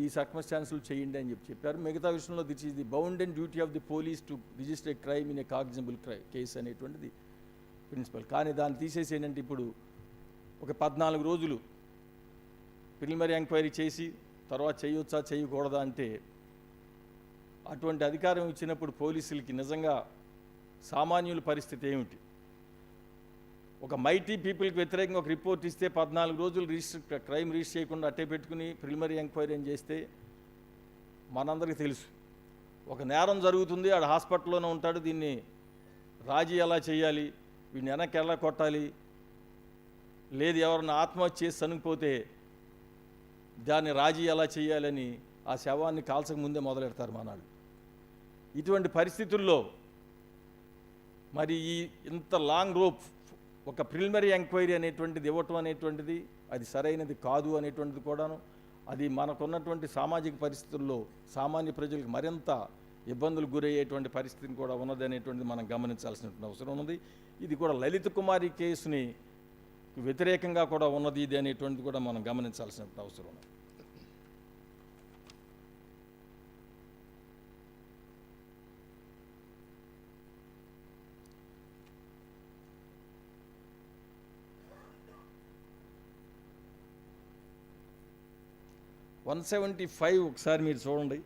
ఈ సర్కమ్స్టాన్సులు చేయండి అని చెప్పారు. మిగతా విషయంలో this is the bound and duty of the police to register A crime in a cognisable case అనేటువంటిది ప్రిన్సిపల్. కానీ దాన్ని తీసేసి ఏంటంటే ఇప్పుడు ఒక 14 రోజులు ప్రిలిమినరీ ఎంక్వైరీ చేసి తర్వాత చేయొచ్చా చేయకూడదా అంటే అటువంటి అధికారం ఇచ్చినప్పుడు పోలీసులకి నిజంగా సామాన్యుల పరిస్థితి ఏమిటి? ఒక మైటీ పీపుల్కి వ్యతిరేకంగా ఒక రిపోర్ట్ ఇస్తే 14 రోజులు క్రైమ్ రిజిస్టర్ చేయకుండా అట్టే పెట్టుకుని ప్రిలిమినరీ ఎంక్వైరీ అని చేస్తే మనందరికీ తెలుసు ఒక నేరం జరుగుతుంది, ఆడ హాస్పిటల్లోనే ఉంటాడు, దీన్ని రాజీ ఎలా చేయాలి, వీడిని వెనక్కి ఎలా కొట్టాలి, లేదు ఎవరన్నా ఆత్మహత్య చేసి చనిపోతే దాన్ని రాజీ ఎలా చేయాలని ఆ శవాన్ని కాల్చక ముందే మొదలెడతారు మనాళ్ళు. ఇటువంటి పరిస్థితుల్లో మరి ఈ ఇంత లాంగ్ రోప్ ఒక ప్రిలిమినరీ ఎంక్వైరీ అనేటువంటిది ఇవ్వటం అనేటువంటిది అది సరైనది కాదు అనేటువంటిది కూడాను అది మనకున్నటువంటి సామాజిక పరిస్థితుల్లో సామాన్య ప్రజలకు మరింత ఇబ్బందులు గురయ్యేటువంటి పరిస్థితిని కూడా ఉన్నది అనేటువంటిది మనం గమనించాల్సినటువంటి అవసరం ఉన్నది. ఇది కూడా లలిత కుమారి కేసుని వ్యతిరేకంగా కూడా ఉన్నది ఇది అనేటువంటిది కూడా మనం గమనించాల్సినటువంటి అవసరం ఉన్నది. (175) ఒకసారి మీరు చూడండి.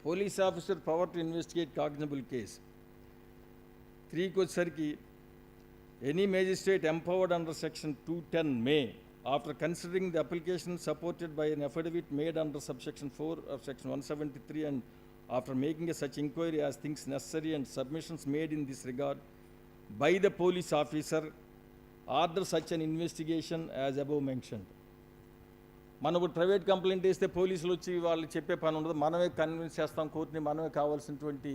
Police officer power to investigate cognisable case 3కి వచ్చేసరికి any magistrate empowered under section 210 May after considering the application supported by an affidavit made under subsection 4 of section 173 and after making a such enquiry as things necessary and submissions made in this regard by the police officer order such an investigation as above mentioned. మనం ఇప్పుడు private complaint వేస్తే పోలీసులు వచ్చి వాళ్ళు చెప్పే పని ఉండదు, మనమే కన్విన్స్ చేస్తాం కోర్టుని, మనమే కావాల్సినటువంటి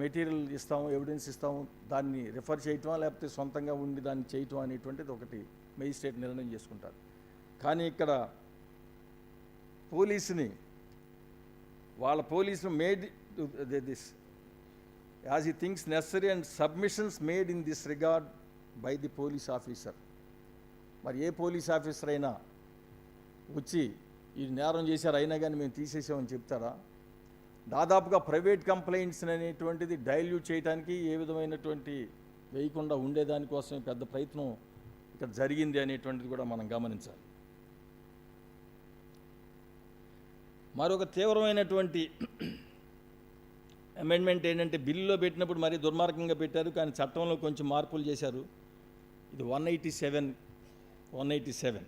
మెటీరియల్ ఇస్తాము, ఎవిడెన్స్ ఇస్తాము, దాన్ని రిఫర్ చేయటం లేకపోతే సొంతంగా ఉండి దాన్ని చేయటం అనేటువంటిది ఒకటి మేజిస్ట్రేట్ నిర్ణయం చేసుకుంటారు. కానీ ఇక్కడ పోలీసులు made this as he thinks necessary and submissions made in this regard by the police officer. మరి ఏ పోలీస్ ఆఫీసర్ అయినా వచ్చి ఈ నేరం చేశారు అయినా కానీ మేము తీసేసామని చెప్తారా? దాదాపుగా ప్రైవేట్ కంప్లైంట్స్ అనేటువంటిది డైల్యూట్ చేయడానికి ఏ విధమైనటువంటి వేయకుండా ఉండేదానికోసమే పెద్ద ప్రయత్నం ఇక్కడ జరిగింది అనేటువంటిది కూడా మనం గమనించాలి. మరొక తీవ్రమైనటువంటి అమెండ్మెంట్ ఏంటంటే బిల్లులో పెట్టినప్పుడు మరీ దుర్మార్గంగా పెట్టారు, కానీ చట్టంలో కొంచెం మార్పులు చేశారు. ఇది 187.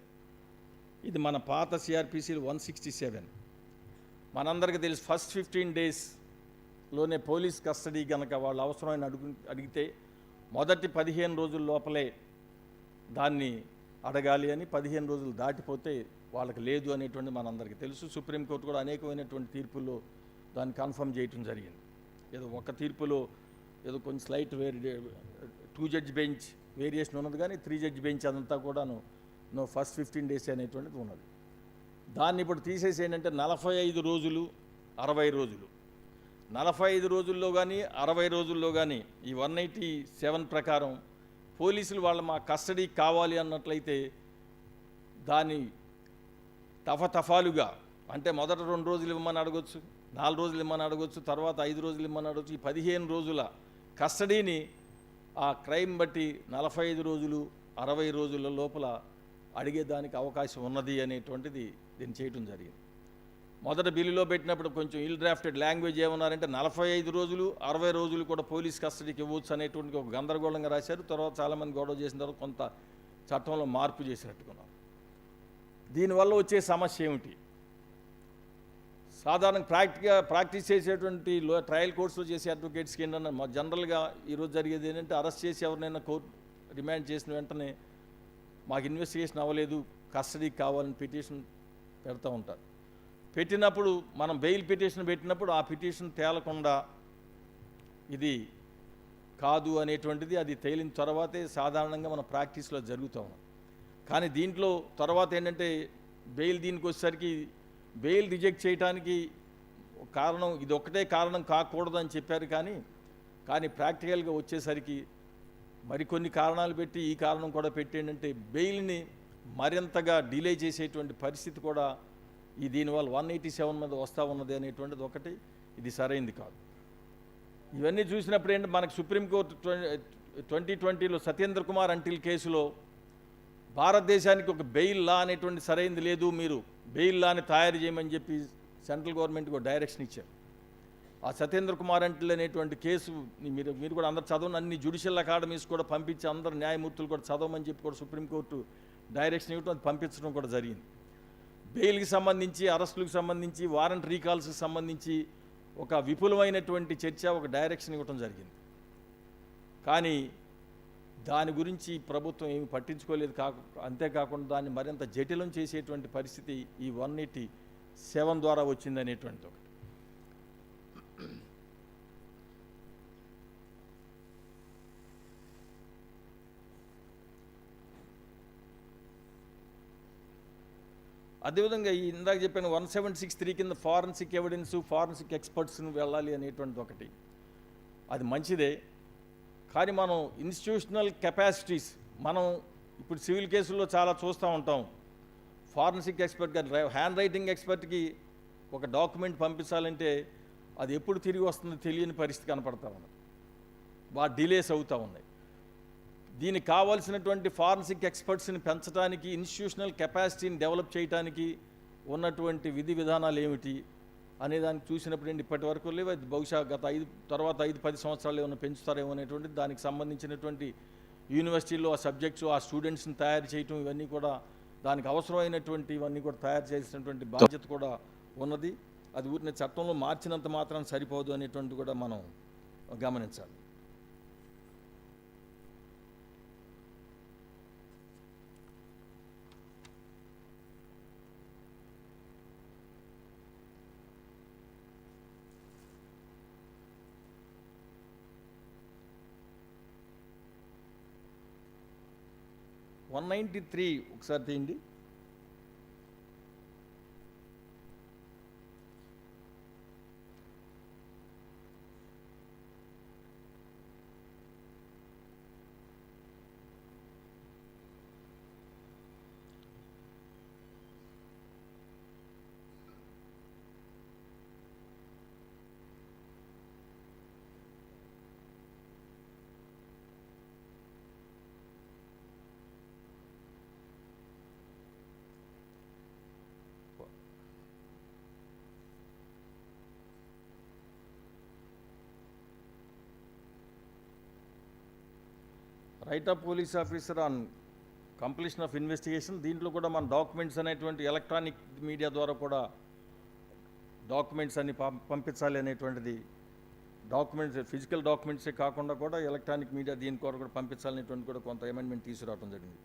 ఇది మన పాత సిఆర్పిసిలు 167. మనందరికీ తెలుసు ఫస్ట్ 15 డేస్లోనే పోలీస్ కస్టడీ కనుక వాళ్ళు అవసరమైన అడిగితే మొదటి 15 రోజుల లోపలే దాన్ని అడగాలి అని, 15 రోజులు దాటిపోతే వాళ్ళకి లేదు అనేటువంటి మనందరికీ తెలుసు. సుప్రీంకోర్టు కూడా అనేకమైనటువంటి తీర్పుల్లో దాన్ని కన్ఫర్మ్ చేయటం జరిగింది. ఏదో ఒక తీర్పులో ఏదో కొంచెం స్లైట్ 2 జడ్జ్ బెంచ్ వేరియేషన్ ఉన్నది, కానీ 3 జడ్జ్ బెంచ్ అదంతా కూడాను ఫస్ట్ 15 డేస్ అనేటువంటిది ఉన్నది. దాన్ని ఇప్పుడు తీసేసి ఏంటంటే 45 రోజులు 60 రోజులు 45 రోజుల్లో కానీ 60 రోజుల్లో కానీ ఈ 187 ప్రకారం పోలీసులు వాళ్ళు మా కస్టడీ కావాలి అన్నట్లయితే దాన్ని తఫాలుగా అంటే మొదట 2 రోజులు ఇవ్వమని అడగొచ్చు, 4 రోజులు ఇమ్మని అడగొచ్చు, తర్వాత 5 రోజులు ఇమ్మని అడగొచ్చు. ఈ 15 రోజుల కస్టడీని ఆ క్రైమ్ బట్టి 45 రోజులు 60 రోజుల లోపల అడిగేదానికి అవకాశం ఉన్నది అనేటువంటిది దీన్ని చేయటం జరిగింది. మొదట బిల్లులో పెట్టినప్పుడు కొంచెం ఇల్ డ్రాఫ్టెడ్ లాంగ్వేజ్ ఏమన్నారంటే 45 రోజులు 60 రోజులు కూడా పోలీస్ కస్టడీకి ఇవ్వచ్చు అనేటువంటి ఒక గందరగోళంగా రాశారు. తర్వాత చాలామంది గొడవ చేసిన తర్వాత కొంత చట్టంలో మార్పు చేసినట్టుకున్నారు. దీనివల్ల వచ్చే సమస్య ఏమిటి? సాధారణ ప్రాక్టీస్ చేసేటువంటి ట్రయల్ కోర్సులో చేసే అడ్వకేట్స్కి ఏంటన్నా జనరల్గా ఈరోజు జరిగేది ఏంటంటే అరెస్ట్ చేసి ఎవరినైనా కోర్టు రిమాండ్ చేసిన వెంటనే మాకు ఇన్వెస్టిగేషన్ అవ్వలేదు, కస్టడీకి కావాలని పిటిషన్ పెడతా ఉంటారు. పెట్టినప్పుడు మనం బెయిల్ పిటిషన్ పెట్టినప్పుడు ఆ పిటిషన్ తేలకుండా ఇది కాదు అనేటువంటిది అది తేలిన తర్వాతే సాధారణంగా మన ప్రాక్టీస్లో జరుగుతూ ఉన్నాం. కానీ దీంట్లో తర్వాత ఏంటంటే దీనికి వచ్చేసరికి బెయిల్ రిజెక్ట్ చేయడానికి కారణం ఇది ఒక్కటే కారణం కాకూడదని చెప్పారు. కానీ ప్రాక్టికల్గా వచ్చేసరికి మరికొన్ని కారణాలు పెట్టి ఈ కారణం కూడా పెట్టి ఏంటంటే బెయిల్ని మరింతగా డిలే చేసేటువంటి పరిస్థితి కూడా ఈ దీనివల్ల 187 మీద వస్తూ ఉన్నది అనేటువంటిది ఒకటి. ఇది సరైంది కాదు. ఇవన్నీ చూసినప్పుడు ఏంటి, మనకు సుప్రీంకోర్టు 2020లో సత్యేంద్ర కుమార్ అంటిల్ కేసులో భారతదేశానికి ఒక బెయిల్ లా అనేటువంటి సరైంది లేదు, మీరు బెయిల్ లాని తయారు చేయమని చెప్పి సెంట్రల్ గవర్నమెంట్కి ఒక డైరెక్షన్ ఇచ్చారు. ఆ సత్యేంద్ర కుమార్ అంటిల్ అనేటువంటి కేసు మీరు కూడా అందరు చదవని, అన్ని జ్యుడిషియల్ అకాడమీస్ కూడా పంపించి అందరు న్యాయమూర్తులు కూడా చదవమని చెప్పి కూడా సుప్రీంకోర్టు డైరెక్షన్ ఇవ్వడం, అది పంపించడం కూడా జరిగింది. బెయిల్కి సంబంధించి, అరెస్టులకు సంబంధించి, వారెంట్ రీకాల్స్కి సంబంధించి ఒక విపులమైనటువంటి చర్చ, ఒక డైరెక్షన్ ఇవ్వడం జరిగింది. కానీ దాని గురించి ప్రభుత్వం ఏమి పట్టించుకోలేదు. అంతేకాకుండా దాన్ని మరింత జటిలం చేసేటువంటి పరిస్థితి ఈ 187 ద్వారా వచ్చిందనేటువంటిది ఒకటి. అదేవిధంగా ఈ ఇందాక చెప్పిన 1763 కింద ఫారెన్సిక్ ఎవిడెన్స్, ఫారెన్సిక్ ఎక్స్పర్ట్స్ను వెళ్ళాలి అనేటువంటిది ఒకటి. అది మంచిదే. కానీ మనం ఇన్స్టిట్యూషనల్ కెపాసిటీస్, మనం ఇప్పుడు సివిల్ కేసుల్లో చాలా చూస్తూ ఉంటాం. ఫారెన్సిక్ ఎక్స్పర్ట్ కానీ హ్యాండ్ రైటింగ్ ఎక్స్పర్ట్కి ఒక డాక్యుమెంట్ పంపించాలంటే అది ఎప్పుడు తిరిగి వస్తుందో తెలియని పరిస్థితి కనపడతా ఉన్నది. బాగా డిలేస్ అవుతూ ఉన్నాయి. దీనికి కావాల్సినటువంటి ఫారెన్సిక్ ఎక్స్పర్ట్స్ని పెంచడానికి, ఇన్స్టిట్యూషనల్ కెపాసిటీని డెవలప్ చేయడానికి ఉన్నటువంటి విధి విధానాలు ఏమిటి అనేదానికి చూసినప్పుడు ఇప్పటి వరకు లేవు. అది బహుశా గత 5-10 సంవత్సరాలు ఏమైనా పెంచుతారేమో అనేటువంటిది, దానికి సంబంధించినటువంటి యూనివర్సిటీల్లో ఆ సబ్జెక్ట్స్, ఆ స్టూడెంట్స్ని తయారు చేయటం, ఇవన్నీ కూడా దానికి అవసరమైనటువంటి ఇవన్నీ కూడా తయారు చేసినటువంటి బాధ్యత కూడా ఉన్నది. అది ఊరిని చట్టంలో మార్చినంత మాత్రం సరిపోదు అనేటువంటి కూడా మనం గమనించాలి. వన్ 193 ఒకసారి తీయండి. Right of police officer on completion of investigation. దీంట్లో కూడా మన డాక్యుమెంట్స్ అనేటువంటి ఎలక్ట్రానిక్ మీడియా ద్వారా కూడా డాక్యుమెంట్స్ అన్ని పంపించాలి అనేటువంటిది, డాక్యుమెంట్స్ ఫిజికల్ డాక్యుమెంట్సే కాకుండా కూడా ఎలక్ట్రానిక్ మీడియా దీని కొరకు కూడా పంపించాలనేటువంటి కూడా కొంత అమెండ్మెంట్ తీసుకురావడం జరిగింది.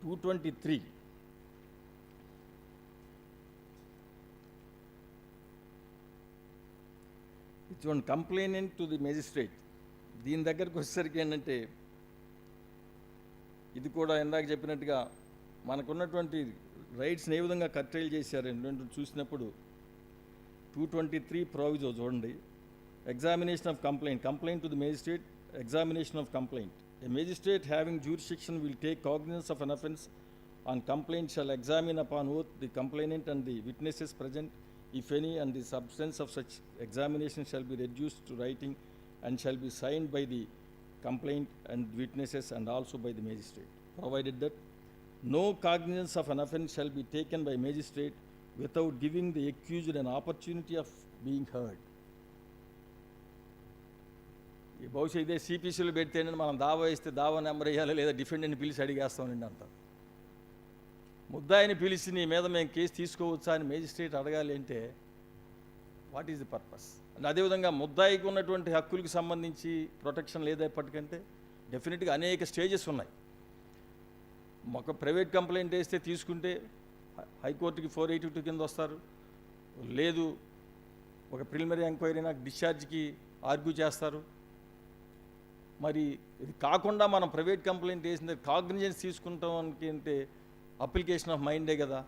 టూ 223 చూడండి, కంప్లైనెంట్ టు ది మెజిస్ట్రేట్. దీని దగ్గరకు వచ్చేసరికి ఏంటంటే, ఇది కూడా ఇందాక చెప్పినట్టుగా మనకున్నటువంటి రైట్స్ని ఏ విధంగా కర్టైల్ చేశారు ఏంటంటే చూసినప్పుడు 223 ప్రొవిజో చూడండి. Examination of complaint to the magistrate, examination of complaint. A magistrate having jurisdiction will take cognizance of an offence on complaint shall examine upon oath the complainant and the witnesses present, if any, and the substance of such examination shall be reduced to writing and shall be signed by the complaint and witnesses and also by the magistrate, provided that no cognizance of an offence shall be taken by magistrate without giving the accused an opportunity of being heard. ఈ బహుశా ఇదే సిపిసిలో పెడితేనే మనం దావా ఇస్తే దావా number వేయాలి, లేదా డిఫెండెంట్ని పిలిచి అడిగేస్తామండి అంత. ముద్దాయిని పిలిచి నీ మీద మేము కేసు తీసుకోవచ్చా అని మేజిస్ట్రేట్ అడగాలి అంటే what is the purpose? And అదేవిధంగా ముద్దాయికి ఉన్నటువంటి హక్కులకు సంబంధించి ప్రొటెక్షన్ లేదా ఎప్పటికంటే డెఫినెట్గా అనేక స్టేజెస్ ఉన్నాయి. ఒక ప్రైవేట్ కంప్లైంట్ వేస్తే తీసుకుంటే హైకోర్టుకి 482 కింద వస్తారు, లేదు ఒక ప్రిలిమినరీ ఎంక్వైరీ నాకు డిశ్చార్జ్కి ఆర్గ్యూ చేస్తారు. మరి ఇది కాకుండా మనం ప్రైవేట్ కంప్లైంట్ వేసిన కాగ్నిజెన్స్ తీసుకుంటాం అంటే అప్లికేషన్ ఆఫ్ మైండే కదా.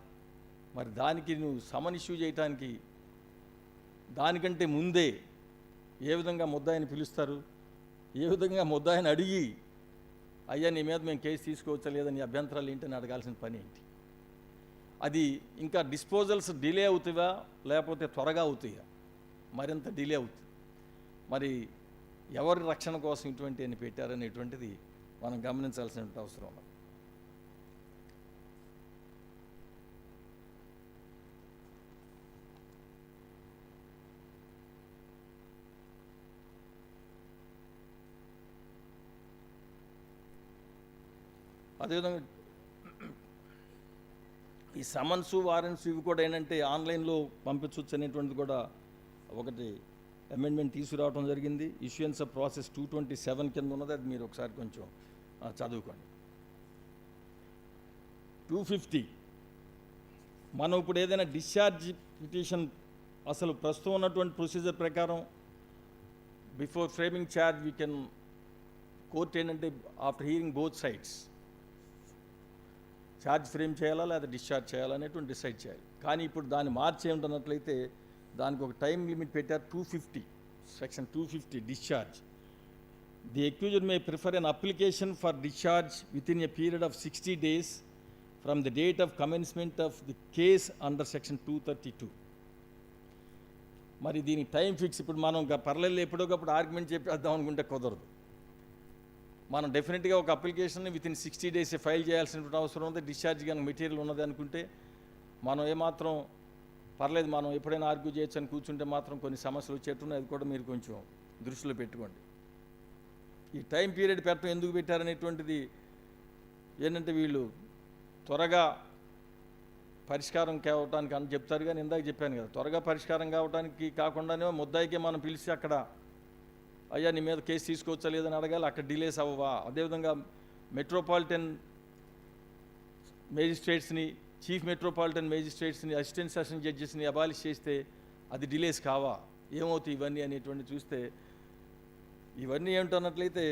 మరి దానికి నువ్వు సమన్ ఇష్యూ చేయడానికి దానికంటే ముందే ఏ విధంగా ముద్దాయిని పిలుస్తారు, ఏ విధంగా ముద్దాయిని అడిగి అయ్యా నీ మీద మేము కేసు తీసుకోవచ్చా లేదా, నీ అభ్యంతరాలు ఏంటని అడగాల్సిన పని ఏంటి? అది ఇంకా డిస్పోజల్స్ డిలే అవుతాయా లేకపోతే త్వరగా అవుతాయా? మరింత డిలే అవుతుంది. మరి ఎవరి రక్షణ కోసం ఇటువంటి అని పెట్టారనేటువంటిది మనం గమనించాల్సిన అవసరం ఉంది. అదేవిధంగా ఈ సమన్సు వారెంట్స్ ఇవి కూడా ఏంటంటే ఆన్లైన్లో పంపించవచ్చు అనేటువంటిది కూడా ఒకటి అమెండ్మెంట్ తీసుకురావడం జరిగింది. ఇష్యూయన్స్ ఆఫ్ ప్రాసెస్ 227 కింద ఉన్నది, అది మీరు ఒకసారి కొంచెం చదువుకోండి. 250 మనం ఇప్పుడు ఏదైనా డిశ్చార్జ్ పిటిషన్ అసలు ప్రస్తుతం ఉన్నటువంటి ప్రొసీజర్ ప్రకారం before framing charge we can court ఏంటంటే after hearing both sides charge frame చేయాలా లేదా డిశ్చార్జ్ చేయాలా అనేటువంటి డిసైడ్ చేయాలి. కానీ ఇప్పుడు దాన్ని మార్చి ఏమిటన్నట్లయితే దానికి ఒక టైం లిమిట్ పెట్టారు. 250 section 250 discharge. The accused May prefer an application for discharge with in a period of 60 days from the date of commencement of the case under section 232. మరి దీనికి టైం ఫిక్స్ ఇప్పుడు మనం పర్లేదు ఎప్పుడోకప్పుడు ఆర్గ్యుమెంట్ చెప్పేద్దాం అనుకుంటే కుదరదు. మనం డెఫినెట్గా ఒక application with in 60 days file చేయాల్సినటువంటి అవసరం ఉంది. డిశ్చార్జ్ కానీ మెటీరియల్ ఉన్నది అనుకుంటే మనం ఏమాత్రం పర్లేదు మనం ఎప్పుడైనా ఆర్గ్యూ చేయొచ్చు అని కూర్చుంటే మాత్రం కొన్ని సమస్యలు వచ్చేట్టున్నాయి. అది కూడా మీరు కొంచెం దృష్టిలో పెట్టుకోండి. ఈ టైం పీరియడ్ పెట్టడం ఎందుకు పెట్టారనేటువంటిది ఏంటంటే వీళ్ళు త్వరగా పరిష్కారం కావటానికి అని చెప్తారు. కానీ ఇందాక చెప్పాను కదా, త్వరగా పరిష్కారం కావడానికి కాకుండానే ముద్దాయికే మనం పిలిచి అక్కడ అయ్యా నీ మీద కేసు తీసుకోవచ్చా లేదని అడగాలి, అక్కడ డిలేస్ అవ్వవా? అదేవిధంగా మెట్రోపాలిటన్ మేజిస్ట్రేట్స్ని, చీఫ్ మెట్రోపాలిటన్ మేజిస్ట్రేట్స్ని, అసిస్టెంట్ సెషన్ జడ్జెస్ని అబాలిష్ చేస్తే అది డిలేస్ కావా? ఏమవుతాయి ఇవన్నీ అనేటువంటి చూస్తే ఇవన్నీ ఏమిటన్నట్లయితే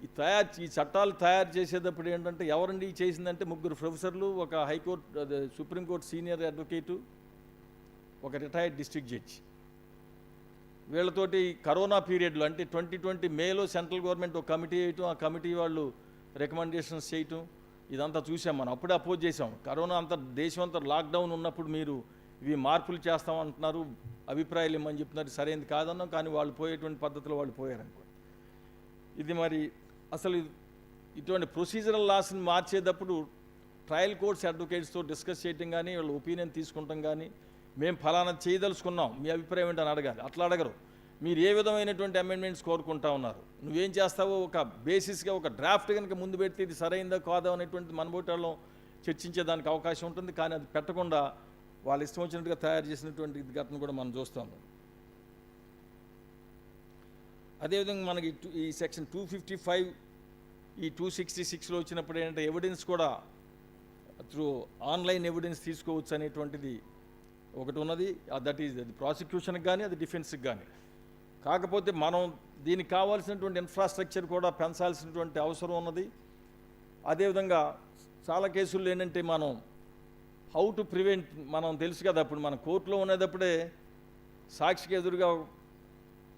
ఈ చట్టాలు తయారు చేసేటప్పుడు ఏంటంటే ఎవరండి చేసిందంటే 3 ప్రొఫెసర్లు, ఒక హైకోర్టు సుప్రీంకోర్టు సీనియర్ అడ్వకేటు, ఒక రిటైర్డ్ డిస్ట్రిక్ట్ జడ్జి. వీళ్ళతోటి కరోనా పీరియడ్లో అంటే 2020 మేలో సెంట్రల్ గవర్నమెంట్ ఒక కమిటీ వేయటం, ఆ కమిటీ వాళ్ళు రికమెండేషన్స్ చేయటం, ఇదంతా చూసాం. మనం అప్పుడే అపోజ్ చేసాం. కరోనా అంతా దేశం అంతా లాక్డౌన్ ఉన్నప్పుడు మీరు ఇవి మార్పులు చేస్తామంటున్నారు, అభిప్రాయాలు ఇమ్మని చెప్తున్నారు, సరైనది కాదన్నాం. కానీ వాళ్ళు పోయేటువంటి పద్ధతిలో వాళ్ళు పోయారనుకో. ఇది మరి అసలు ఇటువంటి ప్రొసీజరల్ లాస్ని మార్చేటప్పుడు ట్రయల్ కోర్ట్స్ అడ్వకేట్స్తో డిస్కస్ చేయటం కానీ, వాళ్ళ ఒపీనియన్ తీసుకుంటాం కానీ, మేము ఫలానా చేయదలుచుకున్నాం మీ అభిప్రాయం ఏంటని అడగాలి. అట్లా అడగరు. మీరు ఏ విధమైనటువంటి అమెండ్మెంట్స్ కోరుకుంటా ఉన్నారు, నువ్వేం చేస్తావో ఒక బేసిస్గా ఒక డ్రాఫ్ట్ కనుక ముందు పెడితే ఇది సరైందా కాదా అనేటువంటి మనబోటాల్లో చర్చించేదానికి అవకాశం ఉంటుంది. కానీ అది పెట్టకుండా వాళ్ళు ఇష్టం వచ్చినట్టుగా తయారు చేసినటువంటి ఘటన కూడా మనం చూస్తాం. అదేవిధంగా మనకి ఈ సెక్షన్ 255 ఈ 266లో వచ్చినప్పుడు ఏంటంటే ఎవిడెన్స్ కూడా త్రూ ఆన్లైన్ ఎవిడెన్స్ తీసుకోవచ్చు అనేటువంటిది ఒకటి ఉన్నది. దట్ ఈజ్ అది ప్రాసిక్యూషన్కి కానీ అది డిఫెన్స్కి కానీ. కాకపోతే మనం దీనికి కావాల్సినటువంటి ఇన్ఫ్రాస్ట్రక్చర్ కూడా పెంచాల్సినటువంటి అవసరం ఉన్నది. అదేవిధంగా చాలా కేసుల్లో ఏంటంటే మనం హౌ టు ప్రివెంట్, మనం తెలుసు కదా, అప్పుడు మన కోర్టులో ఉండేటప్పుడే సాక్షికి ఎదురుగా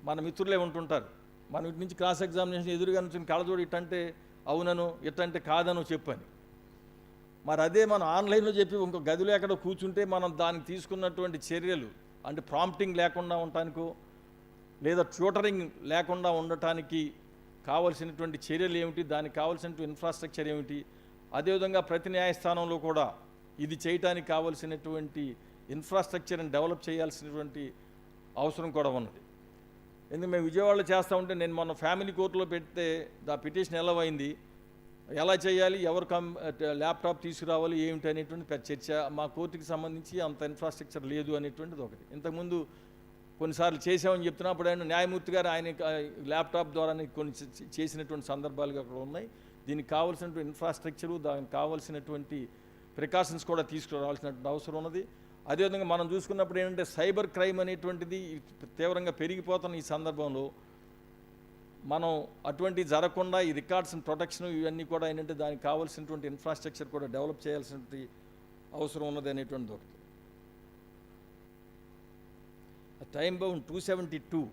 మన మిత్రులే ఉంటుంటారు. మనం ఇటు నుంచి క్రాస్ ఎగ్జామినేషన్ ఎదురుగా నుంచి కళ్ళజోడు ఇట్టంటే అవునను, ఇట్టంటే కాదను చెప్పని. మరి అదే మనం ఆన్లైన్లో చెప్పి ఇంకో గదిలో ఎక్కడో కూర్చుంటే మనం దానికి తీసుకున్నటువంటి చర్యలు అంటే ప్రాంప్టింగ్ లేకుండా ఉండటానికో లేదా ట్యూటరింగ్ లేకుండా ఉండటానికి కావాల్సినటువంటి చర్యలు ఏమిటి, దానికి కావాల్సినటువంటి ఇన్ఫ్రాస్ట్రక్చర్ ఏమిటి, అదేవిధంగా ప్రతి న్యాయస్థానంలో కూడా ఇది చేయటానికి కావాల్సినటువంటి ఇన్ఫ్రాస్ట్రక్చర్ని డెవలప్ చేయాల్సినటువంటి అవసరం కూడా ఉన్నది. ఎందుకు మేము విజయవాడలో చేస్తూ ఉంటే నేను మొన్న ఫ్యామిలీ కోర్టులో పెడితే దా పిటిషన్ ఎలా అయింది, ఎలా చేయాలి, ఎవరు ల్యాప్టాప్ తీసుకురావాలి ఏమిటి అనేటువంటి పెద్ద చర్చ. మా కోర్టుకి సంబంధించి అంత ఇన్ఫ్రాస్ట్రక్చర్ లేదు అనేటువంటిది ఒకటి. ఇంతకుముందు కొన్నిసార్లు చేసామని చెప్తున్నప్పుడు ఆయన న్యాయమూర్తి గారు ఆయన ల్యాప్టాప్ ద్వారా కొన్ని చేసినటువంటి సందర్భాలు అక్కడ ఉన్నాయి. దీనికి కావాల్సినటువంటి ఇన్ఫ్రాస్ట్రక్చరు, దానికి కావాల్సినటువంటి ప్రికాషన్స్ కూడా తీసుకురావాల్సినటువంటి అవసరం ఉన్నది. అదేవిధంగా మనం చూసుకున్నప్పుడు ఏంటంటే సైబర్ క్రైమ్ అనేటువంటిది తీవ్రంగా పెరిగిపోతున్న ఈ సందర్భంలో మనం అటువంటి జరగకుండా ఈ రికార్డ్స్ ప్రొటెక్షన్ ఇవన్నీ కూడా ఏంటంటే దానికి కావాల్సినటువంటి ఇన్ఫ్రాస్ట్రక్చర్ కూడా డెవలప్ చేయాల్సినటువంటి అవసరం ఉన్నది అనేటువంటిది ఒకటి. Time bound 272.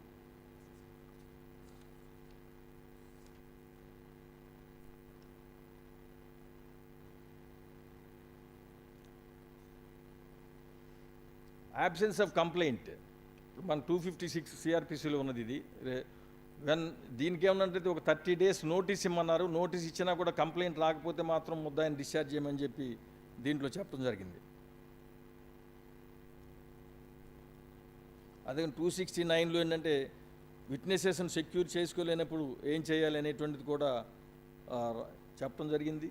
absence of complaint మన 256 సిఆర్పిసిలో ఉన్నది ఇది. వెన్ దీనికి ఏమన్నంటే ఒక 30 days నోటీస్ ఇమ్మన్నారు. నోటీస్ ఇచ్చినా కూడా కంప్లైంట్ రాకపోతే మాత్రం ముద్దాయిని డిశ్చార్జ్ చేయమని చెప్పి దీంట్లో చెప్పడం జరిగింది. అదే 269లో ఏంటంటే విట్నెసెస్ని సెక్యూర్ చేసుకోలేనప్పుడు ఏం చేయాలి అనేటువంటిది కూడా చెప్పడం జరిగింది.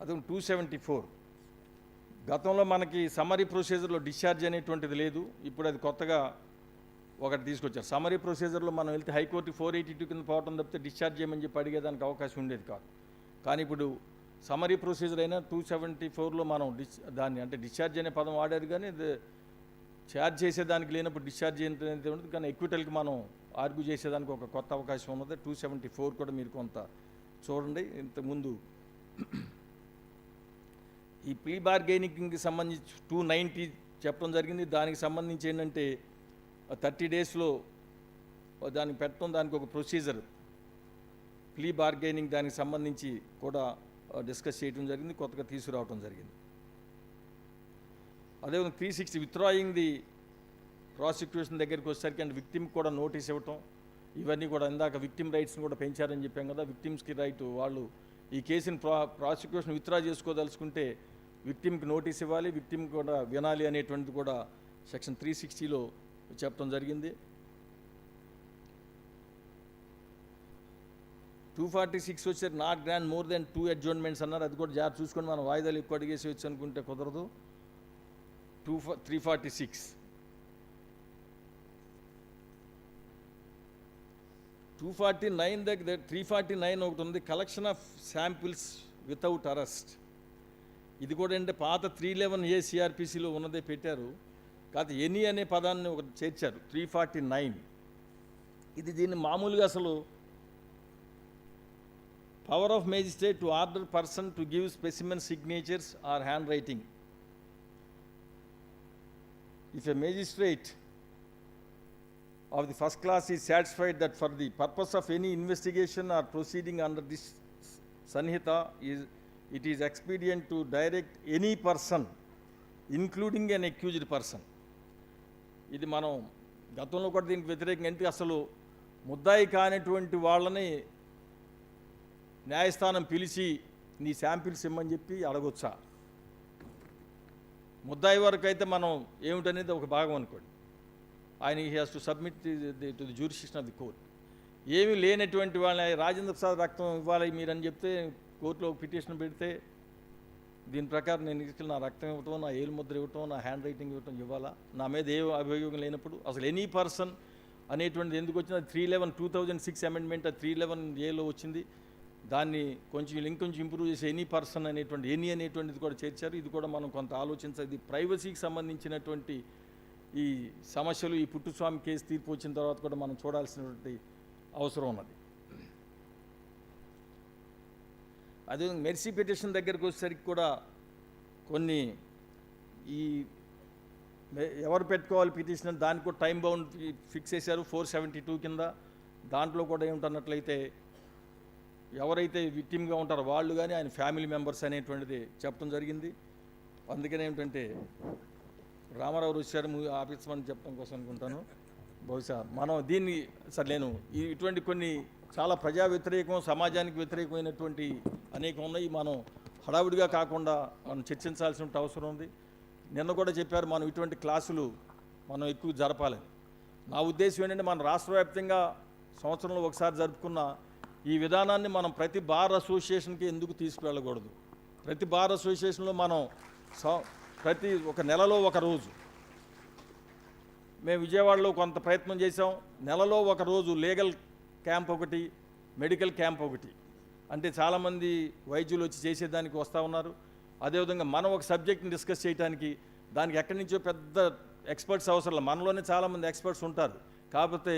అది 274. గతంలో మనకి సమరీ ప్రొసీజర్లో డిశ్చార్జ్ అనేటువంటిది లేదు. ఇప్పుడు అది కొత్తగా ఒకటి తీసుకొచ్చారు. సమరీ ప్రొసీజర్లో మనం వెళ్తే హైకోర్టు 482 కింద పోవటం తప్పితే డిశ్చార్జ్ చేయమని చెప్పి అడిగేదానికి అవకాశం ఉండేది కాదు. కానీ ఇప్పుడు సమరీ ప్రొసీజర్ అయినా 274లో మనం దాన్ని అంటే డిశ్చార్జ్ అనే పదం వాడారు, కానీ ఛార్జ్ చేసేదానికి లేనప్పుడు డిశ్చార్జ్ అనేది ఉండదు. కానీ ఎక్విటల్కి మనం ఆర్గ్యూ చేసేదానికి ఒక కొత్త అవకాశం ఉన్నది. 274 కూడా మీరు కొంత చూడండి. ఇంతకుముందు ఈ ప్రీ బార్గెనింగ్కి సంబంధించి 290 చెప్పడం జరిగింది. దానికి సంబంధించి ఏంటంటే 30 daysలో దానికి పెట్టడం, దానికి ఒక ప్రొసీజర్ ప్రీ బార్గెనింగ్ దానికి సంబంధించి కూడా డిస్కస్ చేయడం జరిగింది, కొత్తగా తీసుకురావడం జరిగింది. అదేవిధంగా 360 విత్డ్రాయింగ్ ది ప్రాసిక్యూషన్ దగ్గరికి వచ్చేసరికి అండ్ విక్టిమ్కి కూడా నోటీస్ ఇవ్వటం, ఇవన్నీ కూడా ఇందాక విక్టిమ్ రైట్స్ని కూడా పెంచారని చెప్పాం కదా. విక్టిమ్స్కి రైట్, వాళ్ళు ఈ కేసుని ప్రాసిక్యూషన్ విత్డ్రా చేసుకోదలుచుకుంటే విక్టిమ్కి నోటీస్ ఇవ్వాలి, విక్టిమ్ కూడా వినాలి అనేటువంటిది కూడా సెక్షన్ 360లో చెప్పడం జరిగింది. 246 వచ్చారు నాట్ గ్రాండ్ మోర్ దెన్ 2 అడ్జర్న్మెంట్స్ అన్నారు. అది కూడా జాగ్రత్త చూసుకొని మనం వాయిదాలు ఎక్కువ అడిగేసి వచ్చు అనుకుంటే కుదరదు. 346 249 దగ్గర 349 ఒకటి ఉంది, collection of samples without arrest. ఇది కూడా అంటే పాత 311A సిఆర్పిసిలో ఉన్నదే పెట్టారు, కాదు ఎనీ అనే పదాన్ని ఒకటి చేర్చారు 349. ఇది దీన్ని మామూలుగా అసలు power of magistrate to order person to give specimen signatures or hand writing. If a magistrate of the first class is satisfied that for the purpose of any investigation or proceeding under this Sanhita it is expedient to direct any person including an accused person. ఇది మనం గతంలో కూడా దీనికి వ్యతిరేకంగా అంటే అసలు ముద్దాయి కానిటువంటి వాళ్ళని న్యాయస్థానం పిలిచి నీ శాంపిల్స్ ఇమ్మని చెప్పి అడగొచ్చా? ముద్దాయి వరకు అయితే మనం ఏమిటనేది ఒక భాగం అనుకోండి, ఆయన he has to submit to the jurisdiction of the court. ఏమీ లేనటువంటి వాళ్ళని రాజేంద్ర ప్రసాద్ రక్తం ఇవ్వాలి మీరని చెప్తే కోర్టులో ఒక పిటిషన్ పెడితే దీని ప్రకారం నేను తీసుకెళ్ళి నా రక్తం ఇవ్వటం, నా ఏలు ముద్ర ఇవ్వటం, నా హ్యాండ్ రైటింగ్ ఇవ్వటం ఇవ్వాలా? నా మీద ఏ అభియోగం లేనప్పుడు అసలు ఎనీ పర్సన్ అనేటువంటిది ఎందుకు వచ్చింది? 311 2006 అమెండ్మెంట్ 311Aలో వచ్చింది. దాన్ని కొంచెం ఇంకొంచెం ఇంప్రూవ్ చేసి ఎనీ పర్సన్ అనేటువంటి ఎనీ అనేటువంటిది కూడా చేర్చారు. ఇది కూడా మనం కొంత ఆలోచించాలి. ఇది ప్రైవసీకి సంబంధించినటువంటి ఈ సమస్యలు ఈ పుట్టుస్వామి కేసు తీర్పు వచ్చిన తర్వాత కూడా మనం చూడాల్సినటువంటి అవసరం ఉన్నది. అదే మెర్సీ పిటిషన్ దగ్గరికి వచ్చేసరికి కూడా కొన్ని ఈ ఎవరు పెట్టుకోవాలి పిటిషన్ దానికి కూడా టైం బౌండ్ ఫిక్స్ చేశారు 472 కింద. దాంట్లో కూడా ఏమిటన్నట్లయితే ఎవరైతే విక్టిమ్గా ఉంటారో వాళ్ళు కానీ ఆయన ఫ్యామిలీ మెంబర్స్ అనేటువంటిది చెప్పడం జరిగింది. అందుకని ఏమిటంటే రామారావు వచ్చారు ఆఫీస్ అని చెప్పడం కోసం అనుకుంటాను. బహుశా మనం దీన్ని సరే నేను ఇటువంటి కొన్ని చాలా ప్రజా వ్యతిరేకం సమాజానికి వ్యతిరేకమైనటువంటి అనేకం ఉన్నాయి. మనం హడావుడిగా కాకుండా మనం చర్చించాల్సిన అవసరం ఉంది. నిన్న కూడా చెప్పారు మనం ఇటువంటి క్లాసులు మనం ఎక్కువ జరపాలని. నా ఉద్దేశం ఏంటంటే మన రాష్ట్ర వ్యాప్తంగా సంవత్సరంలో ఒకసారి జరుపుకున్న ఈ విధానాన్ని మనం ప్రతి బార్ అసోసియేషన్కి ఎందుకు తీసుకువెళ్ళకూడదు? ప్రతి బార్ అసోసియేషన్లో మనం ప్రతి ఒక నెలలో ఒక రోజు మేము విజయవాడలో కొంత ప్రయత్నం చేసాం. నెలలో ఒక రోజు లీగల్ క్యాంప్ ఒకటి, మెడికల్ క్యాంప్ ఒకటి, అంటే చాలామంది వైద్యులు వచ్చి చేసేదానికి వస్తూ ఉన్నారు. అదేవిధంగా మనం ఒక సబ్జెక్ట్ని డిస్కస్ చేయడానికి దానికి ఎక్కడి నుంచో పెద్ద ఎక్స్పర్ట్స్ అవసరం, మనలోనే చాలామంది ఎక్స్పర్ట్స్ ఉంటారు. కాకపోతే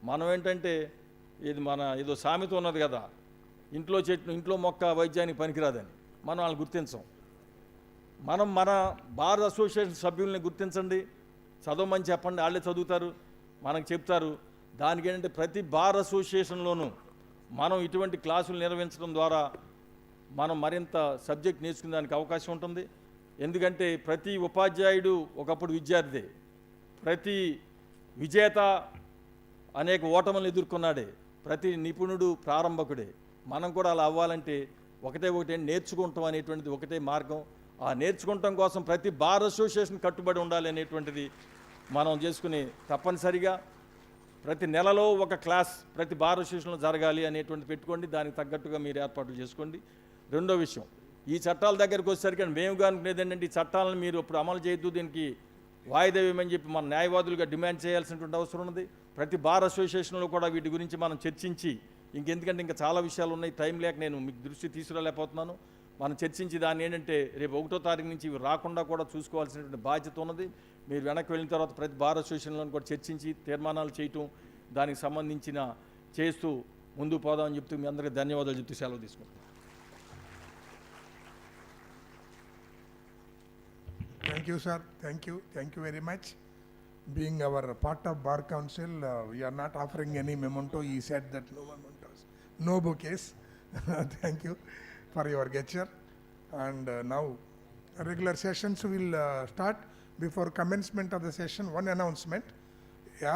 మనం ఏంటంటే ఇది మన ఏదో సామెత ఉన్నది కదా, ఇంట్లో మొక్క వైద్యానికి పనికిరాదని. మనం వాళ్ళని గుర్తించం. మనం మన బార్ అసోసియేషన్ సభ్యుల్ని గుర్తించండి, చదవమని చెప్పండి, వాళ్ళే చదువుతారు, మనకు చెప్తారు. దానికి ఏంటంటే ప్రతి బార్ అసోసియేషన్లోనూ మనం ఇటువంటి క్లాసులు నిర్వహించడం ద్వారా మనం మరింత సబ్జెక్ట్ నేర్చుకునే దానికి అవకాశం ఉంటుంది. ఎందుకంటే ప్రతి ఉపాధ్యాయుడు ఒకప్పుడు విద్యార్థి, ప్రతి విజేత అనేక ఓటములను ఎదుర్కొన్నాడే, ప్రతి నిపుణుడు ప్రారంభకుడే. మనం కూడా అలా అవ్వాలంటే ఒకటే నేర్చుకుంటాం అనేటువంటిది ఒకటే మార్గం. ఆ నేర్చుకుంటాం కోసం ప్రతి బార్ అసోసియేషన్ కట్టుబడి ఉండాలి అనేటువంటిది మనం చేసుకుని, తప్పనిసరిగా ప్రతి నెలలో ఒక క్లాస్ ప్రతి బార్ అసోసియేషన్లో జరగాలి అనేటువంటి పెట్టుకోండి. దానికి తగ్గట్టుగా మీరు ఏర్పాట్లు చేసుకోండి. రెండో విషయం, ఈ చట్టాల దగ్గరికి వచ్చేసరికి మేము అనుకునేది ఏంటంటే, ఈ చట్టాలను మీరు ఇప్పుడు అమలు చేయొద్దు, దీనికి వాయిదా వేయమని చెప్పి మన న్యాయవాదులుగా డిమాండ్ చేయాల్సినటువంటి అవసరం ఉంది. ప్రతి బార్ అసోసియేషన్లో కూడా వీటి గురించి మనం చర్చించి, ఇంకెందుకంటే ఇంకా చాలా విషయాలు ఉన్నాయి, టైం లేక నేను మీకు దృష్టి తీసుకురాలేకపోతున్నాను. మనం చర్చించి దాన్ని ఏంటంటే రేపు 1వ తారీఖు నుంచి ఇవి రాకుండా కూడా చూసుకోవాల్సినటువంటి బాధ్యత ఉన్నది. మీరు వెనక్కి వెళ్ళిన తర్వాత ప్రతి బార్ అసోసియేషన్లను కూడా చర్చించి తీర్మానాలు చేయటం, దానికి సంబంధించిన చేస్తూ ముందుకు పోదామని చెప్తూ మీ అందరికీ ధన్యవాదాలు చెప్తూ సెలవు తీసుకుంటాం. Thank you, sir. Thank you. Thank you very much. Being our part of Bar Council, we are not offering any memento. He said that no mementos, no bouquets. Thank you for your gesture. And now, regular sessions will start. Before commencement of the session, one announcement.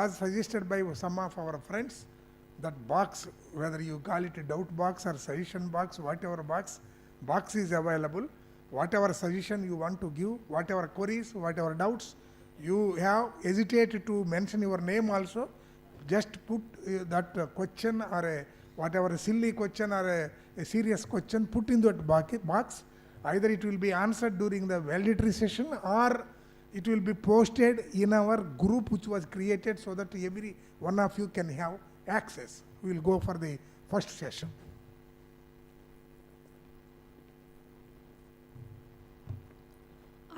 As suggested by some of our friends, that box, whether you call it a doubt box or suggestion box, whatever box is available. Whatever suggestion you want to give, whatever queries, whatever doubts, you have hesitated to mention your name also, just put that question or a whatever silly question or a serious question, put in that box. Either it will be answered during the valedictory session or it will be posted in our group which was created so that every one of you can have access. We will go for the first session.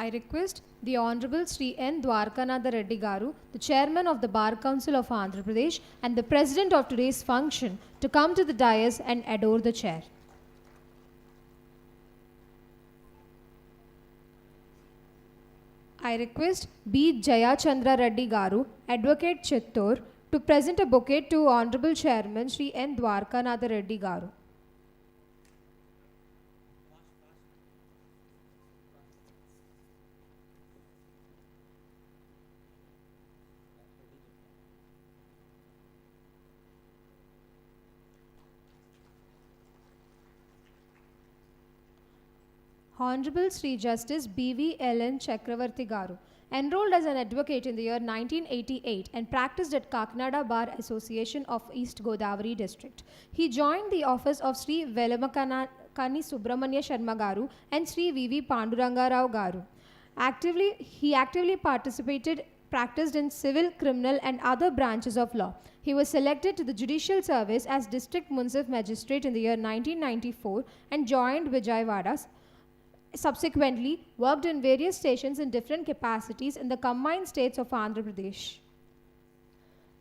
I request the Honorable Sri N. Dwarkanatha Reddy Garu, the Chairman of the Bar Council of Andhra Pradesh and the President of today's function, to come to the dais and adore the chair. I request B. Jayachandra Reddy Garu, Advocate Chittor, to present a bouquet to Honorable Chairman Sri N. Dwarkanatha Reddy Garu. Honorable Sri Justice B.V. L.N. Chakravarti Garu, enrolled as an advocate in the year 1988 and practiced at Kakinada Bar Association of East Godavari District. He joined the office of Sri Velamakani Subramanya Sharma Garu and Sri V.V. Panduranga Rao Garu. He actively practiced in civil, criminal and other branches of law. He was selected to the judicial service as District Municipal Magistrate in the year 1994 and joined Vijayawada. Subsequently, worked in various stations in different capacities in the combined states of Andhra Pradesh.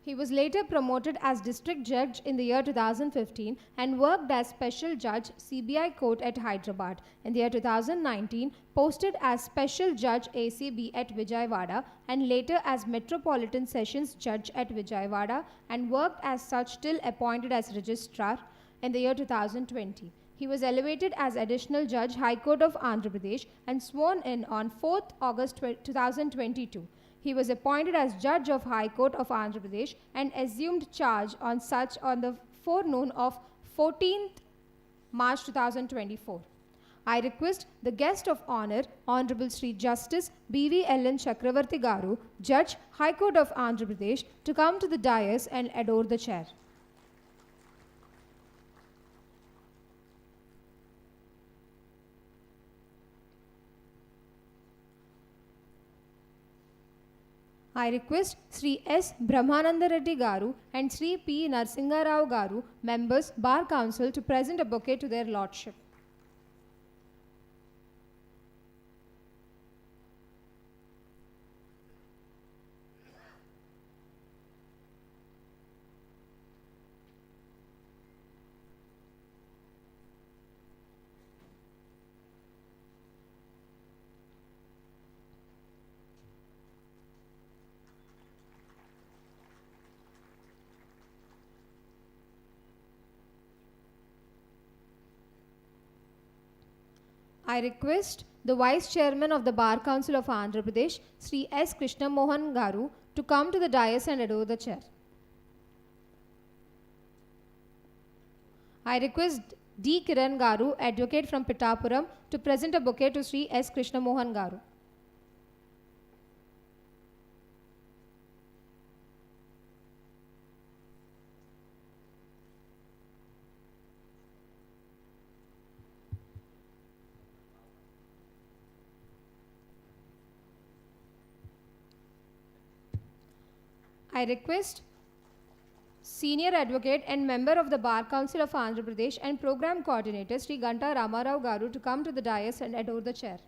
He was later promoted as District Judge in the year 2015 and worked as Special Judge, CBI Court at Hyderabad. In the year 2019, posted as Special Judge, ACB at Vijayawada and later as Metropolitan Sessions Judge at Vijayawada and worked as such till appointed as Registrar in the year 2020. He was elevated as Additional Judge, High Court of Andhra Pradesh and sworn in on 4th August 2022. He was appointed as Judge of High Court of Andhra Pradesh and assumed charge on the forenoon of 14th March 2024. I request the guest of honor, Honorable Sri Justice B.V. L.N. Chakravarti Garu, Judge, High Court of Andhra Pradesh, to come to the dais and adore the chair. I request Sri S. Brahmananda Reddy Garu and Sri P. Narsingha Rao Garu, members, Bar Council, to present a bouquet to their lordship. I request the Vice Chairman of the Bar Council of Andhra Pradesh, Sri S. Krishna Mohan Garu, to come to the dais and adore the chair. I request D. Kiran Garu, advocate from Pittapuram, to present a bouquet to Sri S. Krishna Mohan Garu. I request Senior Advocate and member of the Bar Council of Andhra Pradesh and Program Coordinator Sri Ganta Ramarao Garu to come to the dais and adore the chair.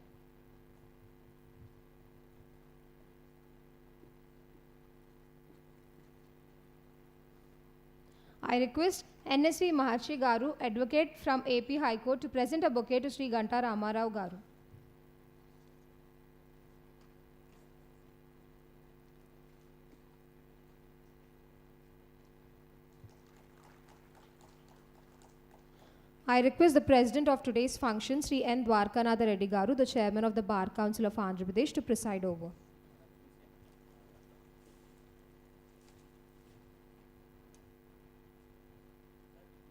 I request NSV Maharshi Garu, Advocate from AP High Court, to present a bouquet to Sri Ganta Ramarao Garu. I request the President of today's function, Sri N. Dwarkanatha Reddy Garu, the Chairman of the Bar Council of Andhra Pradesh, to preside over.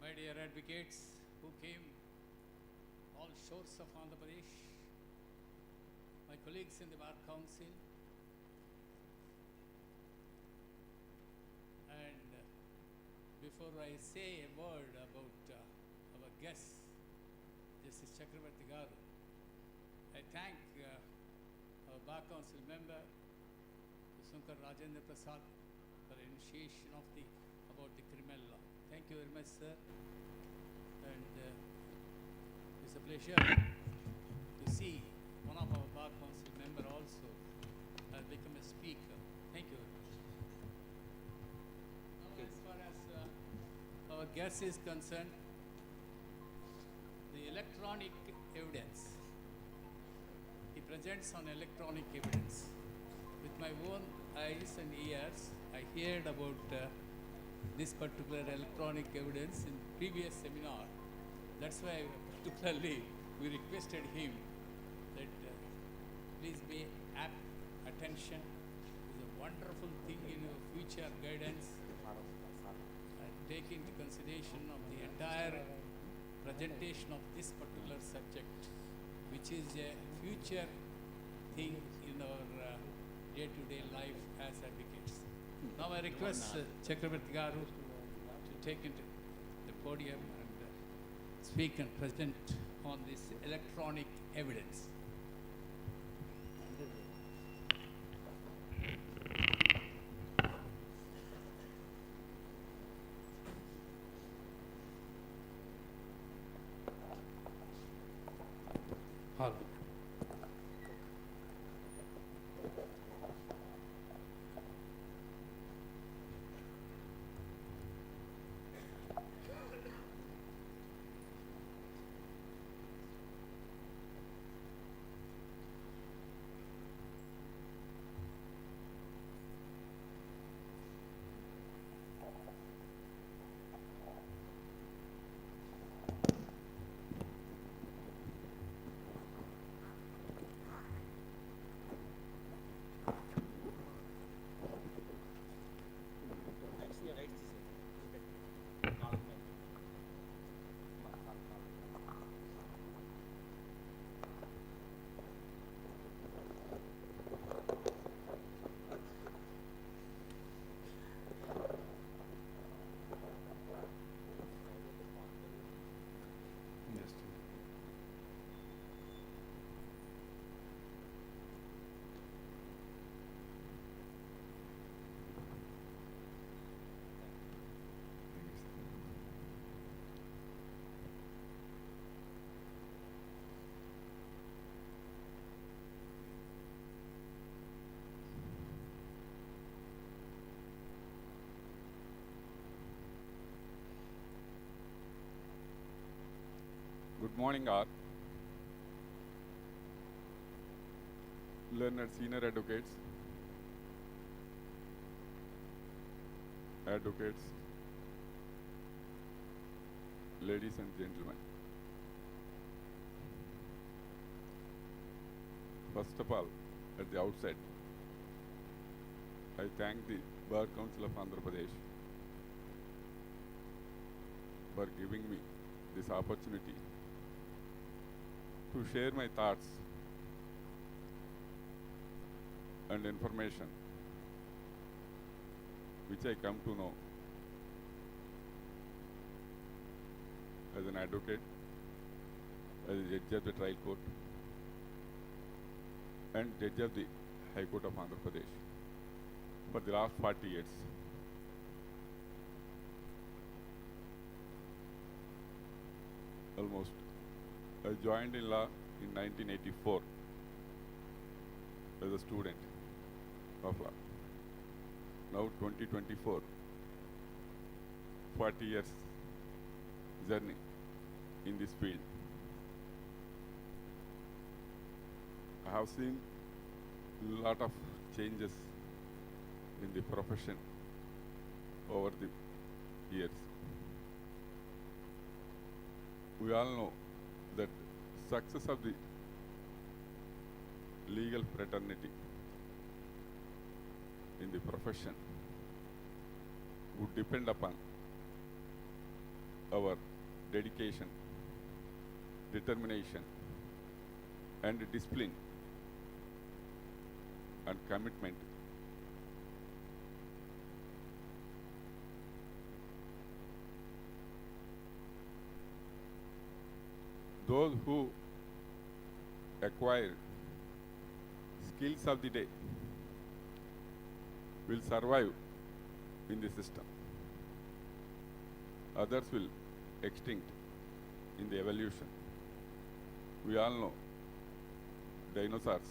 My dear advocates who came all shores of Andhra Pradesh, my colleagues in the Bar Council, and before I say a word about our guest, Justice Chakravarti Garu, I thank our Bar Council member, Sunkar Rajendra Prasad, for initiation of about the criminal law. Thank you very much, sir. And it's a pleasure to see one of our Bar Council member also has become a speaker. Thank you very much. Now, as far as our guest is concerned, the electronic evidence. He presents on electronic evidence. With my own eyes and ears, I heard about this particular electronic evidence in previous seminar. That's why particularly we requested him that please pay apt attention. It's a wonderful thing in your future guidance. Take into consideration of the entire presentation of this particular subject, which is a future thing in our day-to-day life as advocates. Now I request Chakravarti Garu to take into the podium and speak and present on this electronic evidence. Hello. Good morning, all. Learned senior advocates, ladies and gentlemen. First of all, at the outset, I thank the Bar Council of Andhra Pradesh for giving me this opportunity to share my thoughts and information which I come to know as an advocate, as a judge of the trial court, and judge of the High Court of Andhra Pradesh for the last 40 years. Almost. I joined in law in 1984 as a student of law. Now 2024, 40 years journey in this field. I have seen a lot of changes in the profession over the years. We all know that success of the legal fraternity in the profession would depend upon our dedication, determination, and discipline and commitment. Those who acquire skills of the day will survive in the system. Others will extinct in the evolution. We all know dinosaurs.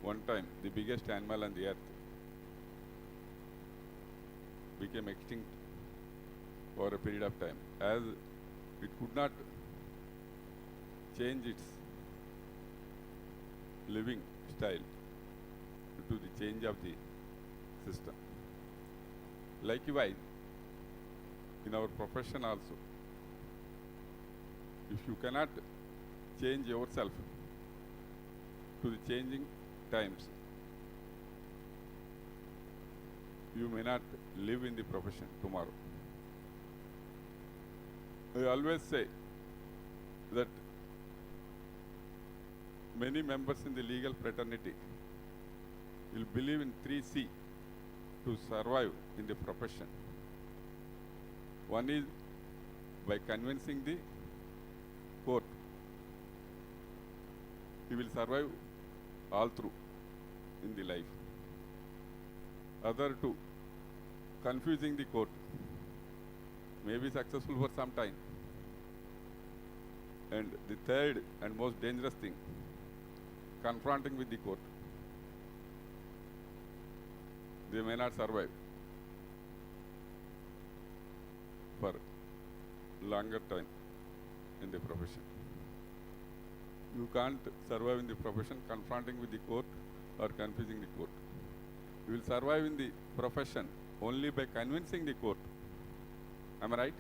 One time, the biggest animal on the earth became extinct for a period of time, as it could not change its living style to the change of the system. Likewise, in our profession also, if you cannot change yourself to the changing times, you may not live in the profession tomorrow. I always say that many members in the legal fraternity will believe in 3C to survive in the profession. One is by convincing the court. He will survive all through in the life. Other two, confusing the court, may be successful for some time. And the third and most dangerous thing, confronting with the court. They may not survive for longer time in the profession. You can't survive in the profession confronting with the court or confusing the court. You will survive in the profession only by convincing the court. Am I right?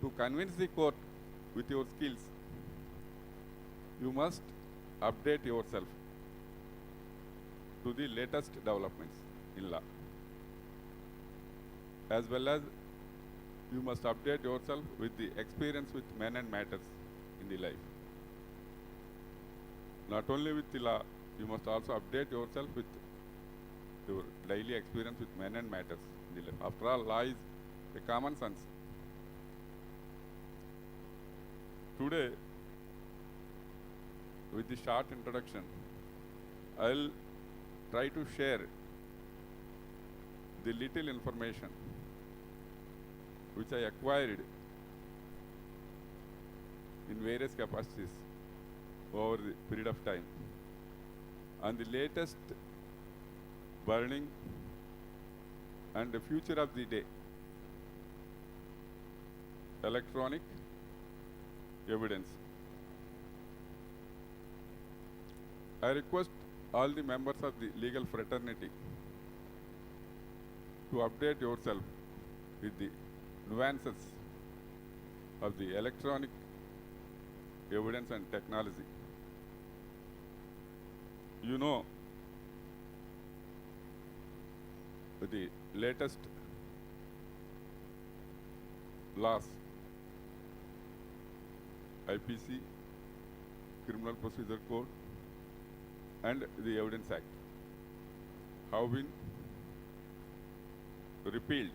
To convince the court with your skills, you must update yourself to the latest developments in law. As well as you must update yourself with the experience with men and matters in the life. Not only with the law, you must also update yourself with your daily experience with men and matters in the life. After all, law is a common sense. Today, with the short introduction, I'll try to share the little information which I acquired in various capacities over the period of time on the latest burning and the future of the day, electronic evidence. I request all the members of the legal fraternity to update yourself with the nuances of the electronic evidence and technology. You know, the latest laws, IPC, Criminal Procedure Code, and the Evidence Act have been repealed,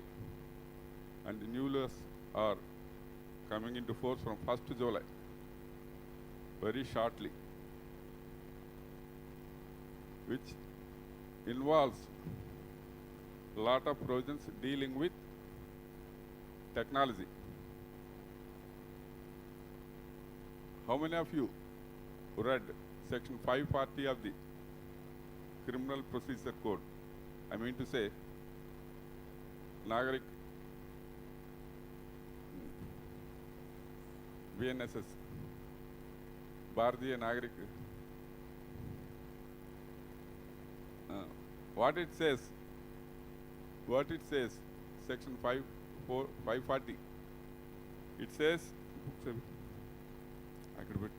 and the new laws are coming into force from 1st July, very shortly, which involves a lot of provisions dealing with technology. How many of you read section 540 of the Criminal Procedure Code? I mean to say, Nagarik BNSS, Bharatiya Nagarik. What it says, section 540, it says, I could put,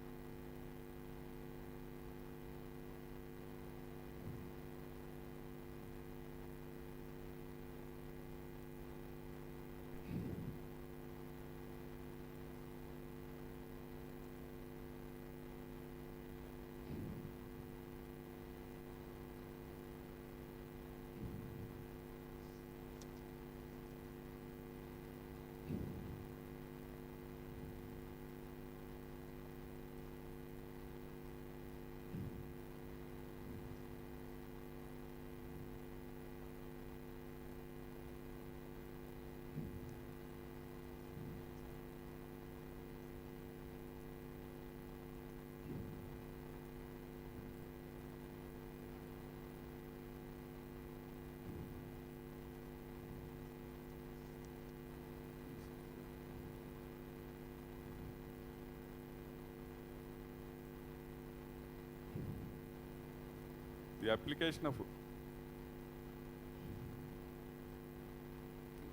the application of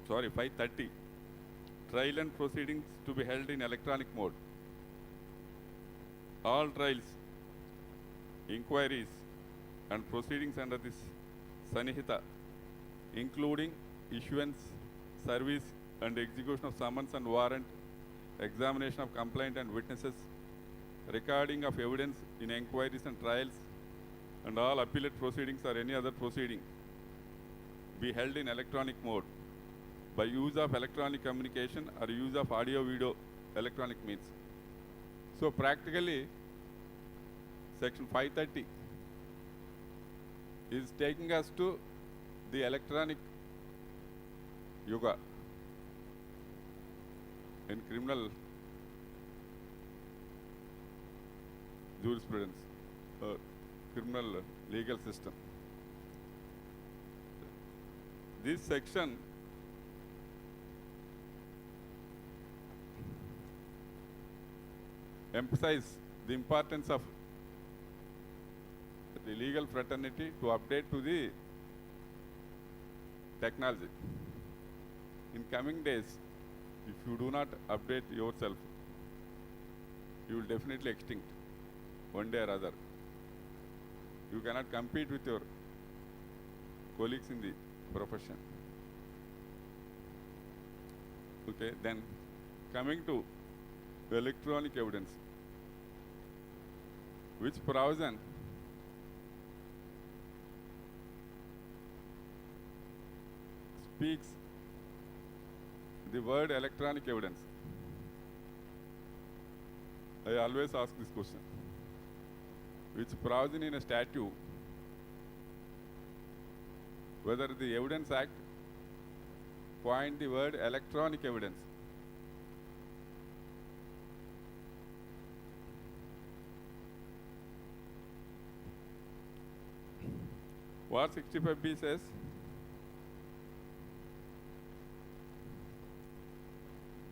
530, trial and proceedings to be held in electronic mode. All trials, inquiries and proceedings under this Sanihita, including issuance, service and execution of summons and warrant, examination of complaint and witnesses, recording of evidence in inquiries and trials, and all appellate proceedings or any other proceeding be held in electronic mode by use of electronic communication or use of audio video electronic means. So practically section 530 is taking us to the electronic yuga in criminal jurisprudence or criminal legal system. This section emphasizes the importance of the legal fraternity to update to the technology. In coming days, if you do not update yourself, you will definitely extinct one day or other. You cannot compete with your colleagues in the profession. Okay, then coming to electronic evidence, which provision speaks the word electronic evidence. I always ask this question. Which provision in a statute, whether the Evidence Act coined the word electronic evidence. What 65B says?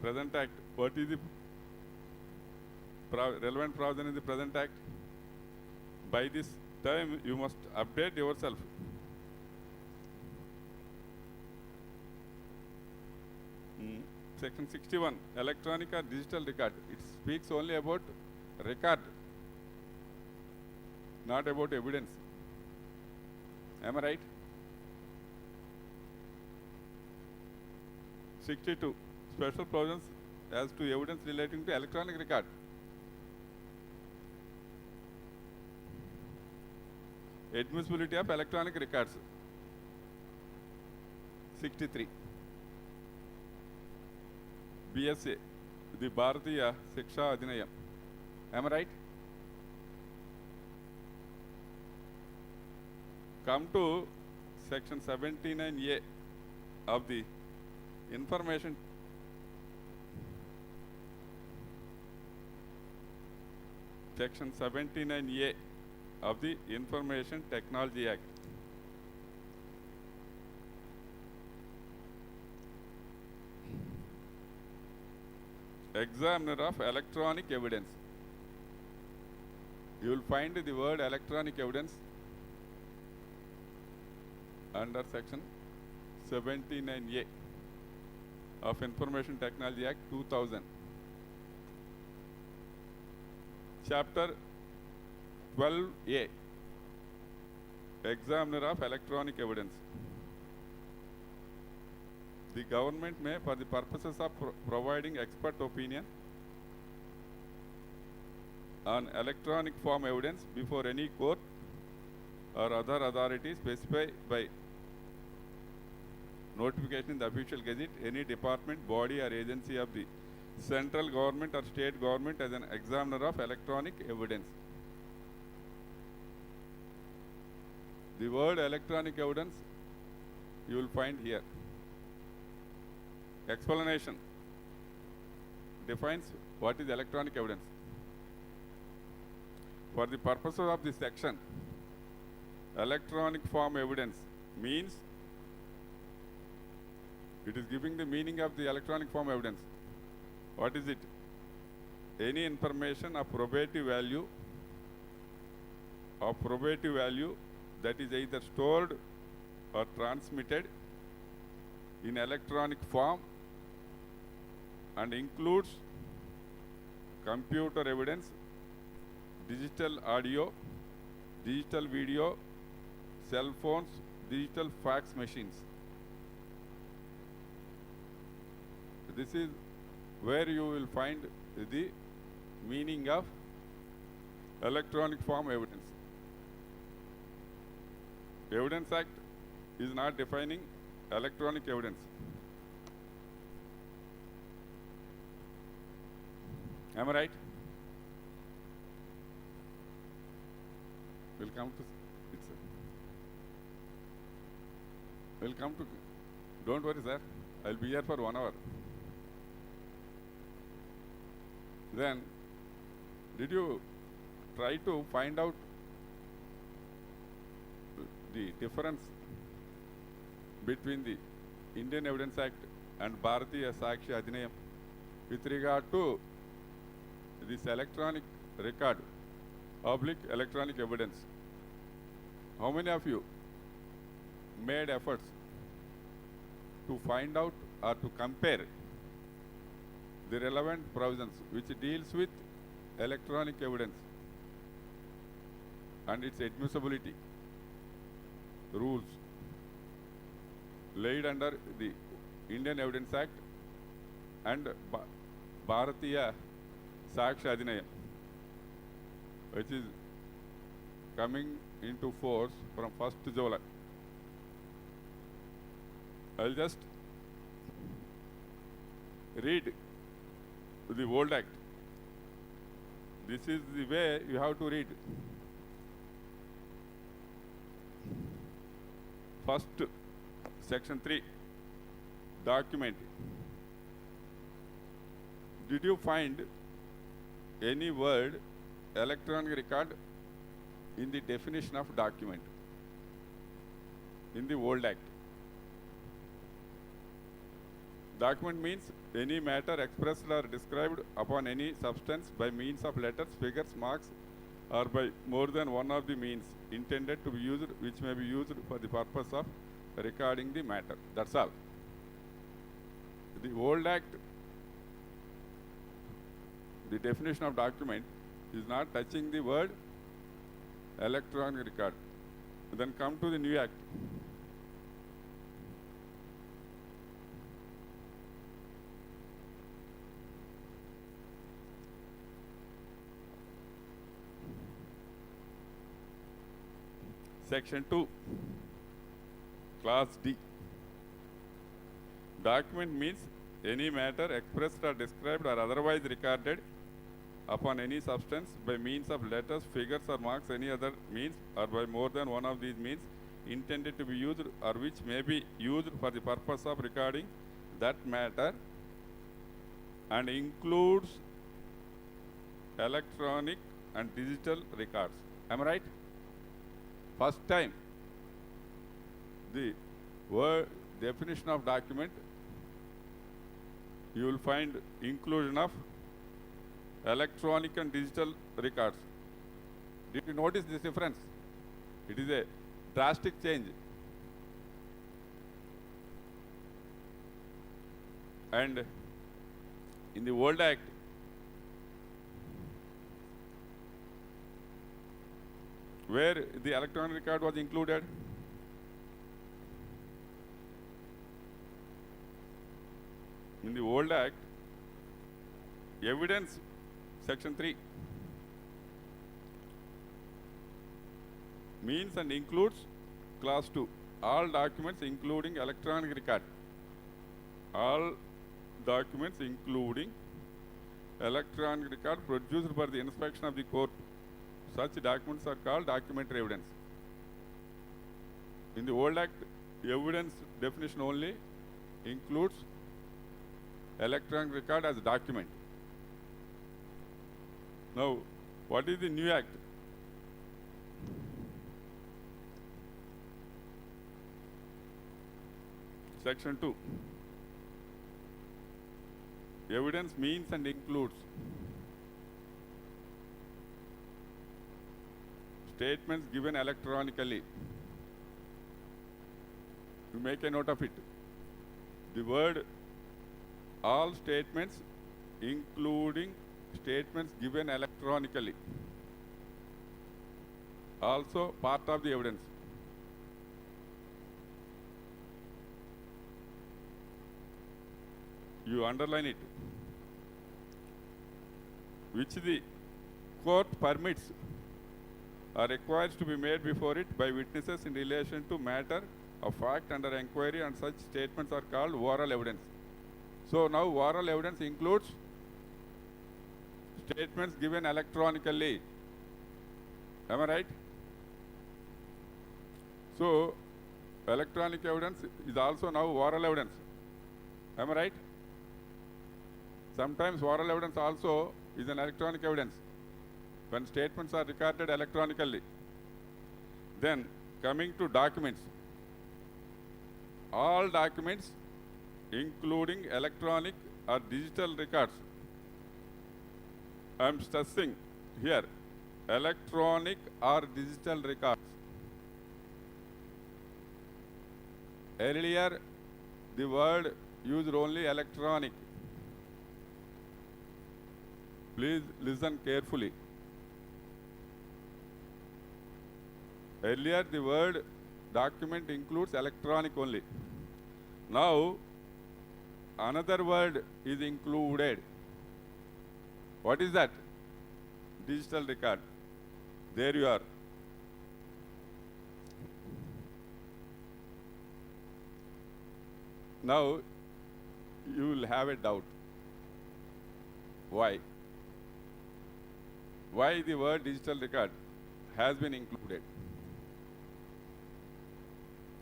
Present Act. What is the relevant provision in the present Act? By this time, you must update yourself. Section 61, electronic or digital record. It speaks only about record, not about evidence. Am I right? 62. Special provisions as to evidence relating to electronic record. Admissibility of electronic records. 63. BSA, the Bharatiya Shiksha Adhinayam. Am I right? Come to section 79A of the information section 79A of the Information Technology Act. Examiner of electronic evidence. You will find the word electronic evidence under section 79A of Information Technology Act 2000. Chapter 12A, Examiner of electronic evidence. The government may, for the purposes of providing expert opinion on electronic form evidence before any court or other authority specified by notification in the official gazette, any department, body or agency of the central government or state government as an examiner of electronic evidence. The word electronic evidence you will find here. Explanation defines what is electronic evidence. For the purposes of this section, electronic form evidence means it is giving the meaning of the electronic form evidence. What is it? Any information of probative value that is either stored or transmitted in electronic form and includes computer evidence, digital audio, digital video, cell phones, digital fax machines. This is where you will find the meaning of electronic form evidence. Evidence Act is not defining electronic evidence. Am I right? We'll come to it, sir. We'll come to. Don't worry, sir. I'll be here for 1 hour. Then, did you try to find out the difference between the Indian Evidence Act and Bharatiya Shiksha Adhinayam with regard to this electronic record, electronic evidence? How many of you made efforts to find out or to compare the relevant provisions which deals with electronic evidence and its admissibility rules laid under the Indian Evidence Act and Bharatiya Shiksha Adhinayam, which is coming into force from 1st July. I'll just read the old act. This is the way you have to read. First, section 3, document. Did you find any word electronic record in the definition of document in the old act? Document means any matter expressed or described upon any substance by means of letters, figures, marks, or by more than one of the means intended to be used, which may be used for the purpose of recording the matter. That's all. The old act, the definition of document is not touching the word electronic record. Then come to the new act. Section 2, Class D. Document means any matter expressed or described or otherwise recorded upon any substance by means of letters, figures, or marks, any other means, or by more than one of these means intended to be used or which may be used for the purpose of recording that matter and includes electronic and digital records. Am I right? First time, the word definition of document, you will find inclusion of electronic and digital records. Did you notice this difference? It is a drastic change. And in the old act, where the electronic record was included, in the old act, evidence, section 3, means and includes, class 2, all documents including electronic record. All documents including electronic record produced for the inspection of the court. Such documents are called documentary evidence. In the old act, evidence definition only includes electronic record as a document. Now, what is the new act? Section 2. Evidence means and includes statements given electronically. You make a note of it. The word all statements including statements given electronically, also part of the evidence. You underline it. Which the court permits or requires to be made before it by witnesses in relation to matter of fact under inquiry, and such statements are called oral evidence. So now oral evidence includes statements given electronically. Am I right? So electronic evidence is also now oral evidence. Am I right? Sometimes oral evidence also is an electronic evidence when statements are recorded electronically. Then coming to documents. All documents including electronic or digital records. I am stressing here, electronic or digital records. Earlier, the word used only electronic. Please listen carefully. Earlier, the word document includes electronic only. Now, another word is included. What is that? Digital record. There you are. Now, you will have a doubt. Why? Why the word digital record has been included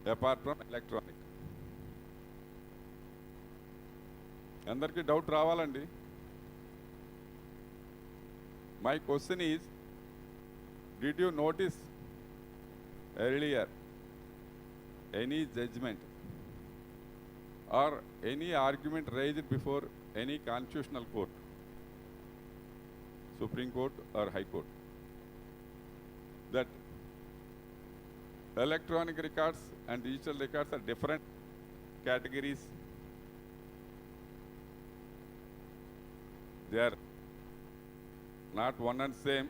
apart from electronic? అందరికీ doubt రావాలండి. My question is, did you notice earlier any judgment or any argument raised before any constitutional court, Supreme Court or High Court, that electronic records and digital records are different categories? They are not one and same.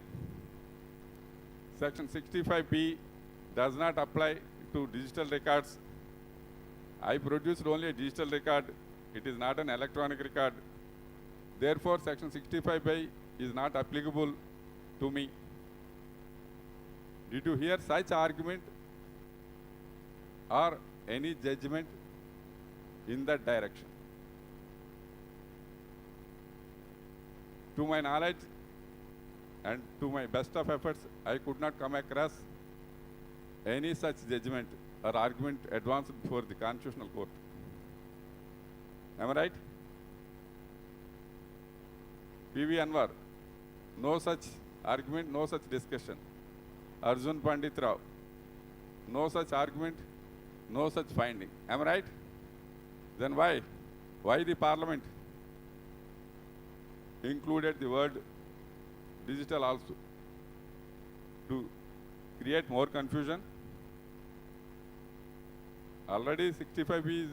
Section 65B does not apply to digital records. I produced only a digital record. It is not an electronic record. Therefore, Section 65B is not applicable to me. Did you hear such argument or any judgment in that direction? To my knowledge and to my best of efforts, I could not come across any such judgment or argument advanced before the Constitutional Court. Am I right? P.V. Anwar, no such argument, no such discussion. Arjun Pandit Rao, no such argument, no such finding. Am I right? Then why? Why the Parliament included the word digital also? To create more confusion? Already 65B is,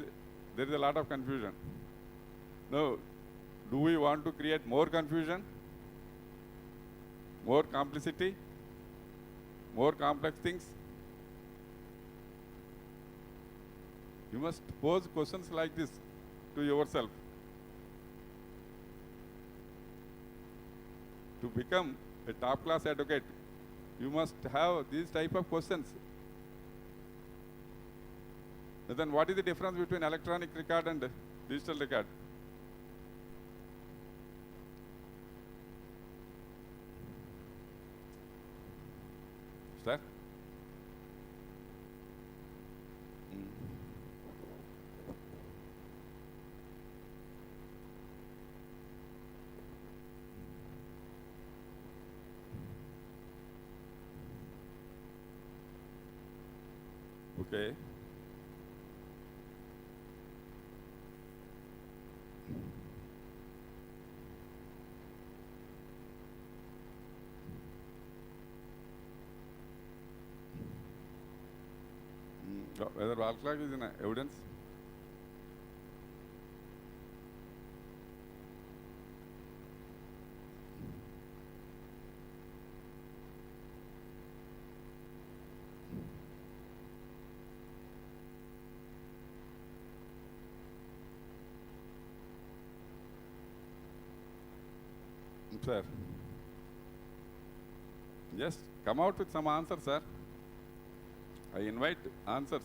there is a lot of confusion. No, do we want to create more confusion? More complicity? More complex things? You must pose questions like this to yourself. To become a top-class advocate, you must have these type of questions. Then what is the difference between electronic record and digital record? Sir? Okay. Whether wall clock is in evidence? Sir. Just come out with some answers, sir. I invite answers.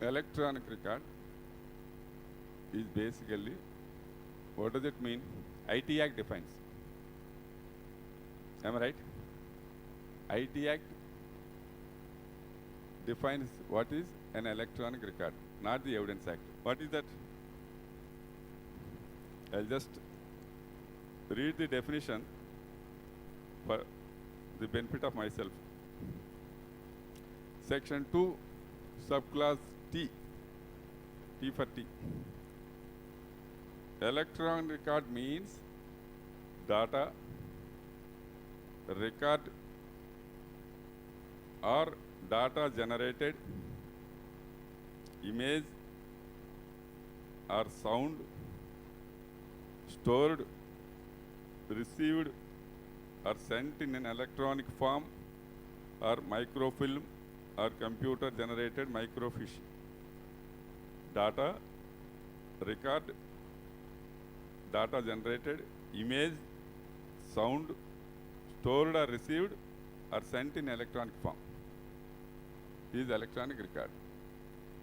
Electronic record is basically, what does it mean? IT Act defines. Am I right? IT Act defines what is an electronic record, not the Evidence Act. What is that? I'll just read the definition for the benefit of myself. Section 2, subclause T, T for T. Electronic record means data, record or data generated, image or sound, stored, received or sent in an electronic form or microfilm or computer generated microfiche. Data, record, data generated, image, sound, stored or received or sent in electronic form is electronic record.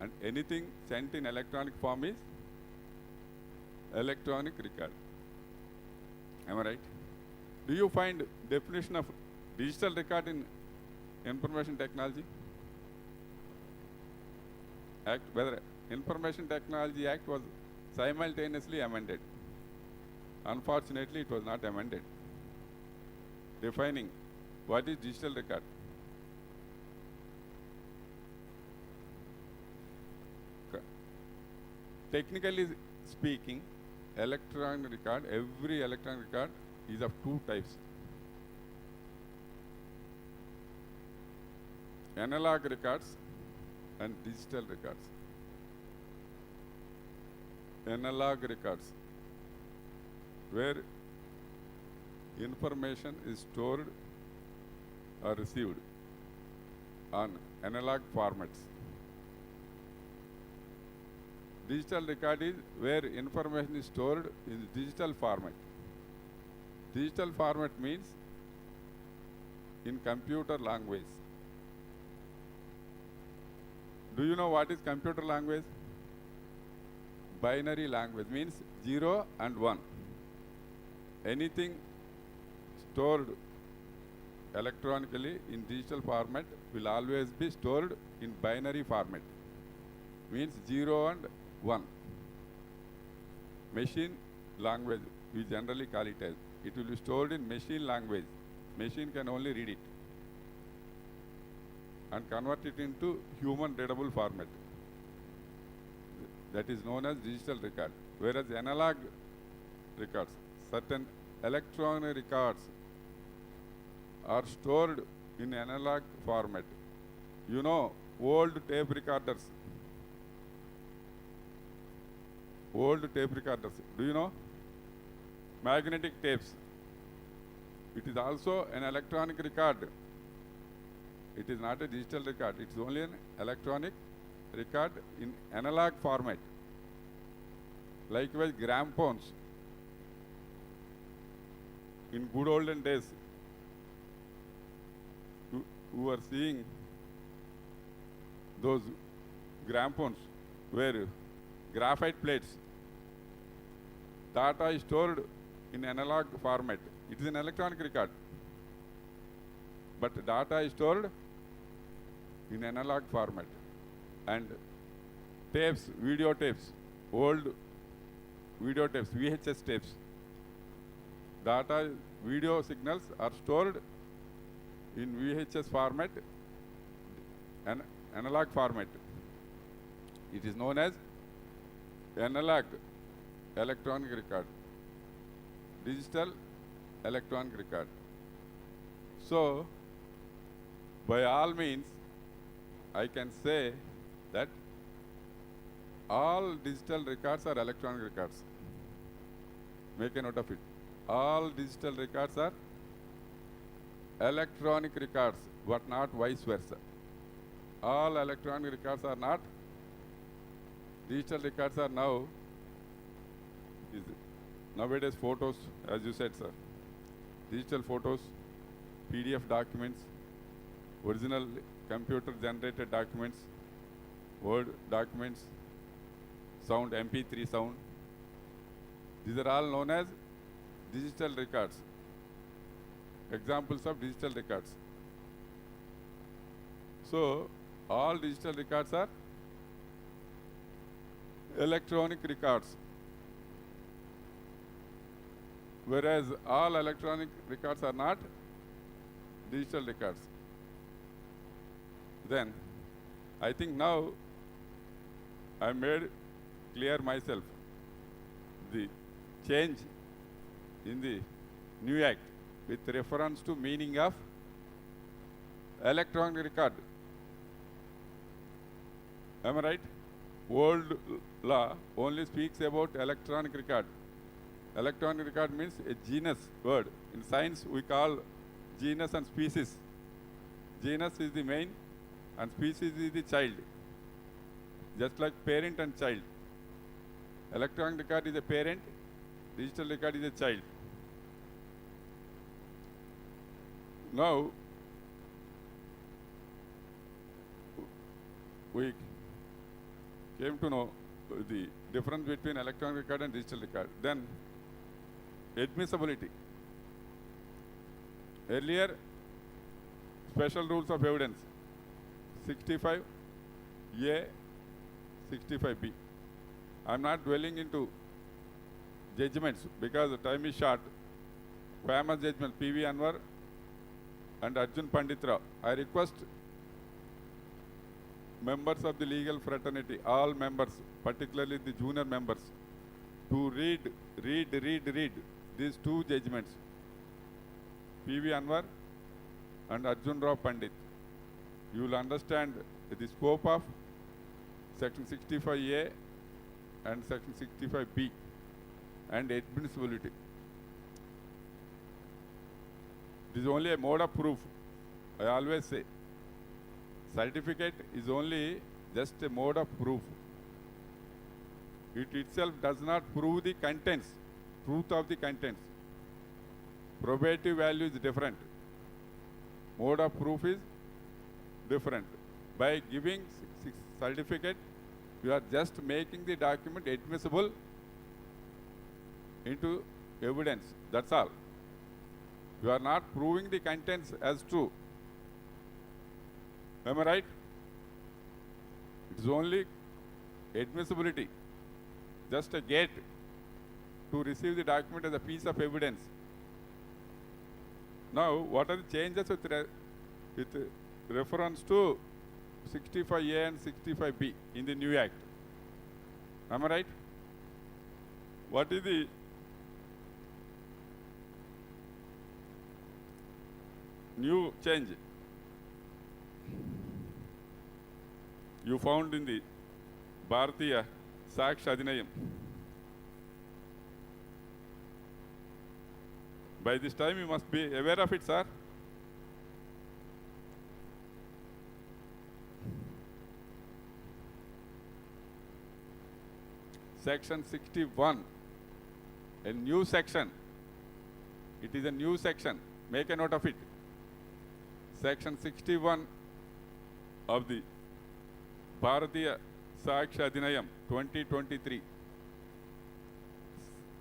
And anything sent in electronic form is electronic record. Am I right? Do you find definition of digital record in Information Technology Act, whether Information Technology Act was simultaneously amended? Unfortunately, it was not amended, defining what is digital record. technically speaking, electronic record, every electronic record is of two types. Analog records and digital records. Analog records, where information is stored or received on analog formats. Digital record is where information is stored in digital format. Digital format means in computer language. Do you know what is computer language? Binary language means 0 and 1. Anything stored electronically in digital format will always be stored in binary format. Means 0 and 1. Machine language, we generally call it as. It will be stored in machine language. Machine can only read it and convert it into human readable format. That is known as digital record. Whereas analog records, certain electronic records are stored in analog format. You know, old tape recorders. Old tape recorders. Do you know? Magnetic tapes. It is also an electronic record. It is not a digital record. It is only an electronic record in analog format. Likewise, gramophones. In good olden days, who were seeing those gramophones were graphite plates. Data is stored in analog format. It is an electronic record, but data is stored in analog format. And tapes, video tapes, old video tapes, VHS tapes, data, video signals are stored in VHS format and analog format. It is known as analog electronic record, digital electronic record. So, by all means, I can say that all digital records are electronic records. Make a note of it. All digital records are electronic records, but not vice versa. All electronic records are not. Digital records are nowadays photos, as you said, sir. Digital photos, PDF documents, original computer generated documents, Word documents, sound, MP3 sound. These are all known as digital records. Examples of digital records. So, all digital records are electronic records, whereas all electronic records are not digital records. Then, I think now I made clear myself the change in the new act with reference to meaning of electronic record. Am I right? Old law only speaks about electronic record. Electronic record means a genus word. In science, we call genus and species. Genus is the main and species is the child. Just like parent and child. Electronic record is a parent, digital record is a child. Now, we came to know the difference between electronic record and digital record. Then, admissibility. Earlier, special rules of evidence, 65A, 65B. I am not dwelling into judgments because the time is short. Famous judgment, P.V. Anwar and Arjun Pandit Rao. I request members of the legal fraternity, all members, particularly the junior members, to read these two judgments, P.V. Anwar and Arjun Rao Pandit. You will understand the scope of Section 65A and Section 65B and admissibility. It is only a mode of proof. I always say, certificate is only just a mode of proof. It itself does not prove the contents, truth of the contents. Probative value is different. Mode of proof is different. By giving certificate, you are just making the document admissible into evidence. That's all. You are not proving the contents as true. Am I right? It is only admissibility, just a gate to receive the document as a piece of evidence. Now, what are the changes with reference to 65A and 65B in the new Act? Am I right? What is the new change you found in the Bharatiya Saksha Adhinayam? By this time you must be aware of it, sir. Section 61, a new section. It is a new section. Make a note of it. Section 61 of the Bharatiya Saksha Adhinayam 2023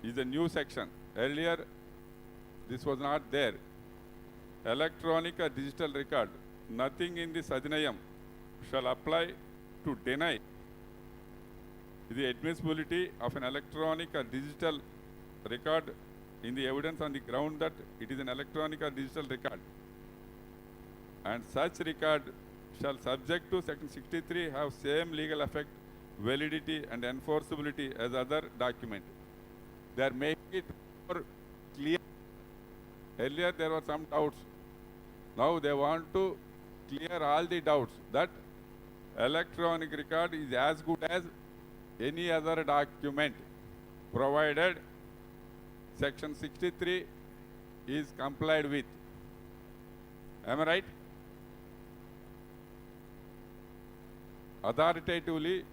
is a new section. Earlier, this was not there. Electronic or digital record, nothing in this Adhinayam shall apply to deny the admissibility of an electronic or digital record in the evidence on the ground that it is an electronic or digital record. And such record shall, subject to Section 63, have same legal effect, validity and enforceability as other document. They are making it more clear. Earlier there were some doubts. Now they want to clear all the doubts that electronic record is as good as any other document, provided Section 63 is complied with. Am I right? Authoritatively,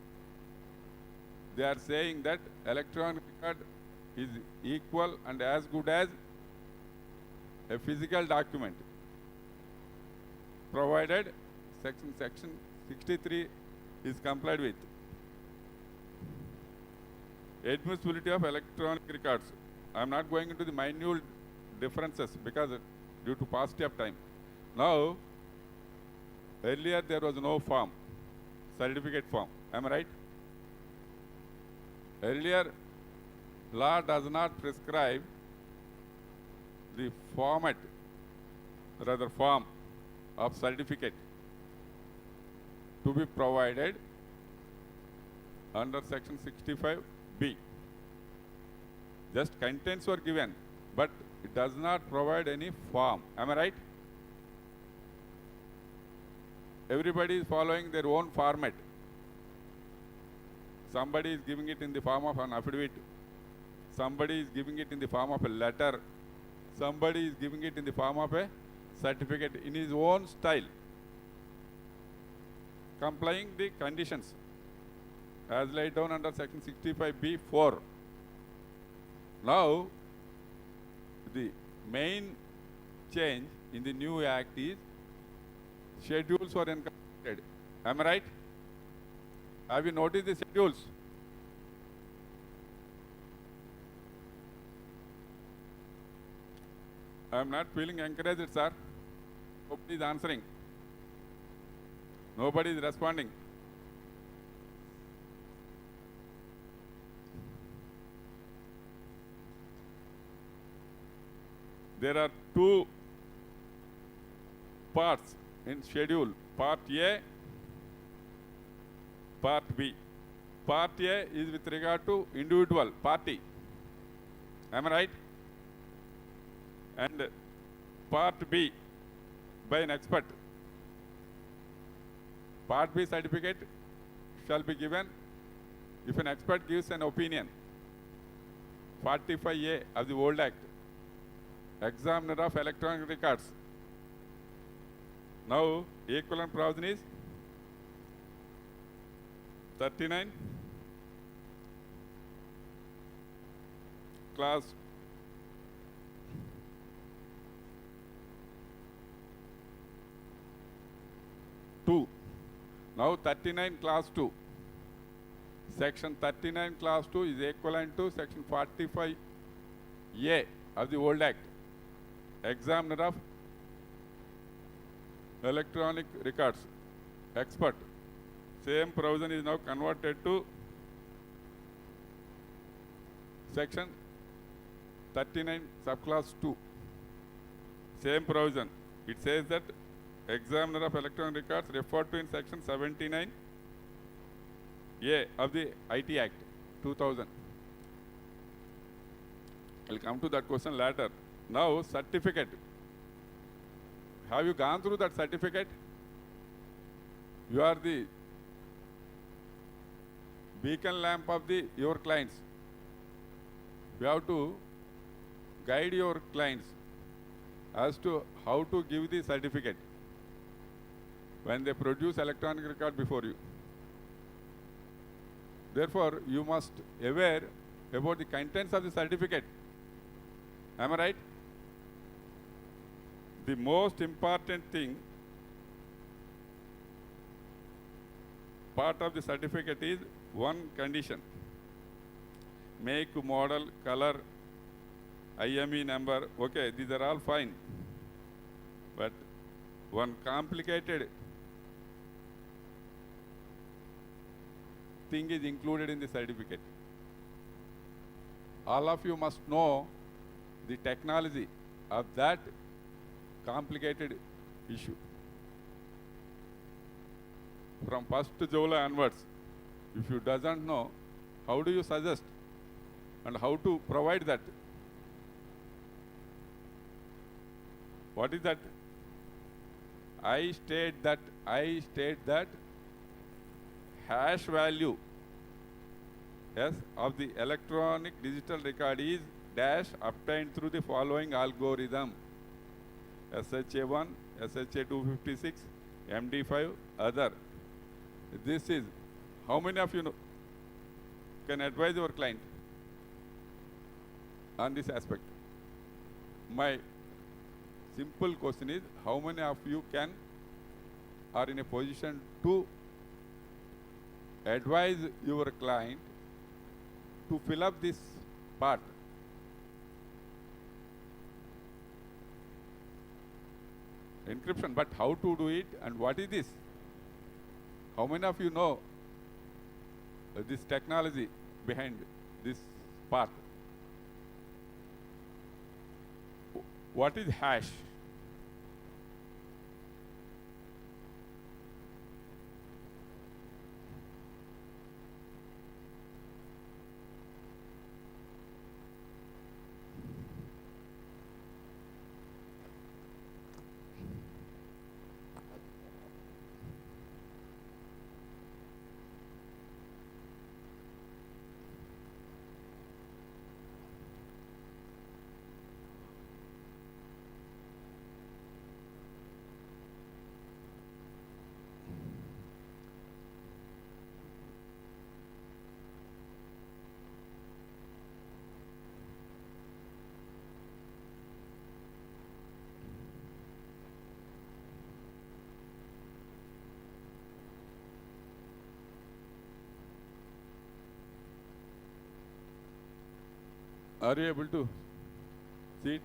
they are saying that electronic record is equal and as good as a physical document, provided Section 63 is complied with. Admissibility of electronic records. I am not going into the minute differences because due to paucity of time. Now, earlier there was no form, certificate form. Am I right? Earlier, law does not prescribe the format, rather form of certificate to be provided under Section 65B. Just contents were given, but it does not provide any form. Am I right? Everybody is following their own format. Somebody is giving it in the form of an affidavit. Somebody is giving it in the form of a letter. Somebody is giving it in the form of a certificate in his own style, complying the conditions as laid down under Section 65B(4). Now, the main change in the new Act is schedules were incorporated. Am I right? Have you noticed the schedules? I am not feeling encouraged, sir. Nobody is answering. Nobody is responding. There are two parts in schedule, Part A B. Part A is with regard to individual, party. Am I right? And Part B by an expert. Part B certificate shall be given if an expert gives an opinion. 45A of the old Act. Examiner of electronic records. Now, equivalent provision is 39, class 2. Now 39 class 2. Section 39 class 2 is equivalent to section 45A of the old Act. Examiner of electronic records, expert. Same provision is now converted to section 39 subclass 2. Same provision. It says that examiner of electronic records referred to in section 79A of the IT Act 2000. I'll come to that question later. Now, certificate. Have you gone through that certificate? You are the beacon lamp of your clients. You have to guide your clients as to how to give the certificate when they produce electronic record before you. Therefore, you must aware about the contents of the certificate. Am I right? The most important thing part of the certificate is one condition. Make, model, color, IME number. Okay, these are all fine. But one complicated thing is included in the certificate. All of you must know the technology of that complicated issue. From 1st July onwards, if you doesn't know, how do you suggest and how to provide that? What is that? I state that hash value, yes, of the electronic digital record is dash obtained through the following algorithm: SHA1, SHA256, MD5, other. This is, how many of you know, can advise your client on this aspect? My simple question is, how many of you are in a position to advise your client to fill up this part? Encryption, but how to do it and what is this? How many of you know this technology behind this part? What is hash? Are you able to see it?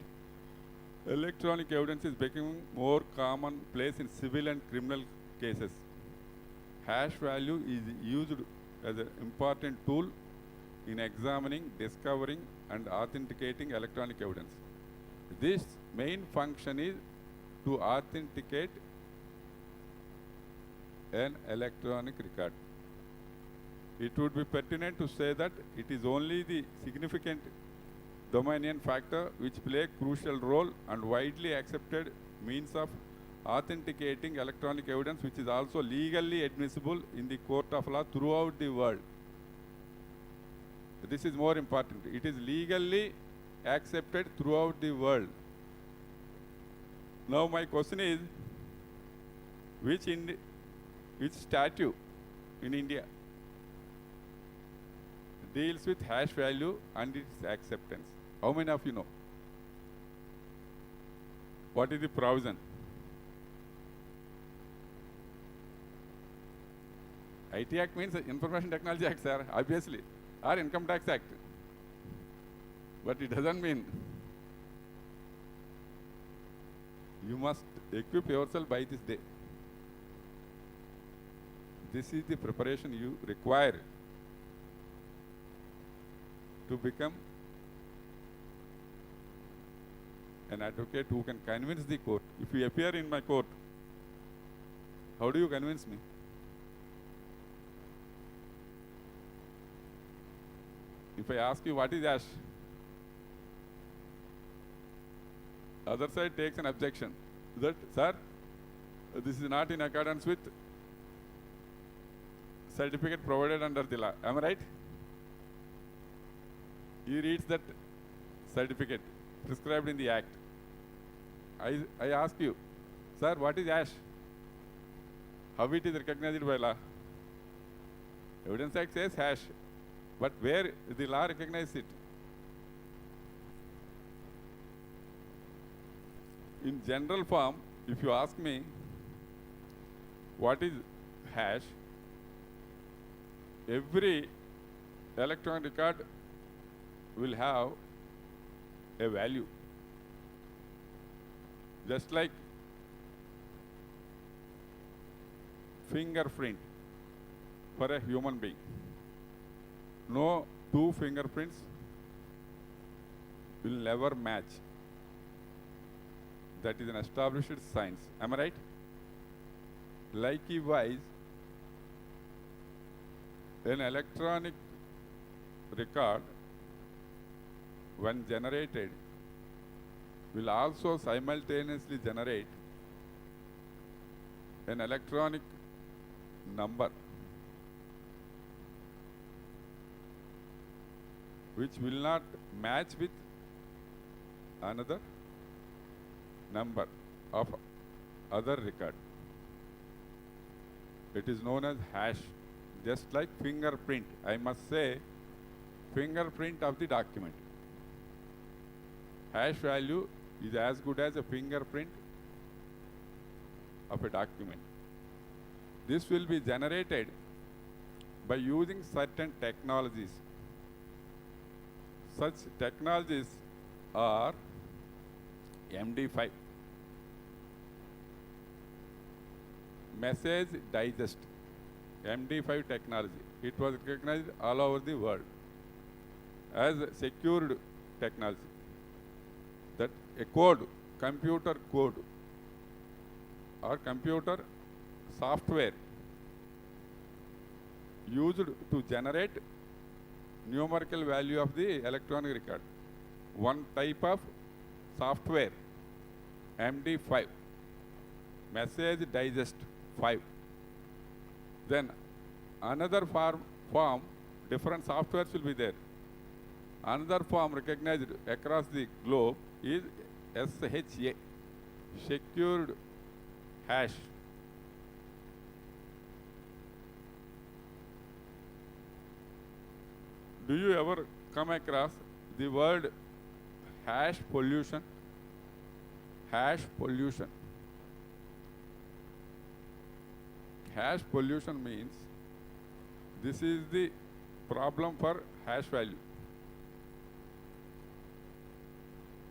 Electronic evidence is becoming more commonplace in civil and criminal cases. Hash value is used as an important tool in examining, discovering, and authenticating electronic evidence. This main function is to authenticate an electronic record. it would be pertinent to say that it is only the significant Dominion factor which play a crucial role and widely accepted means of authenticating electronic evidence, which is also legally admissible in the court of law throughout the world. This is more important. It is legally accepted throughout the world. Now my question is, which statute in India deals with hash value and its acceptance? How many of you know? What is the provision? IT Act means Information Technology Act, sir, obviously, or Income Tax Act. But it doesn't mean you must equip yourself by this day. This is the preparation you require to become an advocate who can convince the court. If you appear in my court, how do you convince me? If I ask you what is hash, other side takes an objection that, sir, this is not in accordance with certificate provided under the law. Am I right? He reads that certificate prescribed in the act. I ask you, sir, what is hash? How it is recognized by law? Evidence Act says hash, but where the law recognizes it? In general form, if you ask me what is hash, every electronic record will have a value. Just like fingerprint for a human being. No two fingerprints will never match. That is an established science. Am I right? Likewise, an electronic record, when generated, will also simultaneously generate an electronic number which will not match with another number of other record. It is known as hash, just like fingerprint. I must say fingerprint of the document. Hash value is as good as a fingerprint of a document. This will be generated by using certain technologies. Such technologies are MD5, Message Digest, MD5 technology. It was recognized all over the world as secured technology. That a code, computer code or computer software used to generate numerical value of the electronic record. One type of software, MD5, Message Digest 5. Then another form, different softwares will be there. Another form recognized across the globe is SHA, Secured Hash. Do you ever come across the word hash pollution? Hash pollution. Hash pollution means this is the problem for hash value.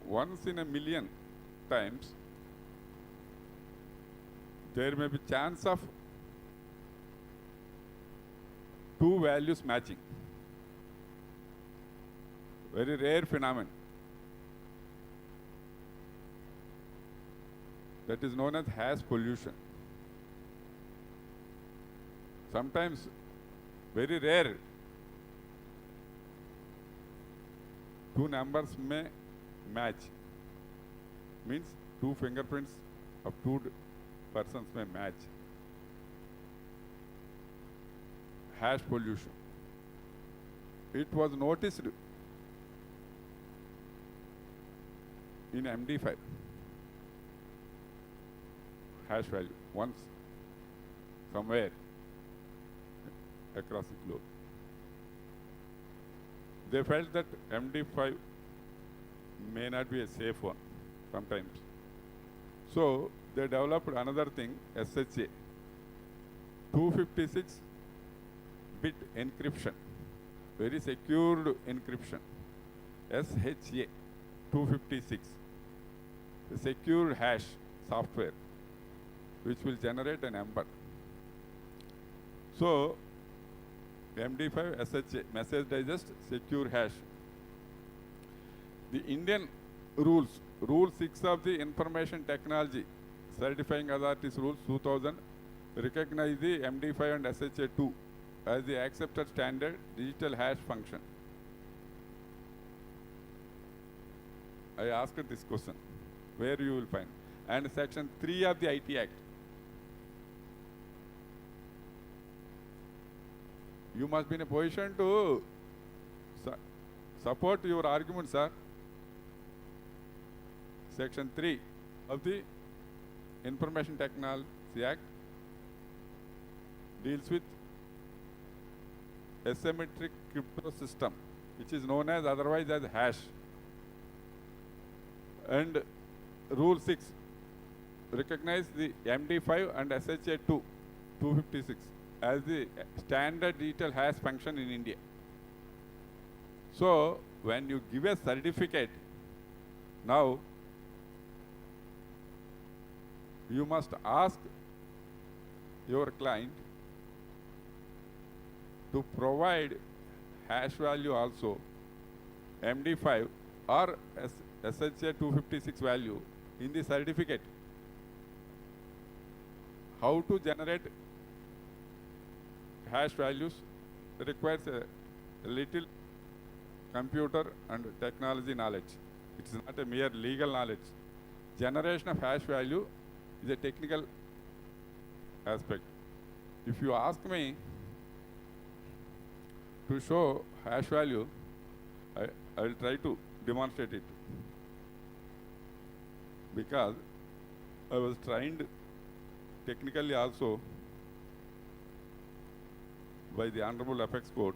Once in a million times, there may be chance of two values matching. Very rare phenomenon. That is known as hash pollution. Sometimes very rare. Two numbers may match. Means two fingerprints of persons may match. Hash pollution. It was noticed in MD5 hash value once somewhere across the globe. They felt that MD5 may not be a safe one sometimes. So they developed another thing, SHA, 256-bit encryption, very secured encryption, SHA 256, a secure hash software which will generate a number. So MD5 SHA, message digest, secure hash. The Indian rules, Rule 6 of the Information Technology Certifying Authorities Rules 2000, recognize the MD5 and SHA2 as the accepted standard digital hash function. I asked this question, where you will find. And section 3 of the IT Act. You must be in a position to support your argument, sir. Section 3 of the Information Technology Act deals with asymmetric crypto system, which is known as otherwise as hash. And Rule 6 recognize the MD5 and SHA2 256 as the standard digital hash function in India. So when you give a certificate, now you must ask your client to provide hash value also, MD5 or SHA 256 value in the certificate. How to generate hash values requires a little computer and technology knowledge. It is not a mere legal knowledge. Generation of hash value is a technical aspect. If you ask me to show hash value, I will try to demonstrate it, because I was trained technically also by the Honorable Apex Court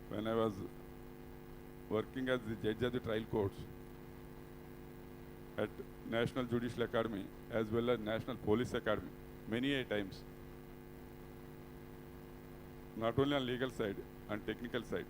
when I was working as the judge of the trial courts at National Judicial Academy as well as National Police Academy many a times, not only on legal side and technical side.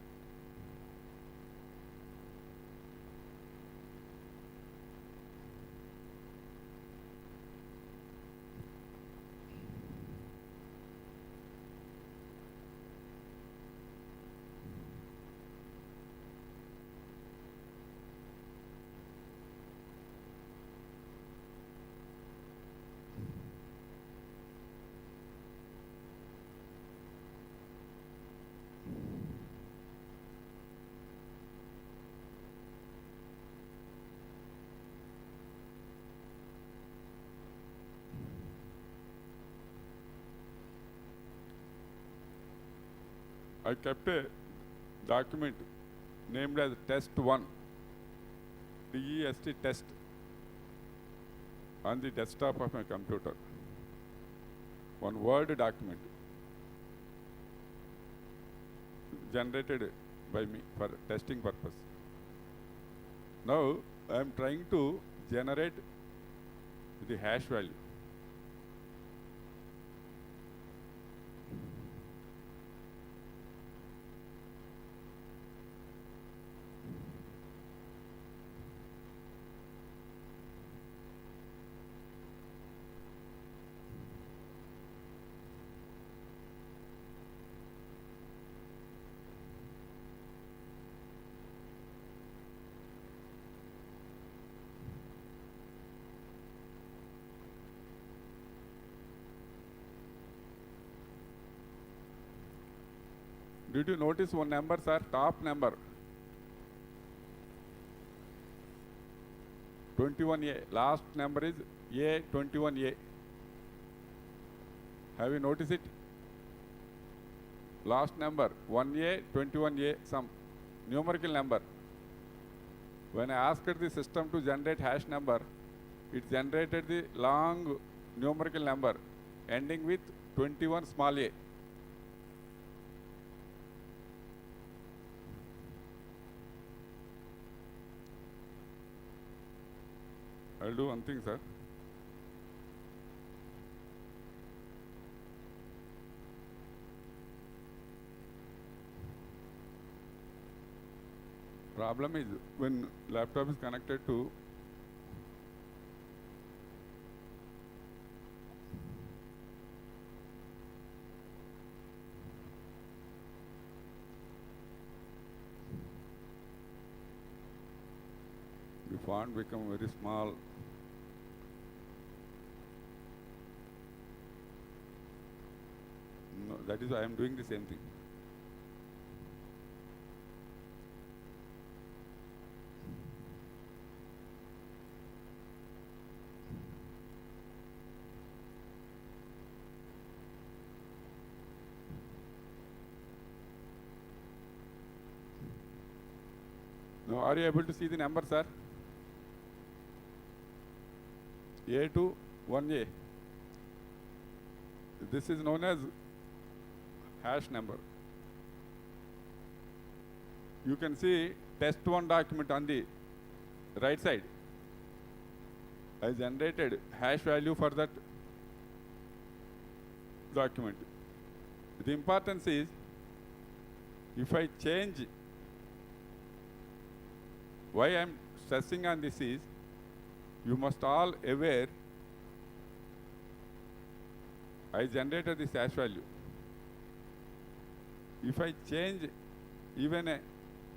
I kept a document named as Test 1, TEST test, on the desktop of my computer. One Word document generated by me for testing purpose. Now I am trying to generate the hash value. Did you notice one number, sir? Top number. 21A. Last number is A21A. Have you noticed it? Last number 1A, 21A, some numerical number. When I asked the system to generate hash number, it generated the long numerical number ending with 21 small a. I'll do one thing, sir. Problem is when laptop is connected to the font become very small. No, that is why I am doing the same thing. Now, are you able to see the number, sir? A to 1A. This is known as hash number. You can see test1 document on the right side. I generated hash value for that document. The importance is, if I change, why I am stressing on this is, you must all aware, I generated this hash value. If I change even a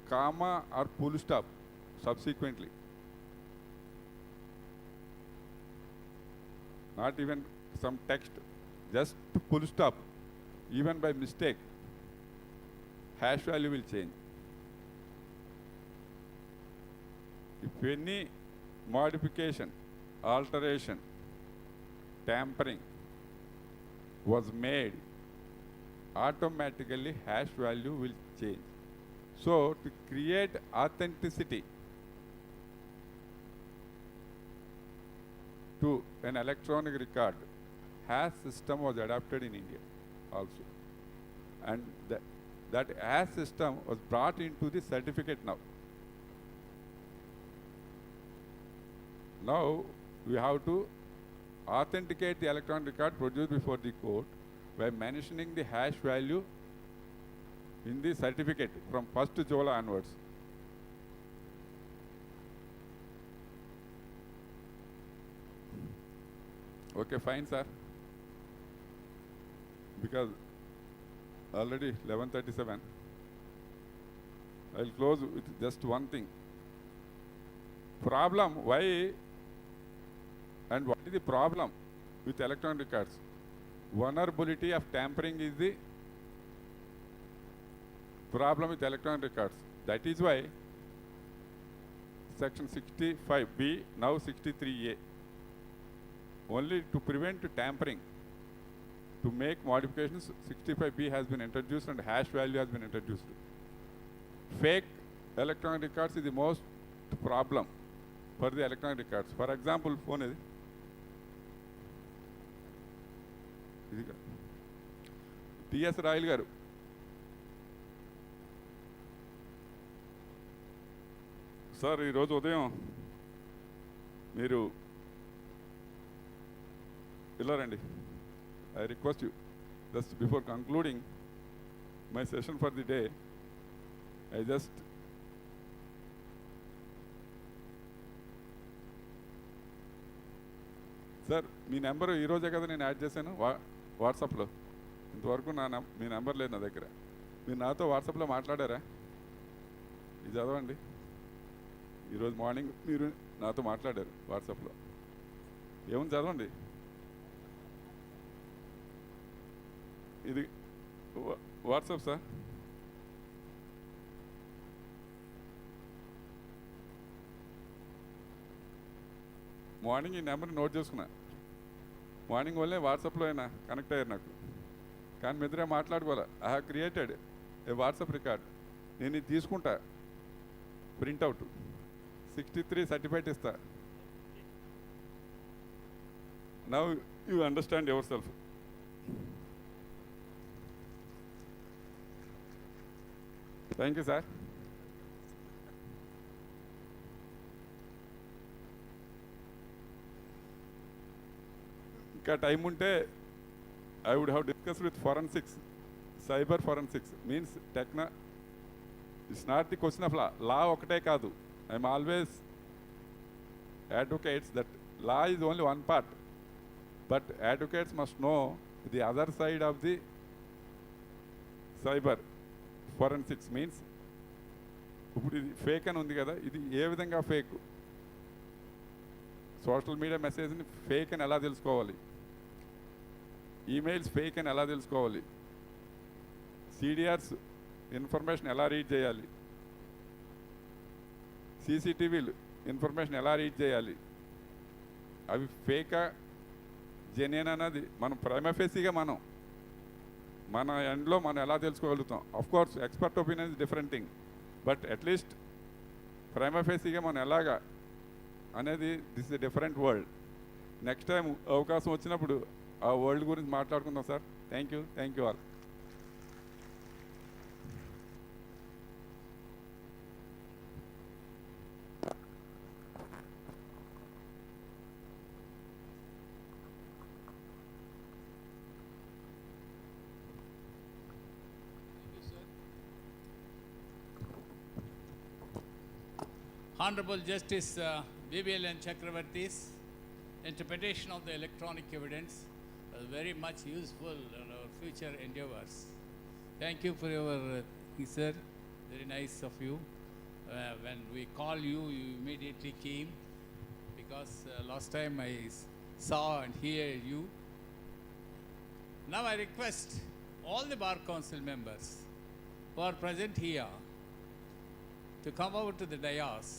comma or full stop subsequently, not even some text, just full stop, even by mistake, hash value will change. If any modification, alteration, tampering was made, automatically hash value will change. So, to create authenticity to an electronic record, hash system was adopted in India also. And that hash system was brought into the certificate now. Now, we have to authenticate the electronic record produced before the court by mentioning the hash value in the certificate from 1st July onwards. Okay, fine, sir. Because already 11:37. I'll close with just one thing. Problem, why and what is the problem with electronic records? Vulnerability of tampering is the problem with electronic records. That is why section 65B, now 63A, only to prevent tampering, to make modifications, 65B has been introduced and hash value has been introduced. Fake electronic records is the most problem for the electronic records. For example, phone is T.S. Royal garu. Sir ఈరోజు ఉదయం మీరు ఇలా రండి. I request you, just before concluding my session for the day, I just sir me number ఈరోజే కదా నేను add చేశాను వాట్సాప్లో. ఇంతవరకు మీ నెంబర్ లేదు నా దగ్గర. మీరు నాతో వాట్సాప్లో మాట్లాడారా? ఇది చదవండి. ఈరోజు మార్నింగ్ మీరు నాతో మాట్లాడారు వాట్సాప్లో. ఏముంది చదవండి. ఇది వాట్సాప్ సార్. మార్నింగ్ ఈ నెంబర్ నోట్ చేసుకున్నా. మార్నింగ్ వల్లే వాట్సాప్లో అయినా కనెక్ట్ అయ్యారు నాకు. కానీ మీ ఇద్దరే మాట్లాడుకోవాలి. I have created a WhatsApp record. నేను ఇది తీసుకుంటా, ప్రింట్అవుట్ 63 సర్టిఫికేట్ ఇస్తా. Now you understand yourself. Thank you sir. ఇంకా టైం ఉంటే I would have discuss with forensics. Cyber forensics means it's not the question of law ఒకటే కాదు. I'm always advocates that law is only one part, but advocates must know the other side of the cyber forensics means ఇప్పుడు ఇది fake అని ఉంది కదా, ఇది ఏ విధంగా fake, social media మెసేజ్ని ఫేక్ అని ఎలా తెలుసుకోవాలి, ఈమెయిల్స్ ఫేక్ అని ఎలా తెలుసుకోవాలి, సిడిఆర్స్ ఇన్ఫర్మేషన్ ఎలా రీడ్ చేయాలి, సీసీటీవీలు ఇన్ఫర్మేషన్ ఎలా రీడ్ చేయాలి, అవి ఫేకా జెన్యూన్ అన్నది మనం ప్రైమఫేసీగా మన ఎండ్లో మనం ఎలా తెలుసుకోగలుగుతాం. Of course expert opinion is different thing, but at least ప్రైమఫేసీగా మనం ఎలాగా అనేది this is a different world. Next time అవకాశం వచ్చినప్పుడు ఆ వరల్డ్ గురించి మాట్లాడుకుందాం sir. Thank you all. Honorable Justice BBLN Chakravarti's interpretation of the electronic evidence was very much useful in our future endeavors. Thank you for your sir. Very nice of you. When we call you, you immediately came, because last time I saw and hear you. Now I request all the Bar Council members who are present here to come over to the dais.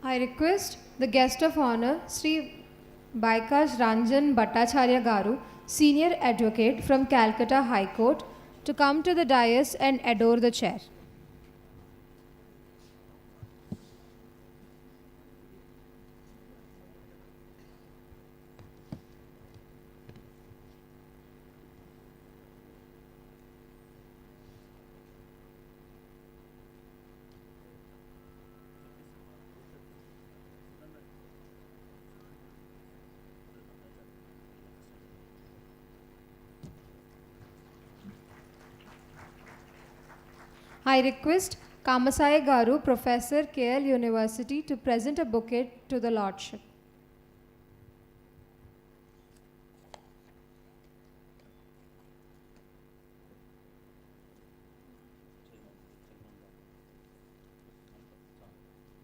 I request the guest of honor, Sri Baikash Ranjan Bhattacharya Garu, senior advocate from Calcutta High Court, to come to the dais and adore the chair. I request Kamasai Garu, Professor, KL University, to present a bouquet to the Lordship.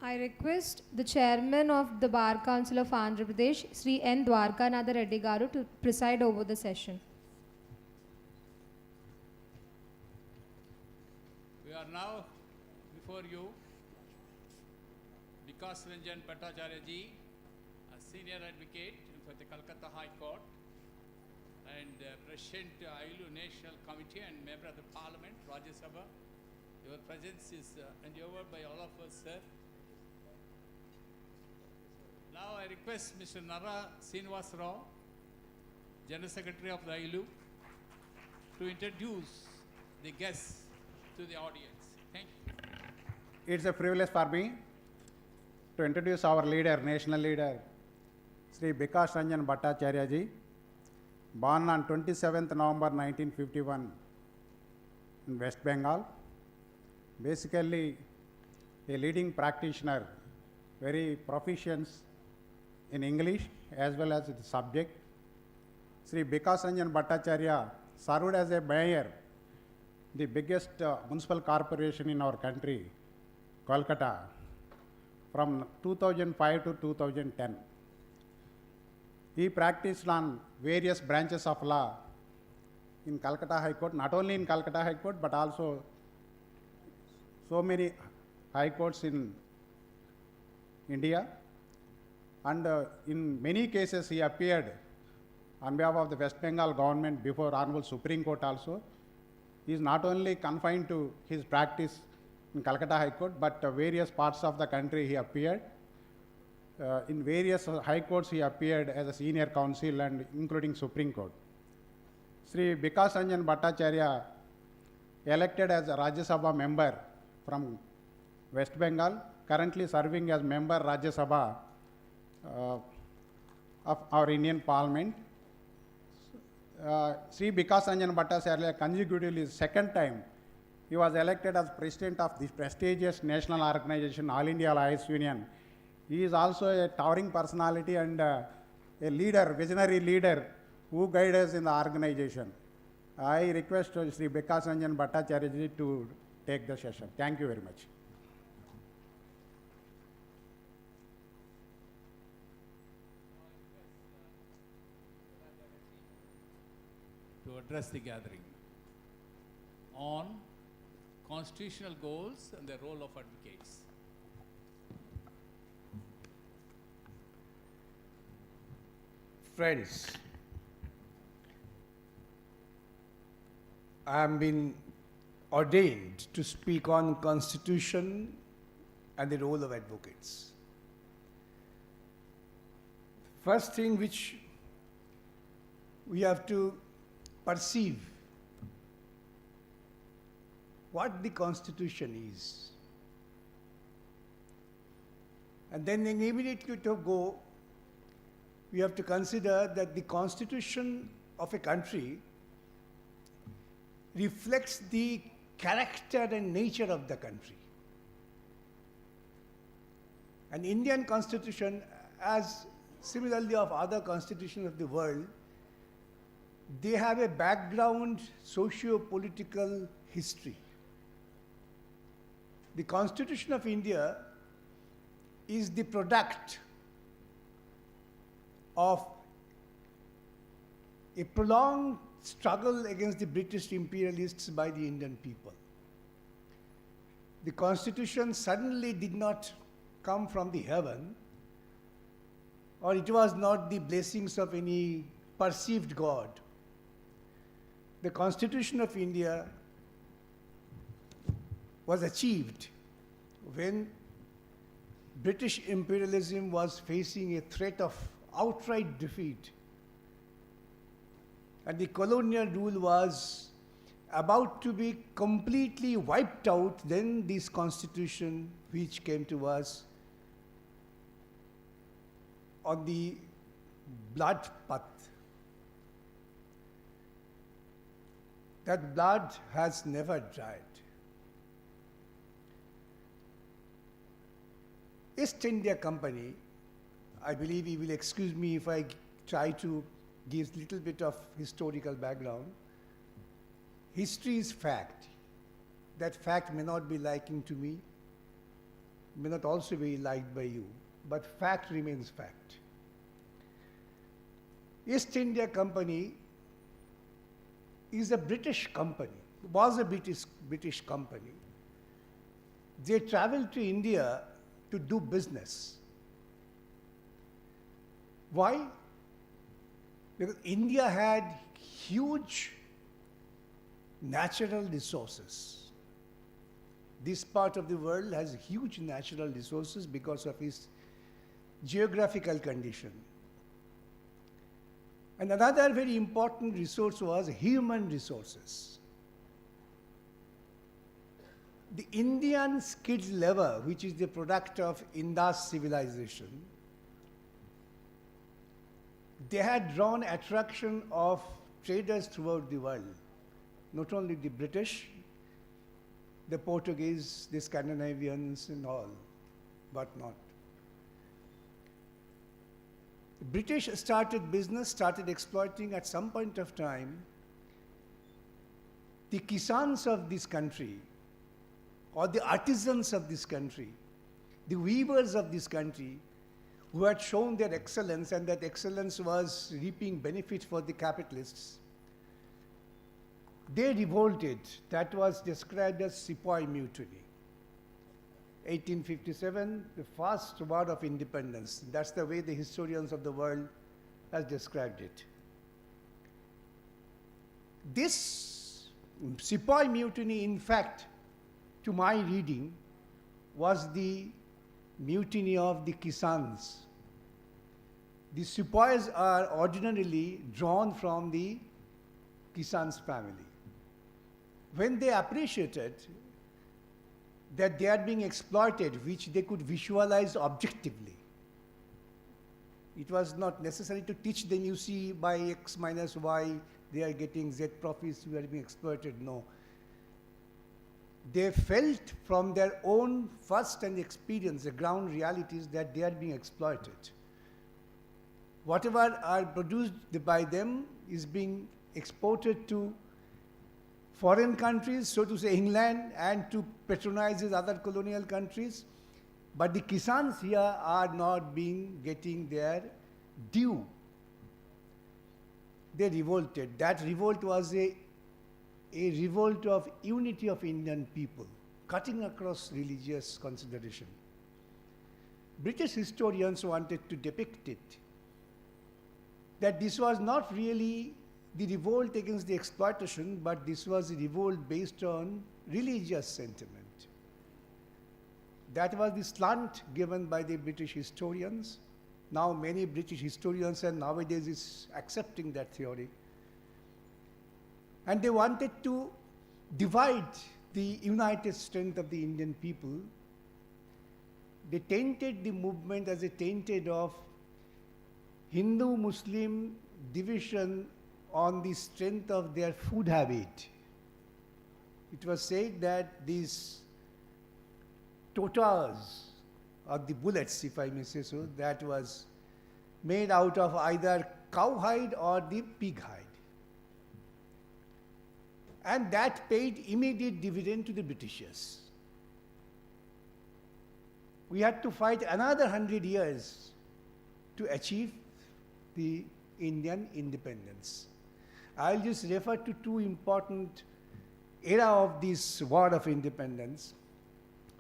I request the Chairman of the Bar Council of Andhra Pradesh, Sri N. Dwarkanatha Reddy Garu, to preside over the session. We are now before you, Vikas Ranjan Bhattacharya ji, a senior advocate for the Calcutta High Court and President ILU National Committee and member of the Parliament, Rajya Sabha. Your presence is endeavored by all of us, sir. Now I request Mr. Nara Srinivas Rao, General Secretary of the ILU, to introduce the guests to the audience. Thank you. It's a privilege for me to introduce our leader, national leader, Sri Vikas Ranjan Bhattacharya ji, born on 27th November 1951 in West Bengal. Basically, a leading practitioner, very proficient in English as well as the subject. Sri Vikas Ranjan Bhattacharya served as a mayor, the biggest municipal corporation in our country, Kolkata, from 2005 to 2010. He practiced on various branches of law in Calcutta High Court, not only in Calcutta High Court, but also so many high courts in India. And in many cases, he appeared on behalf of the West Bengal government before Honorable Supreme Court also. He is not only confined to his practice in Calcutta High Court, but various parts of the country he appeared. In various high courts he appeared as a senior counsel and including Supreme Court. Sri Vikas Ranjan Bhattacharya, elected as a Rajya Sabha member from West Bengal, currently serving as member Rajya Sabha of our Indian Parliament. Sri Vikas Ranjan Bhattacharya consecutively second time he was elected as president of this prestigious national organization, All India Lawyers Union. He is also a towering personality and a leader, visionary leader who guides us in the organization. I request Sri Vikas Ranjan Bhattacharya ji to take the session. Thank you very much. To address the gathering on constitutional goals and the role of advocates. Friends, I am been ordained to speak on Constitution and the role of advocates. First thing which we have to perceive what the Constitution is. And then immediately to go, we have to consider that the Constitution of a country reflects the character and nature of the country. An Indian Constitution, as similarly of other constitutions of the world, they have a background socio-political history. The Constitution of India is the product of a prolonged struggle against the British imperialists by the Indian people. The Constitution suddenly did not come from the heaven, or it was not the blessings of any perceived God. the Constitution of India was achieved when British imperialism was facing a threat of outright defeat, and the colonial rule was about to be completely wiped out. Then this constitution, which came to us on the blood path, that blood has never dried. East India Company, I believe you will excuse me if I try to give a little bit of historical background. History is fact. That fact may not be liking to me, may not also be liked by you, but fact remains fact. East India Company is a British company, was a British company. They traveled to India to do business. Why? Because India had huge natural resources. This part of the world has huge natural resources because of its geographical condition. And another very important resource was human resources. The Indian skilled labor, which is the product of Indus civilization, they had drawn attraction of traders throughout the world. Not only the British, the Portuguese, the Scandinavians and all, but not. The British started business, started exploiting at some point of time. The Kisans of this country, or the artisans of this country, the weavers of this country, who had shown their excellence, and that excellence was reaping benefit for the capitalists, they revolted. That was described as Sepoy Mutiny. 1857, the first war of independence. That's the way the historians of the world has described it. This Sepoy Mutiny, in fact, to my reading, was the mutiny of the Kisans. The Sepoys are ordinarily drawn from the Kisans family. When they appreciated that they are being exploited, which they could visualize objectively, it was not necessary to teach them, you see, by X minus Y, they are getting Z profits, we are being exploited. No. They felt from their own first-hand experience, the ground realities, that they are being exploited. Whatever are produced by them is being exported to foreign countries, so to say England, and to patronize these other colonial countries. But the Kisans here are not getting their due. They revolted. That revolt was a revolt of unity of Indian people, cutting across religious consideration. British historians wanted to depict it, that this was not really the revolt against the exploitation, but this was a revolt based on religious sentiment. That was the slant given by the British historians. Now many British historians are nowadays is accepting that theory. And they wanted to divide the united strength of the Indian people. They tainted the movement as a tainted of Hindu-Muslim division on the strength of their food habit. It was said that these totas, or the bullets, if I may say so, that was made out of either cowhide or the pig hide. And that paid immediate dividend to the Britishers. We had to fight another 100 years to achieve the Indian independence. I'll just refer to two important era of this war of independence,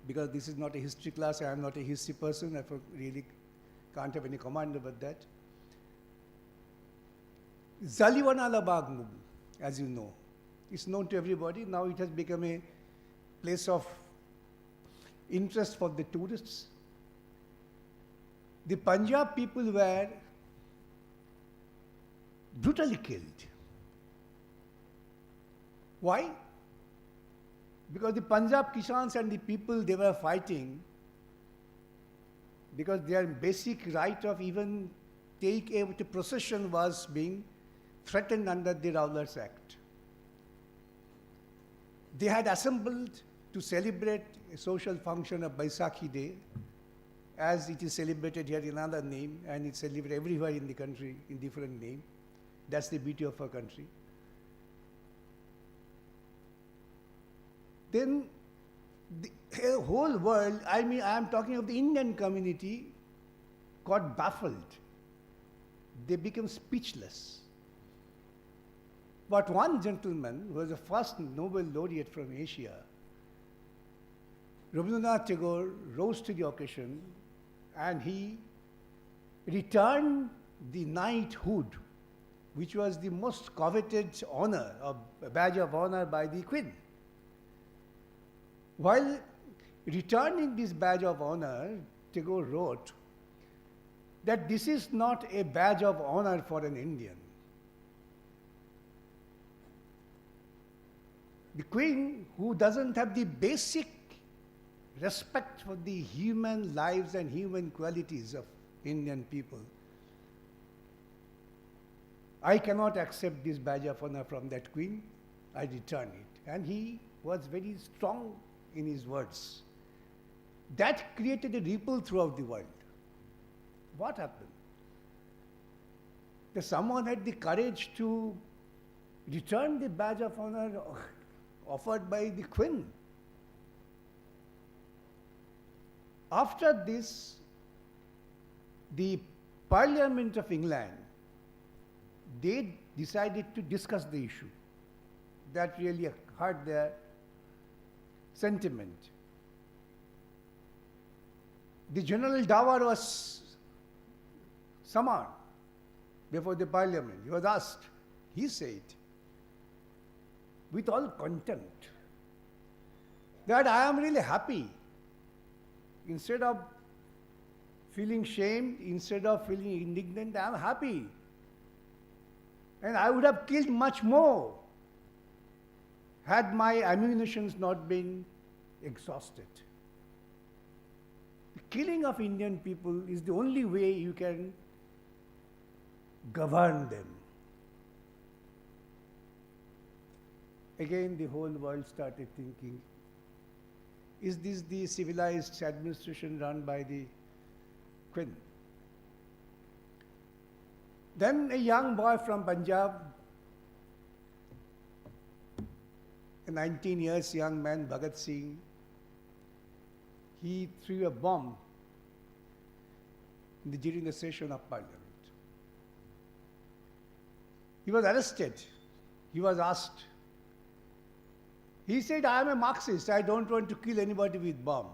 because this is not a history class, I am not a history person, I really can't have any comment about that. Jallianwala Bagh movement, as you know, It's known to everybody. Now it has become a place of interest for the tourists. The Punjab people were brutally killed. Why? Because the Punjab Kisans and the people they were fighting, because their basic right of even take a procession was being threatened under the Rowlatt's Act. They had assembled to celebrate a social function of Baisakhi Day, as it is celebrated here in another name, and it's celebrated everywhere in the country in different name. That's the beauty of our country. Then the whole world, I mean, I am talking of the Indian community, got baffled. They became speechless. But one gentleman, who was the first Nobel laureate from Asia, Rabindranath Tagore, rose to the occasion and he returned the knighthood, which was the most coveted honor, a badge of honor by the Queen. While returning this badge of honor, Tagore wrote that this is not a badge of honor for an Indian. The Queen, who doesn't have the basic respect for the human lives and human qualities of Indian people, I cannot accept this badge of honor from that Queen. I return it. And he was very strong in his words. That created a ripple throughout the world. What happened? That someone had the courage to return the badge of honor offered by the Queen. After this, the Parliament of England, they decided to discuss the issue. That really hurt their sentiment. The General Dower was summoned before the Parliament. He was asked. He said, with all contempt, that I am really happy. Instead of feeling shame, instead of feeling indignant, I am happy. And I would have killed much more had my ammunitions not been exhausted. The killing of Indian people is the only way you can govern them. Again, the whole world started thinking, is this the civilized administration run by the Queen? Then a young boy from Punjab, a 19 years young man, Bhagat Singh, he threw a bomb during the session of Parliament. He was arrested. He was asked. He said, I am a Marxist. I don't want to kill anybody with bomb.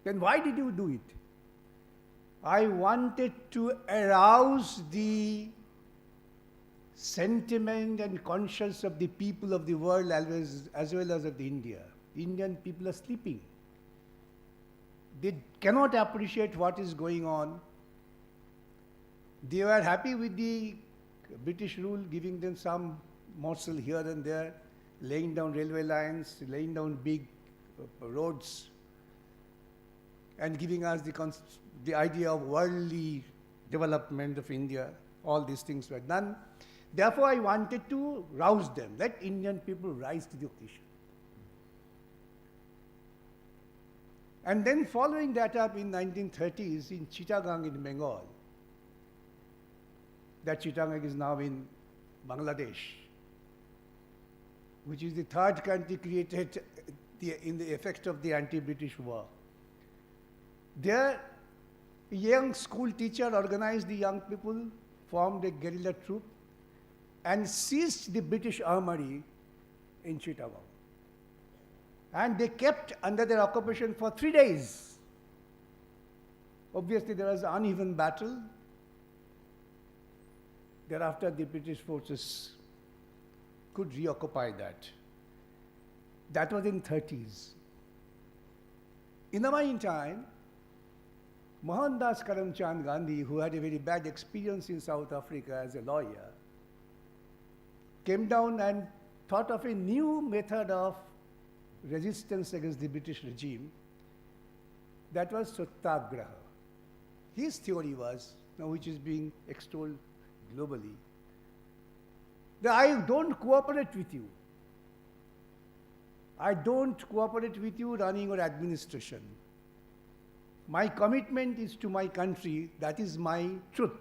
Then why did you do it? I wanted to arouse the sentiment and conscience of the people of the world as well as of the India. Indian people are sleeping. They cannot appreciate what is going on. They were happy with the British rule, giving them some morsel here and there, laying down railway lines, laying down big roads, and giving us the idea of worldly development of India. All these things were done. Therefore, I wanted to rouse them. Let Indian people rise to the occasion. And then following that up in 1930s in Chittagong in Bengal, that Chittagong is now in Bangladesh, which is the third country created in the effect of the anti-British war. There, a young school teacher organized the young people, formed a guerrilla troop, and seized the British armory in Chittagong. And they kept under their occupation for 3 days. Obviously, there was an uneven battle. Thereafter, the British forces could reoccupy that. That was in 30s. In the meantime, Mohandas Karamchand Gandhi, who had a very bad experience in South Africa as a lawyer, came down and thought of a new method of resistance against the British regime. That was Satyagraha. His theory was, now which is being extolled globally, that I don't cooperate with you. I don't cooperate with you running your administration. My commitment is to my country, that is my truth.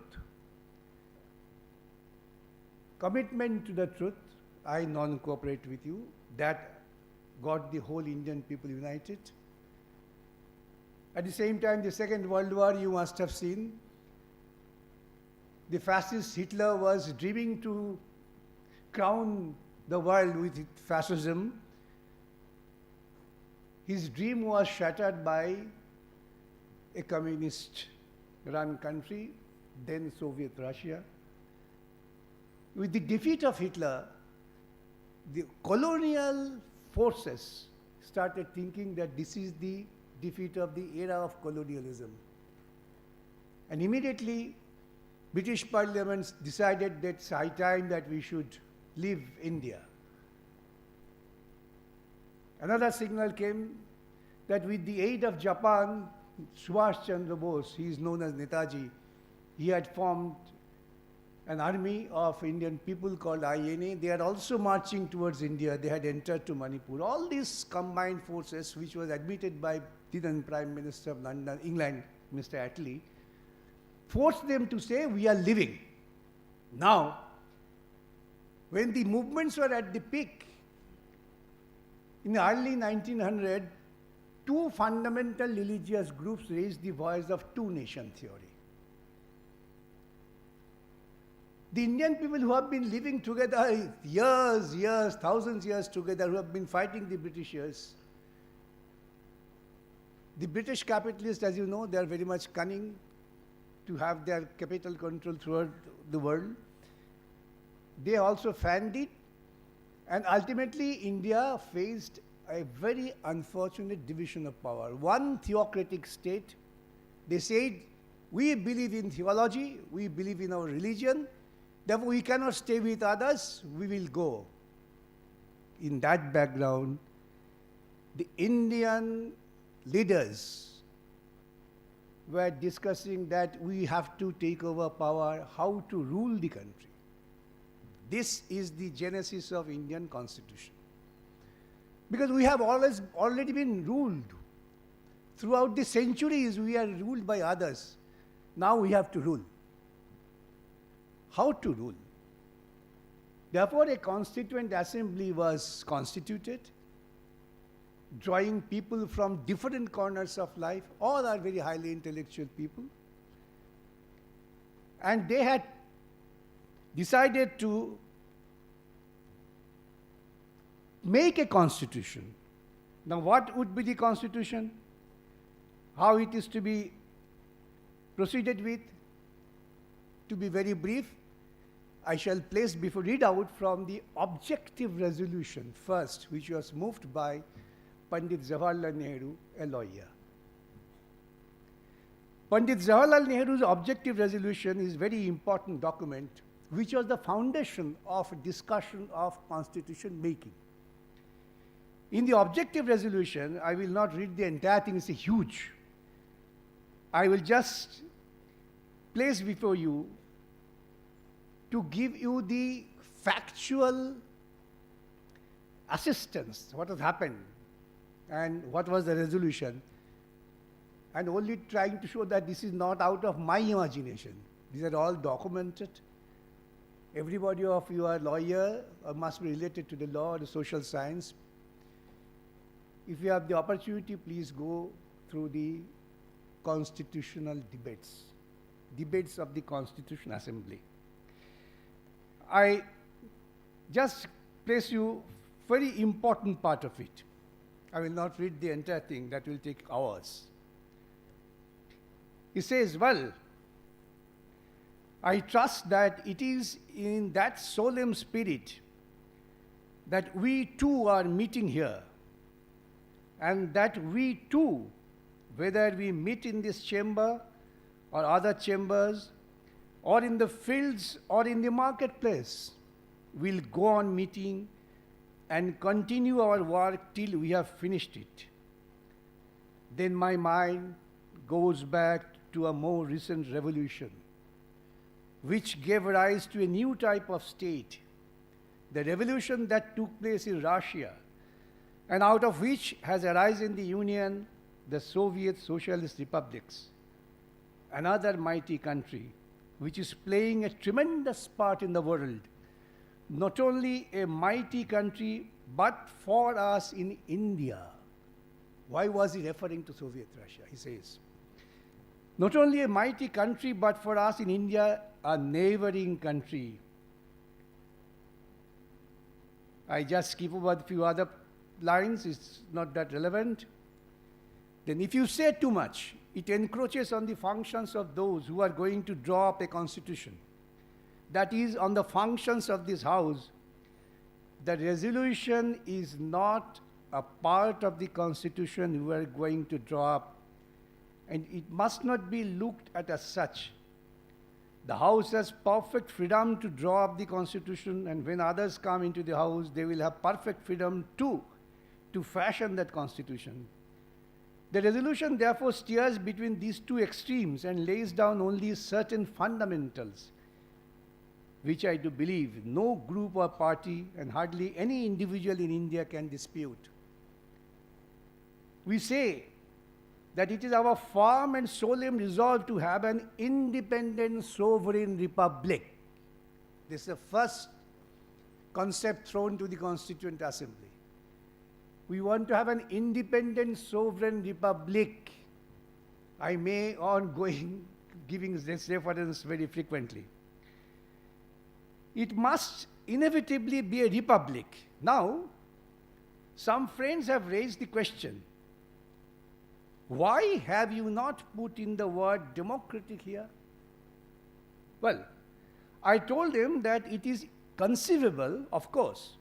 Commitment to the truth, I non-cooperate with you. That got the whole Indian people united. At the same time, the Second World War, you must have seen, the fascist Hitler was dreaming to crown the world with fascism. His dream was shattered by a communist-run country, then Soviet Russia. With the defeat of Hitler, the colonial forces started thinking that this is the defeat of the era of colonialism. And immediately, British Parliament decided that it's high time that we should leave India. Another signal came that with the aid of Japan, Subhash Chandra Bose, he is known as Netaji, he had formed an army of Indian people called INA. They are also marching towards India. They had entered to Manipur. All these combined forces, which was admitted by the then Prime Minister of London, England, Mr. Attlee, forced them to say, we are leaving. Now, when the movements were at the peak, in the early 1900s, two fundamental religious groups raised the voice of two-nation theory. The Indian people who have been living together years, thousands of years together, who have been fighting the Britishers. The British capitalists, as you know, they are very much cunning to have their capital control throughout the world. They also fanned it, and ultimately India faced a very unfortunate division of power. One theocratic state, they said, we believe in theology, we believe in our religion, therefore we cannot stay with others, we will go. In that background, the Indian leaders were discussing that we have to take over power, how to rule the country. This is the genesis of Indian Constitution. Because we have already been ruled. Throughout the centuries, we are ruled by others. Now we have to rule. How to rule? Therefore, a constituent assembly was constituted, drawing people from different corners of life. All are very highly intellectual people. And they had decided to make a constitution. Now, what would be the constitution? How it is to be proceeded with? To be very brief, I shall read out from the objective resolution first, which was moved by Pandit Jawaharlal Nehru, a lawyer. Pandit Jawaharlal Nehru's objective resolution is a very important document, which was the foundation of discussion of constitution making. In the objective resolution, I will not read the entire thing, it's huge. I will just place before you to give you the factual assistance, what has happened and what was the resolution, and only trying to show that this is not out of my imagination. These are all documented. Everybody of you are lawyer or must be related to the law or the social science. If you have the opportunity, please go through the constitutional debates of the Constitution Assembly. I just place you very important part of it. I will not read the entire thing, that will take hours. He says, well, I trust that it is in that solemn spirit that we too are meeting here, and that we too, whether we meet in this chamber or other chambers, or in the fields or in the marketplace, will go on meeting and continue our work till we have finished it. Then my mind goes back to a more recent revolution, which gave rise to a new type of state, the revolution that took place in Russia, and out of which has arisen in the Union the Soviet Socialist Republics, another mighty country which is playing a tremendous part in the world. Not only a mighty country, but for us in India. Why was he referring to Soviet Russia? He says, not only a mighty country, but for us in India, a neighboring country. I just skip over a few other lines, it's not that relevant. Then if you say too much, it encroaches on the functions of those who are going to draw up a constitution. That is, on the functions of this house. The resolution is not a part of the constitution we are going to draw up, and it must not be looked at as such. The house has perfect freedom to draw up the constitution, and when others come into the house, they will have perfect freedom too to fashion that constitution. The resolution therefore steers between these two extremes and lays down only certain fundamentals, which I do believe no group or party and hardly any individual in India can dispute. We say that it is our firm and solemn resolve to have an independent sovereign republic. This is the first concept thrown to the Constituent Assembly. We want to have an independent sovereign republic. I may on going giving this reference very frequently. It must inevitably be a republic. Now, some friends have raised the question, why have you not put in the word democratic here? Well, I told them that it is conceivable, of course,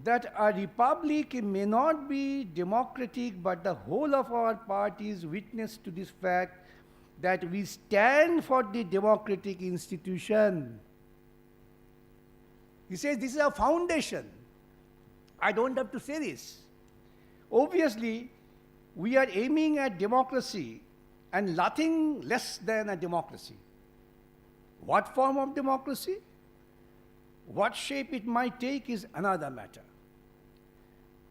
that a republic may not be democratic, but the whole of our party is witness to this fact that we stand for the democratic institution. He says this is a foundation. I don't have to say this. Obviously, we are aiming at democracy and nothing less than a democracy. What form of democracy? What shape it might take is another matter.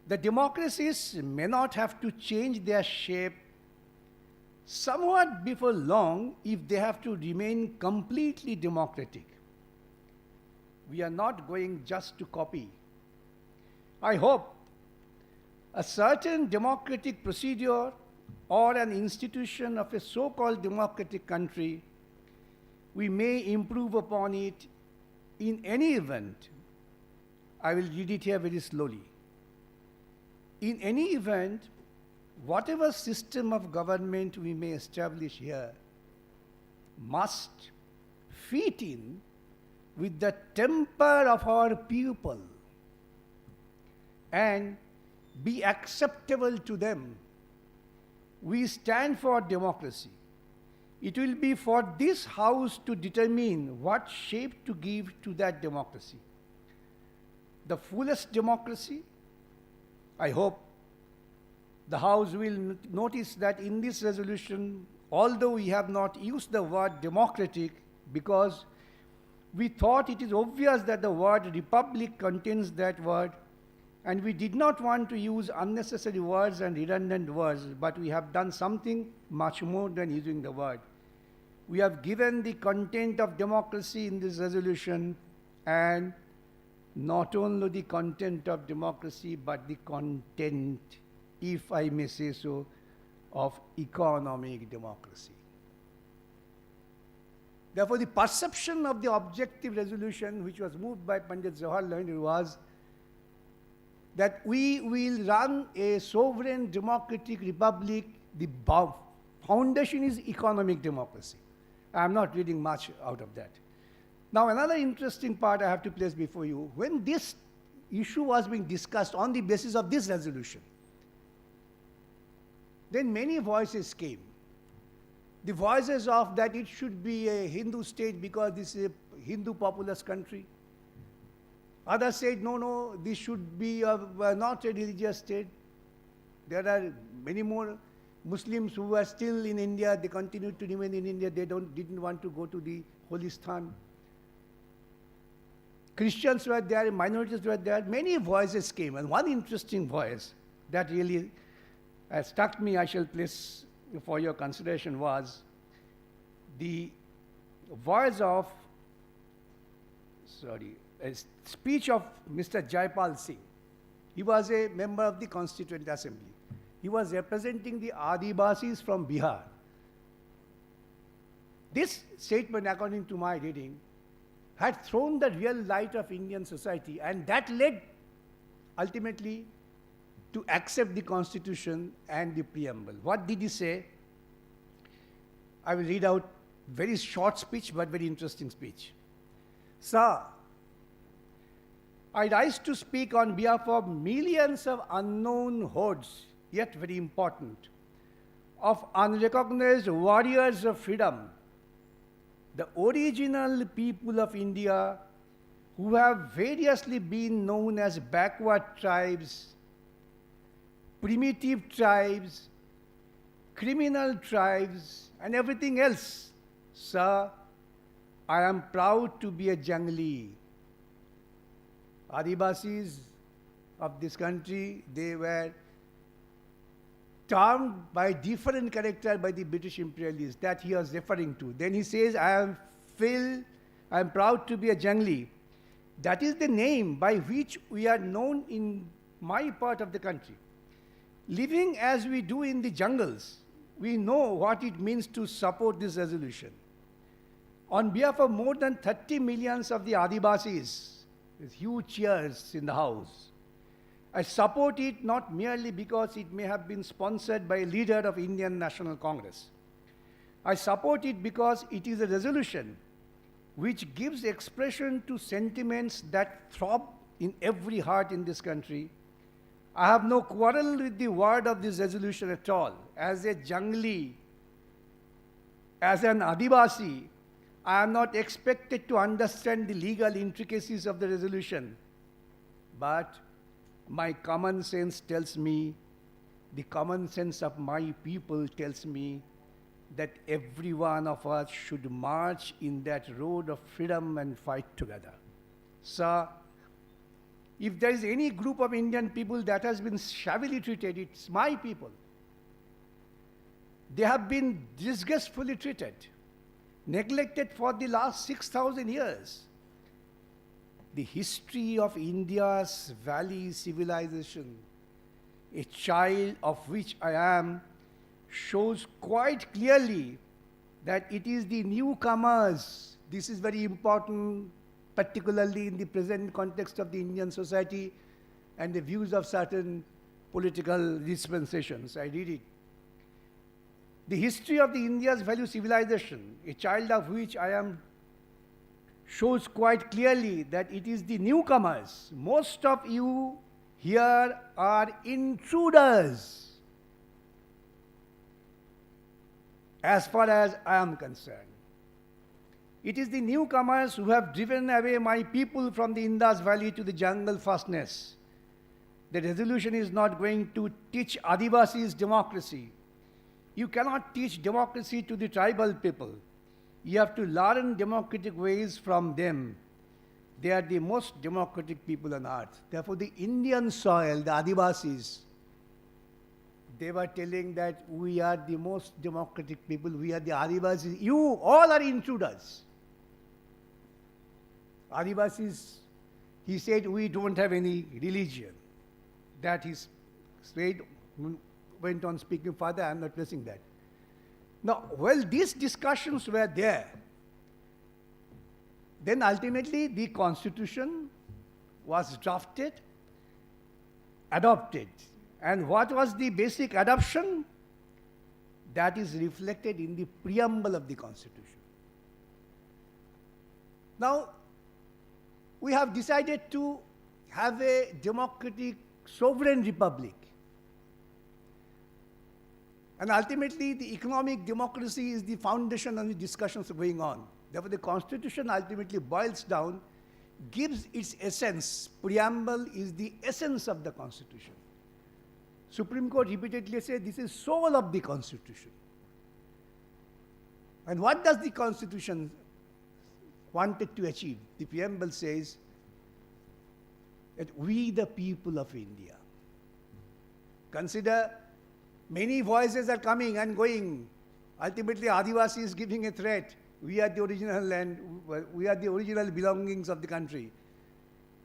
The democracies may not have to change their shape somewhat before long if they have to remain completely democratic. We are not going just to copy. I hope a certain democratic procedure or an institution of a so-called democratic country, we may improve upon it. In any event, I will read it here very slowly. In any event, whatever system of government we may establish here must fit in with the temper of our people and be acceptable to them. We stand for democracy. It will be for this house to determine what shape to give to that democracy. The fullest democracy, I hope the house will notice that in this resolution, although we have not used the word democratic because we thought it is obvious that the word republic contains that word, and we did not want to use unnecessary words and redundant words, but we have done something much more than using the word. We have given the content of democracy in this resolution, and not only the content of democracy, but the content, if I may say so, of economic democracy. Therefore, the perception of the objective resolution which was moved by Pandit Jawaharlal Nehru was that we will run a sovereign democratic republic. The foundation is economic democracy. I am not reading much out of that. Now, another interesting part I have to place before you. When this issue was being discussed on the basis of this resolution, then many voices came. The voices of that it should be a Hindu state because this is a Hindu populous country. Others said, no, this should be not a religious state. There are many more Muslims who are still in India. They continue to remain in India. They didn't want to go to the Holy Sthan. Christians were there, minorities were there. Many voices came. And one interesting voice that really struck me, I shall place for your consideration, was the voice of, a speech of Mr. Jaipal Singh. He was a member of the Constituent Assembly. He was representing the Adivasis from Bihar. This statement, according to my reading, had thrown the real light of Indian society, and that led ultimately to accept the Constitution and the preamble. What did he say? I will read out very short speech, but very interesting speech. Sir, I rise to speak on behalf of millions of unknown hordes, yet very important, of unrecognized warriors of freedom, the original people of India who have variously been known as backward tribes, primitive tribes, criminal tribes, and everything else. Sir, I am proud to be a Jangli. Adivasis of this country, they were termed by different character by the British imperialists that he was referring to. Then he says, I am proud to be a Jangli. That is the name by which we are known in my part of the country. Living as we do in the jungles, we know what it means to support this resolution. On behalf of more than 30 millions of the Adivasis, with huge cheers in the house, I support it not merely because it may have been sponsored by a leader of Indian National Congress. I support it because it is a resolution which gives expression to sentiments that throb in every heart in this country. I have no quarrel with the word of this resolution at all. As a Jangli, as an Adivasi, I am not expected to understand the legal intricacies of the resolution, but my common sense tells me, the common sense of my people tells me that every one of us should march in that road of freedom and fight together. Sir, if there is any group of Indian people that has been shabbily treated, it's my people. They have been disgracefully treated, neglected for the last 6,000 years. The history of India's valley civilization, a child of which I am, shows quite clearly that it is the newcomers. This is very important, particularly in the present context of the Indian society and the views of certain political dispensations. I read it. The history of the India's value civilization, a child of which I am, shows quite clearly that it is the newcomers. Most of you here are intruders, as far as I am concerned. It is the newcomers who have driven away my people from the Indus Valley to the jungle fastness. The resolution is not going to teach Adivasis democracy. You cannot teach democracy to the tribal people. You have to learn democratic ways from them. They are the most democratic people on earth. Therefore, the Indian soil, the Adivasis, they were telling that we are the most democratic people, we are the Adivasis. You all are intruders. Adivasis, he said, we don't have any religion. That he said, went on speaking further, I'm not pressing that. Now, well, these discussions were there. Then ultimately the constitution was drafted, adopted. And what was the basic adoption? That is reflected in the preamble of the constitution. Now, we have decided to have a democratic sovereign republic. And ultimately, the economic democracy is the foundation on which discussions are going on. Therefore, the Constitution ultimately boils down, gives its essence. Preamble is the essence of the Constitution. Supreme Court repeatedly says this is soul of the Constitution. And what does the Constitution wanted to achieve? The preamble says that we the people of India. Consider many voices are coming and going. Ultimately, Adivasi is giving a threat. We are the original land, we are the original belongings of the country.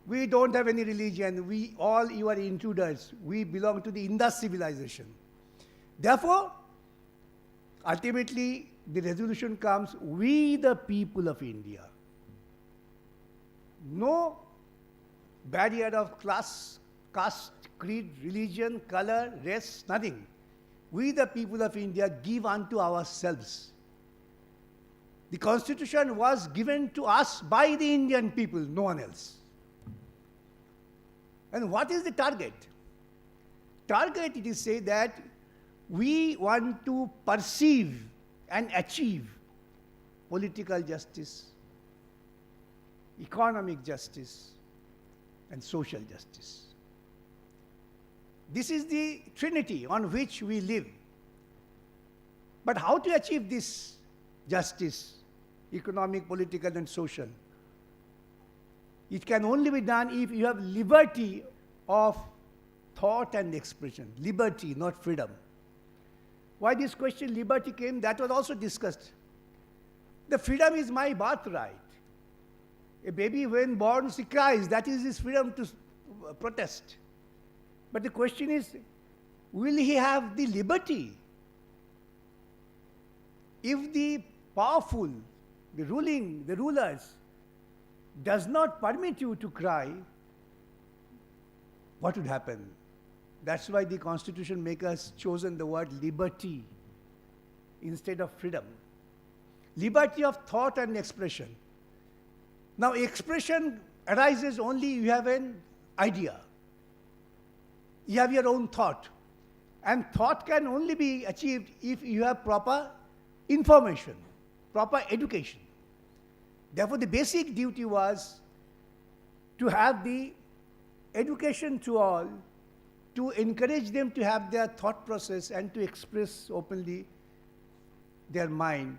We don't have any religion. We all, you are intruders. We belong to the Indus civilization. Therefore, ultimately, the resolution comes, we the people of India. No barrier of class, caste, creed, religion, color, race, nothing. We the people of India give unto ourselves. The Constitution was given to us by the Indian people, no one else. And what is the target? Target, it is said that we want to perceive and achieve political justice, economic justice, and social justice. This is the trinity on which we live. But how to achieve this justice, economic, political, and social? It can only be done if you have liberty of thought and expression. Liberty, not freedom. Why this question, liberty, came, that was also discussed. The freedom is my birthright. A baby when born, he cries, that is his freedom to protest. But the question is, will he have the liberty? If the powerful, the rulers, does not permit you to cry, what would happen? That's why the Constitution makers chosen the word liberty instead of freedom. Liberty of thought and expression. Now, expression arises only you have an idea. You have your own thought. And thought can only be achieved if you have proper information, proper education. Therefore, the basic duty was to have the education to all, to encourage them to have their thought process and to express openly their mind.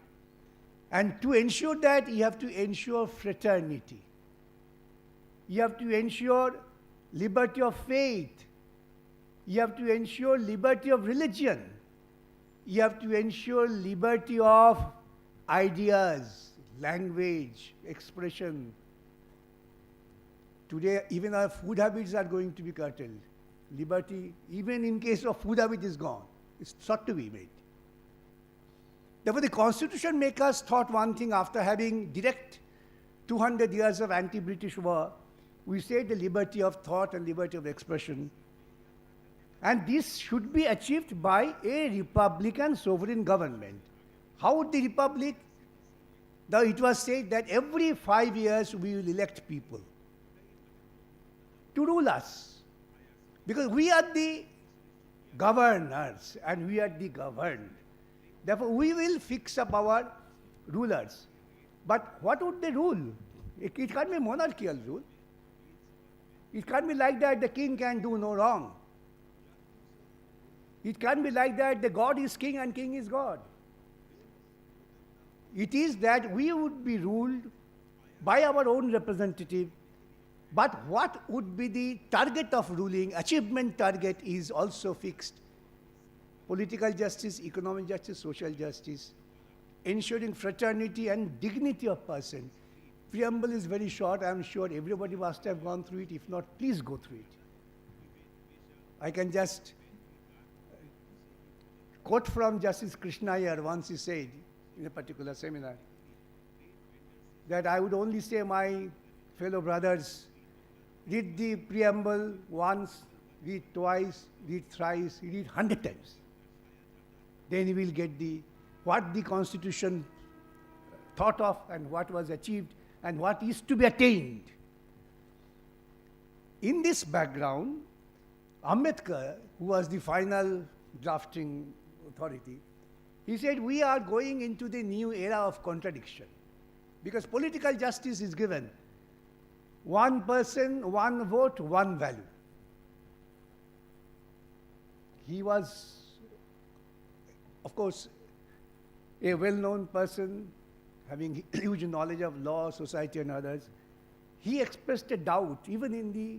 And to ensure that, you have to ensure fraternity. You have to ensure liberty of faith. You have to ensure liberty of religion. You have to ensure liberty of ideas, language, expression. Today, even our food habits are going to be curtailed. Liberty, even in case of food habit, is gone. It's sought to be made. Therefore, the Constitution makers thought one thing after having direct 200 years of anti-British war. We say the liberty of thought and liberty of expression. And this should be achieved by a republican sovereign government. How would the republic? Now it was said that every 5 years we will elect people to rule us. Because we are the governors and we are the governed. Therefore, we will fix up our rulers. But what would they rule? It can't be monarchical rule. It can't be like that the king can do no wrong. It can't be like that the God is king and king is God. It is that we would be ruled by our own representative, but what would be the target of ruling, achievement target is also fixed. Political justice, economic justice, social justice, ensuring fraternity and dignity of person. Preamble is very short. I am sure everybody must have gone through it. If not, please go through it. I can just quote from Justice Krishna Iyer. Once he said in a particular seminar that I would only say, my fellow brothers, read the preamble once, read twice, read thrice, read 100 times. Then you will get what the Constitution thought of and what was achieved and what is to be attained. in this background, Ambedkar, who was the final drafting authority, he said, we are going into the new era of contradiction. Because political justice is given. One person, one vote, one value. He was, of course, a well-known person, having huge knowledge of law, society, and others. He expressed a doubt, even in the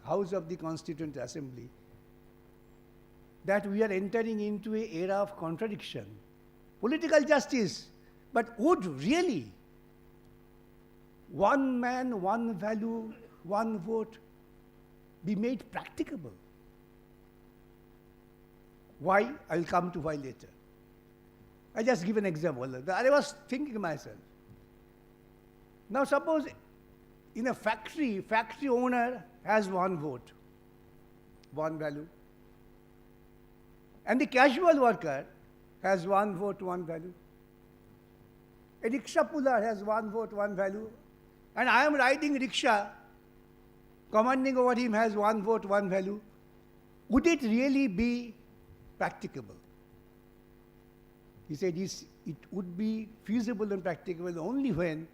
House of the Constituent Assembly, that we are entering into an era of contradiction. Political justice, but would really one man, one value, one vote be made practicable? Why? I'll come to why later. I just give an example. I was thinking myself. Now suppose in a factory owner has one vote, one value. And the casual worker has one vote, one value. A rickshaw puller has one vote, one value. And I am riding rickshaw, commanding over him has one vote, one value. Would it really be practicable? He said it would be feasible and practicable only when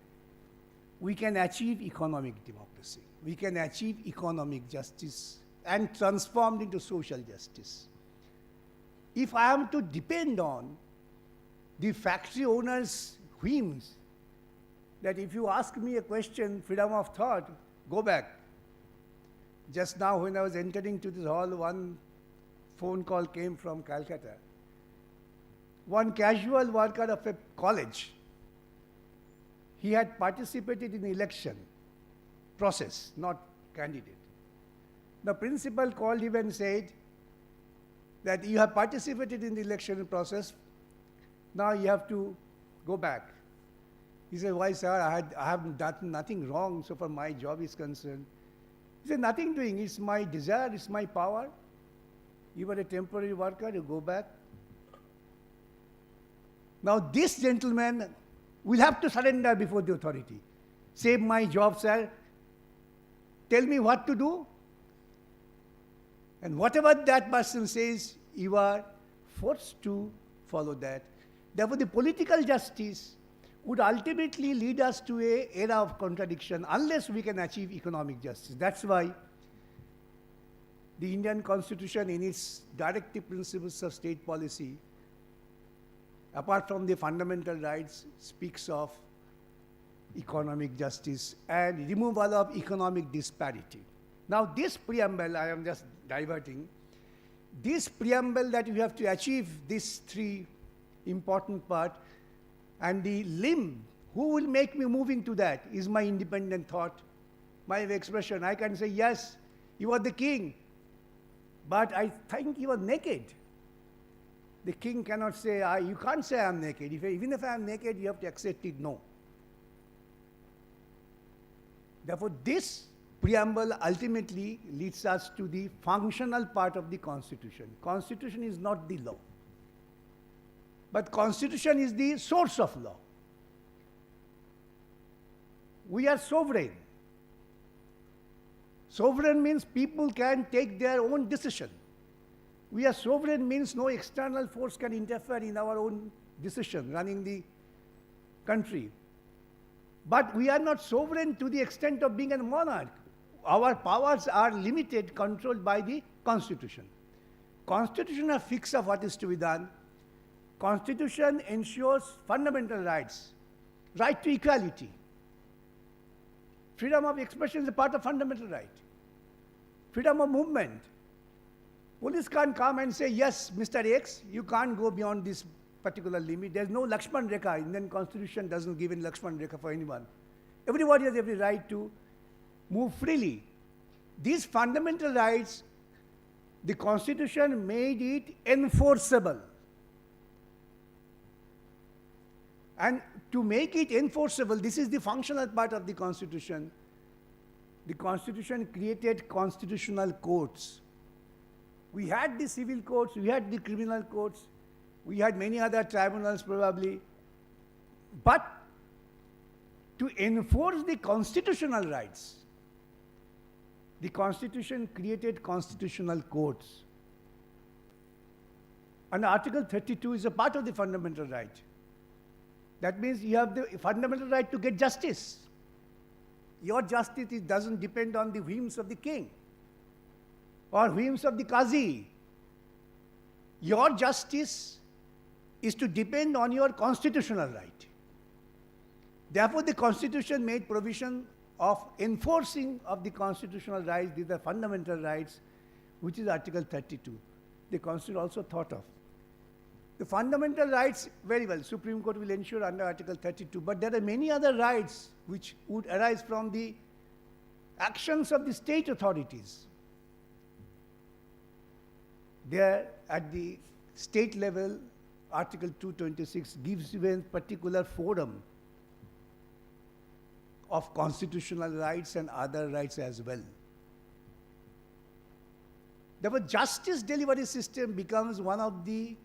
we can achieve economic democracy. We can achieve economic justice and transform it into social justice. If I am to depend on the factory owner's whims, that if you ask me a question, freedom of thought, go back. Just now when I was entering to this hall, one phone call came from Calcutta. One casual worker of a college, he had participated in the election process, not candidate. The principal called him and said that you have participated in the election process, now you have to go back. He said, why sir, I have done nothing wrong so far my job is concerned. He said, nothing doing, it's my desire, it's my power. You were a temporary worker, you go back. Now this gentleman will have to surrender before the authority. Save my job, sir. Tell me what to do. And whatever that person says, you are forced to follow that. Therefore, the political justice would ultimately lead us to an era of contradiction unless we can achieve economic justice. That's why the Indian Constitution, in its directive principles of state policy, apart from the fundamental rights, speaks of economic justice and removal of economic disparity. Now this preamble, I am just diverting, this preamble that we have to achieve these three important parts, and the limb, who will make me moving to that, is my independent thought, my expression. I can say, yes, you are the king, but I think you are naked. The king cannot say, you can't say I am naked. Even if I am naked, you have to accept it, no. Therefore, this preamble ultimately leads us to the functional part of the Constitution. Constitution is not the law, but Constitution is the source of law. We are sovereign. Sovereign means people can take their own decision. We are sovereign means no external force can interfere in our own decision running the country. But we are not sovereign to the extent of being a monarch. Our powers are limited, controlled by the Constitution. Constitution are fixed of what is to be done. Constitution ensures fundamental rights, right to equality. Freedom of expression is a part of fundamental right. Freedom of movement. Police can't come and say, yes, Mr. X, you can't go beyond this particular limit. There's no Lakshman Rekha. Indian Constitution doesn't give any Lakshman Rekha for anyone. Everybody has every right to move freely. These fundamental rights, the Constitution made it enforceable. And to make it enforceable, this is the functional part of the Constitution. The Constitution created constitutional courts. We had the civil courts, we had the criminal courts, we had many other tribunals probably. But to enforce the constitutional rights, the Constitution created constitutional courts. And Article 32 is a part of the fundamental right. That means you have the fundamental right to get justice. Your justice doesn't depend on the whims of the king or whims of the Qazi. Your justice is to depend on your constitutional right. Therefore, the Constitution made provision of enforcing of the constitutional rights, these are fundamental rights, which is Article 32. The Constitution also thought of. The fundamental rights, very well, Supreme Court will ensure under Article 32, but there are many other rights which would arise from the actions of the state authorities. There, at the state level, Article 226 gives you a particular forum of constitutional rights and other rights as well. Therefore, justice delivery system becomes one of the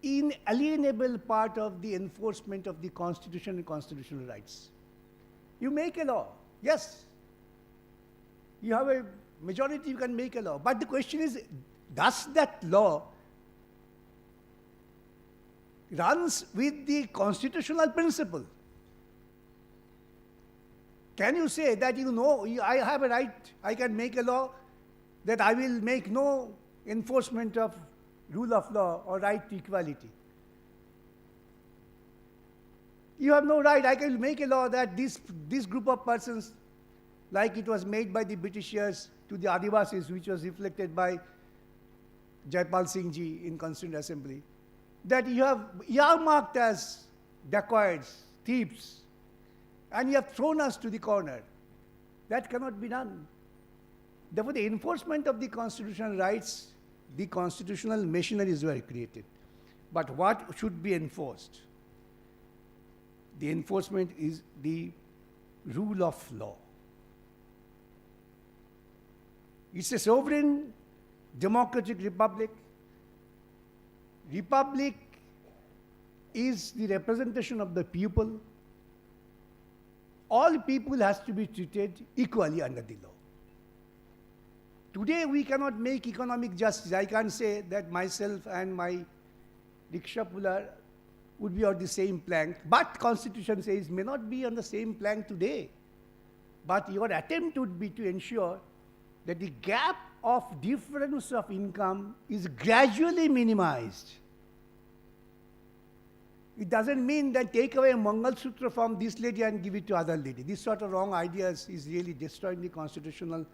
inalienable part of the enforcement of the Constitution and constitutional rights. You make a law, yes. You have a majority, you can make a law. But the question is, does that law runs with the constitutional principle? Can you say that, I have a right, I can make a law, that I will make no enforcement of rule of law or right to equality? You have no right. I can make a law that this group of persons, like it was made by the Britishers to the Adivasis, which was reflected by Jaipal Singh Ji in Constituent Assembly, that you have earmarked as dacoits, thieves, and you have thrown us to the corner. That cannot be done. Therefore, the enforcement of the constitutional rights, the constitutional machineries were created. But what should be enforced? The enforcement is the rule of law. It's a sovereign democratic republic. Republic is the representation of the people. All people has to be treated equally under the law. Today we cannot make economic justice. I can't say that myself and my rickshaw puller would be on the same plank, but Constitution says may not be on the same plank today. But your attempt would be to ensure that the gap of difference of income is gradually minimized. It doesn't mean that take away a Mangal Sutra from this lady and give it to other lady. This sort of wrong ideas is really destroying the constitutional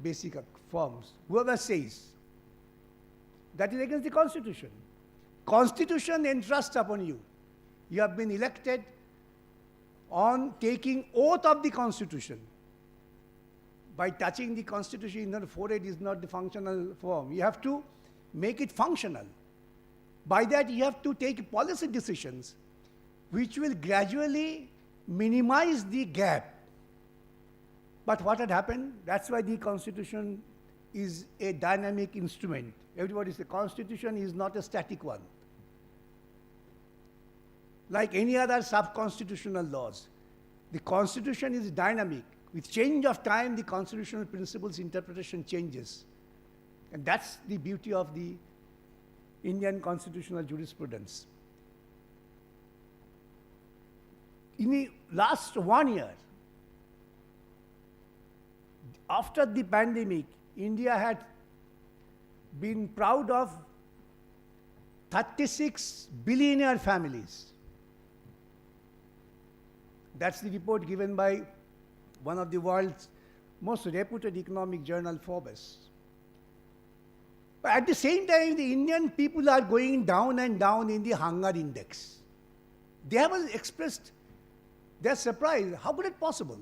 basic forms. Whoever says that is against the Constitution. Constitution entrusts upon you. You have been elected on taking oath of the Constitution. By touching the Constitution in the forehead is not the functional form. You have to make it functional. By that, you have to take policy decisions which will gradually minimize the gap. But what had happened? That's why the Constitution is a dynamic instrument. Everybody says the Constitution is not a static one. Like any other sub-constitutional laws, the Constitution is dynamic. With change of time, the constitutional principles interpretation changes. And that's the beauty of the Indian constitutional jurisprudence. In the last 1 year, after the pandemic, India had been proud of 36 billionaire families. That's the report given by one of the world's most reputed economic journal, Forbes. But at the same time, the Indian people are going down and down in the hunger index. They have expressed their surprise. How could it possible?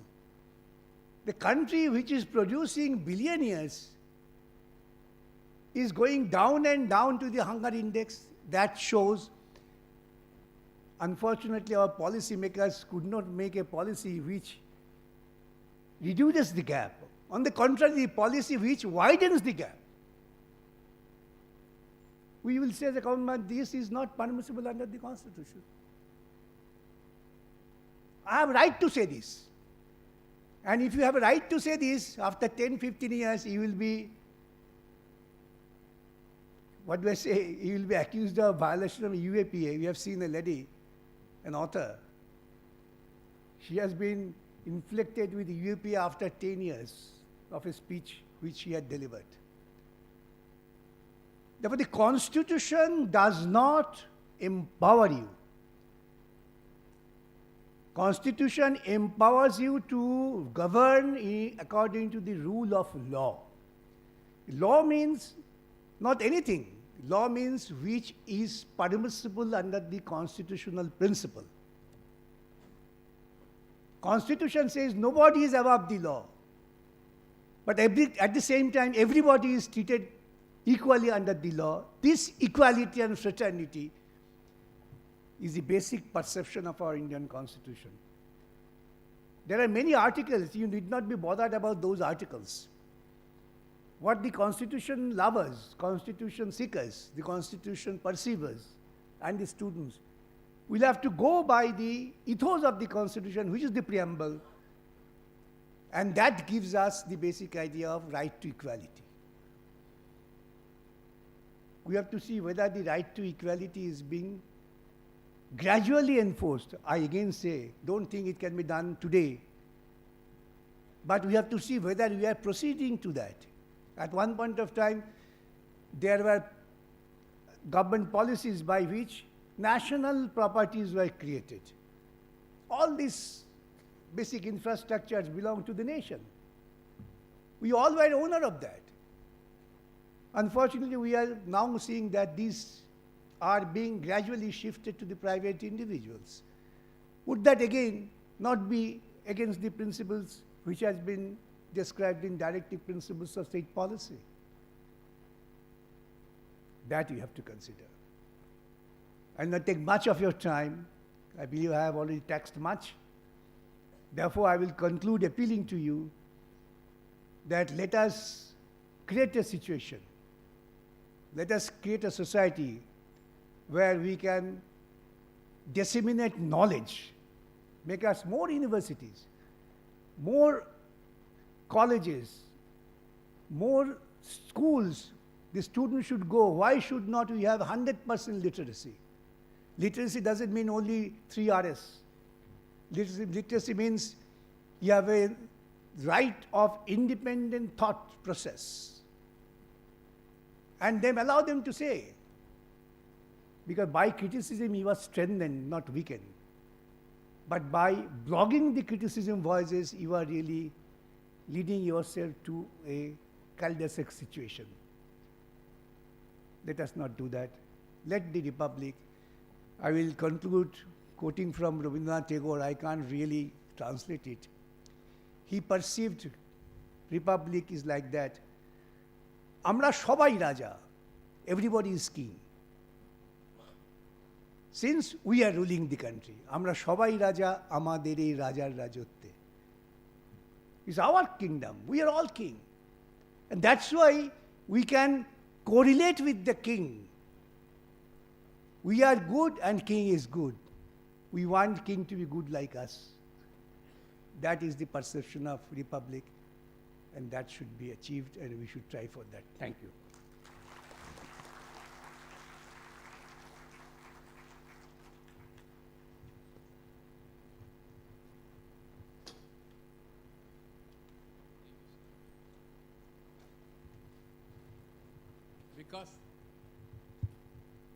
The country which is producing billionaires is going down and down to the hunger index. That shows, unfortunately, our policymakers could not make a policy which reduces the gap. On the contrary, the policy which widens the gap. We will say as a government, this is not permissible under the Constitution. I have right to say this. And if you have a right to say this, after 10, 15 years, you will be, what do I say, you will be accused of violation of UAPA. We have seen a lady, an author. She has been inflicted with UAPA after 10 years of a speech which she had delivered. Therefore, the Constitution does not empower you. Constitution empowers you to govern according to the rule of law. Law means not anything. Law means which is permissible under the constitutional principle. Constitution says nobody is above the law. But at the same time, everybody is treated equally under the law. This equality and fraternity is the basic perception of our Indian Constitution. There are many articles. You need not be bothered about those articles. What the Constitution lovers, Constitution seekers, the Constitution perceivers, and the students will have to go by the ethos of the Constitution, which is the preamble, and that gives us the basic idea of right to equality. We have to see whether the right to equality is being gradually enforced. I again say, don't think it can be done today. But we have to see whether we are proceeding to that. At one point of time, there were government policies by which national properties were created. All these basic infrastructures belong to the nation. We all were owner of that. Unfortunately, we are now seeing that these are being gradually shifted to the private individuals. Would that again not be against the principles which has been described in directive principles of state policy? That you have to consider. I'll not take much of your time. I believe I have already taxed much. Therefore, I will conclude appealing to you that let us create a situation. Let us create a society where we can disseminate knowledge, make us more universities, more colleges, more schools. The students should go. Why should not we have 100% literacy? Literacy doesn't mean only 3 Rs. Literacy means you have a right of independent thought process. And then allow them to say. Because by criticism you are strengthened, not weakened. But by blogging the criticism voices, you are really leading yourself to a cul-de-sac situation. Let us not do that. Let the Republic, I will conclude quoting from Rabindranath Tagore, I can't really translate it. He perceived Republic is like that. Amra shobai Raja, everybody is king. Since we are ruling the country, Amra shobai Raja, amader ei Rajar Rajotte. It's our kingdom. We are all king. And that's why we can correlate with the king. We are good and king is good. We want king to be good like us. That is the perception of republic, and that should be achieved, and we should try for that. Thank you.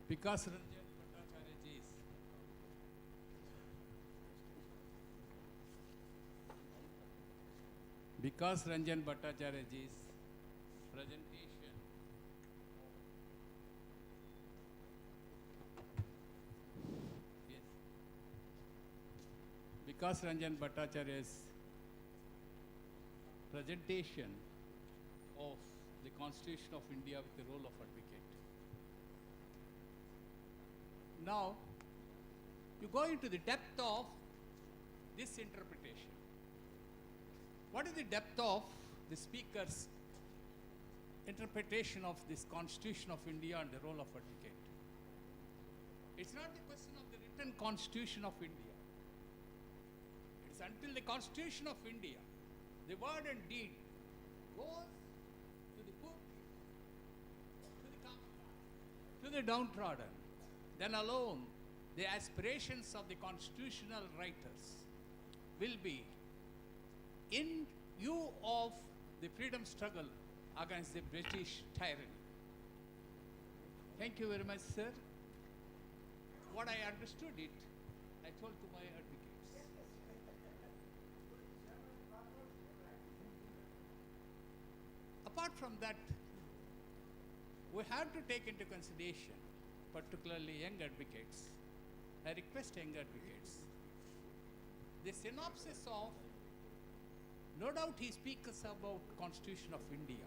Vikas Ranjan Bhattacharya ji's Vikas Ranjan Bhattacharya ji's presentation Vikas Ranjan Bhattacharya's presentation of the Constitution of India with the role of advocate. Now, you go into the depth of this interpretation. What is the depth of the speaker's interpretation of this Constitution of India and the role of advocate? It's not the question of the written Constitution of India. It's until the Constitution of India the word and deed goes to the poor people, to the common man, to the downtrodden, then alone the aspirations of the constitutional writers will be in view of the freedom struggle against the British tyranny. Thank you very much, sir. What I understood it, I told to my advocates. Apart from that, we have to take into consideration, particularly young advocates. I request young advocates. The synopsis of, no doubt he speaks about Constitution of India,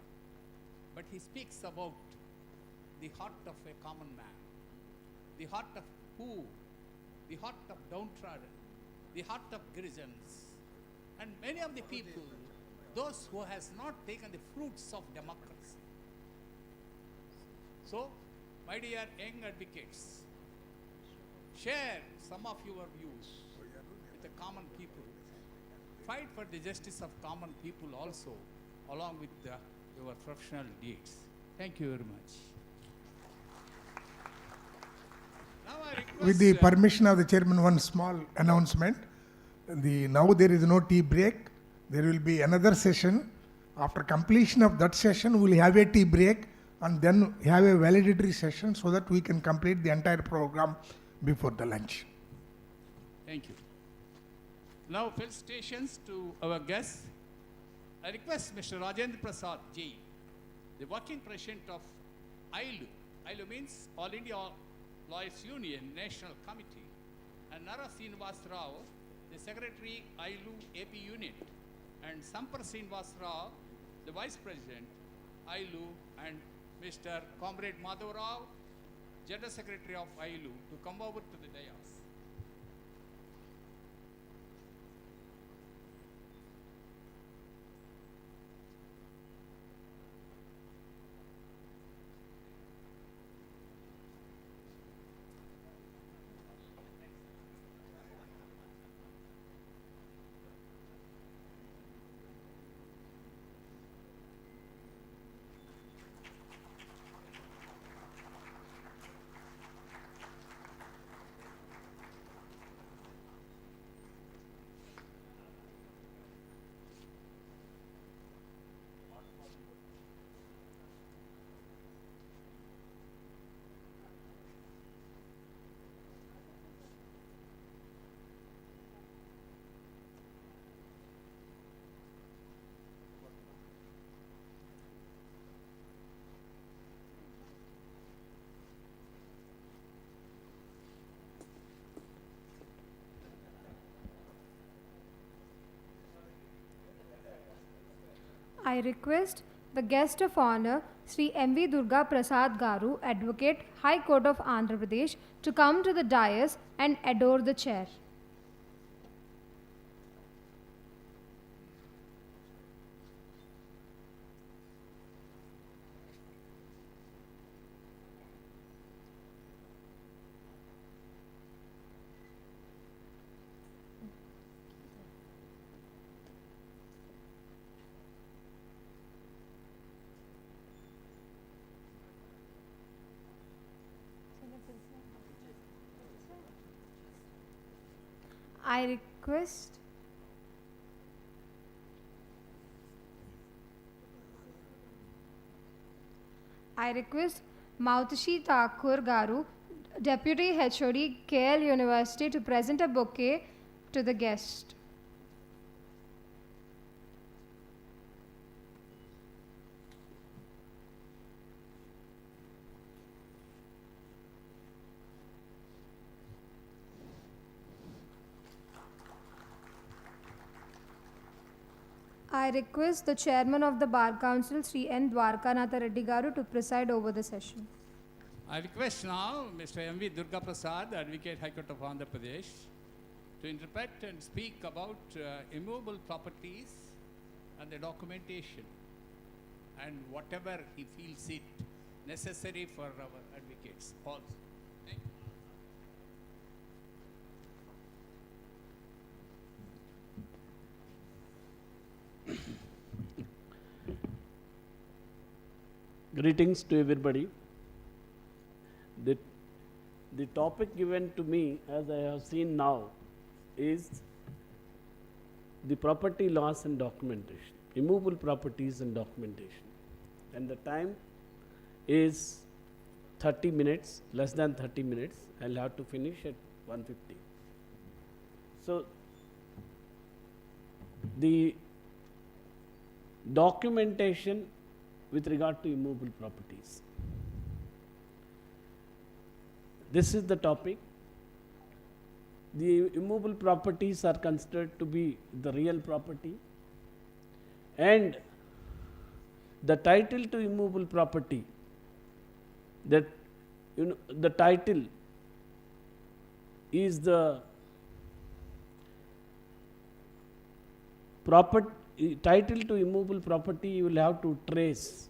but he speaks about the heart of a common man, the heart of poor, the heart of downtrodden, the heart of Girijans, and many of the people, those who has not taken the fruits of democracy. So, my dear young advocates, share some of your views with the common people. Fight for the justice of common people also, along with your professional deeds. Thank you very much. Now I request, With the permission of the chairman, one small announcement. Now there is no tea break. There will be another session. After completion of that session, we will have a tea break and then have a validatory session so that we can complete the entire program before the lunch. thank you. Now, felicitations to our guests. I request Mr. Rajendra Prasad Ji, the working president of ILU. ILU means All India Lawyers Union National Committee, and Nara Srinivas Rao, the secretary ILU AP unit, and Sampar Srinivas Rao, the vice president ILU, and Mr. Comrade Madhav Rao, general secretary of ILU, to come over to the dais. I request the guest of honor, Sri M.V. Durga Prasad Garu, Advocate, High Court of Andhra Pradesh, to come to the dais and adore the chair. I request Mautashi Thakur Garu, Deputy HOD, KL University, to present a bouquet to the guest. I request the Chairman of the Bar Council, Sri N. Dwarkanatha Reddy Garu, to preside over the session. I request now Mr. M.V. Durga Prasad, Advocate High Court of Andhra Pradesh, to interpret and speak about immovable properties and the documentation and whatever he feels it necessary for our advocates also. Thank you. Greetings to everybody. The, the topic given to me, as I have seen now, is the property laws and documentation, immovable properties and documentation. And the time is 30 minutes, less than 30 minutes. I'll have to finish at 1:50. So, the documentation with regard to immovable properties. This is the topic. The immovable properties are considered to be the real property, and the title to immovable property, that the title is the title to immovable property. You will have to trace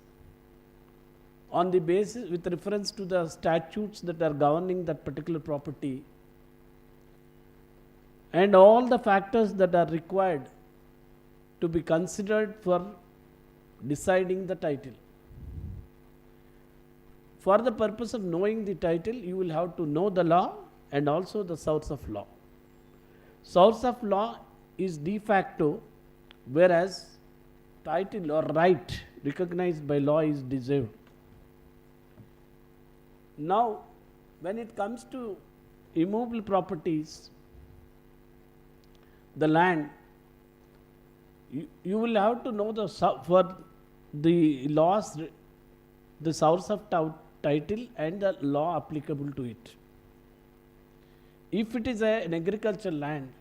on the basis with reference to the statutes that are governing that particular property and all the factors that are required to be considered for deciding the title. For the purpose of knowing the title, you will have to know the law and also the source of law. Source of law is de facto, whereas title or right recognized by law is deserved. Now, when it comes to immovable properties, the land, you will have to know for the laws, the source of title and the law applicable to it. If it is an agricultural land,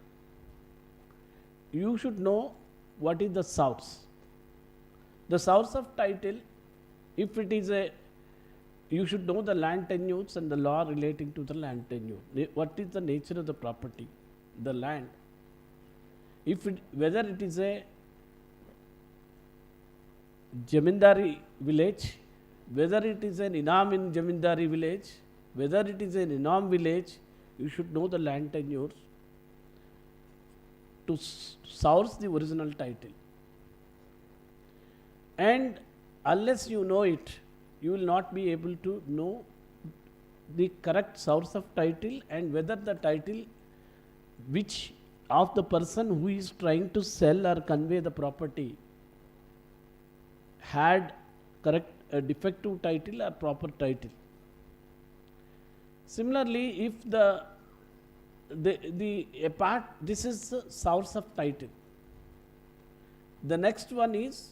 you should know what is the source. The source of title, if it is you should know the land tenures and the law relating to the land tenure. What is the nature of the property, the land? Whether it is a Jamindari village, whether it is an Inam in Jamindari village, whether it is an Inam village, you should know the land tenures to source the original title. And unless you know it, you will not be able to know the correct source of title and whether the title which of the person who is trying to sell or convey the property had correct defective title or proper title. Similarly, if this is the source of title. The next one is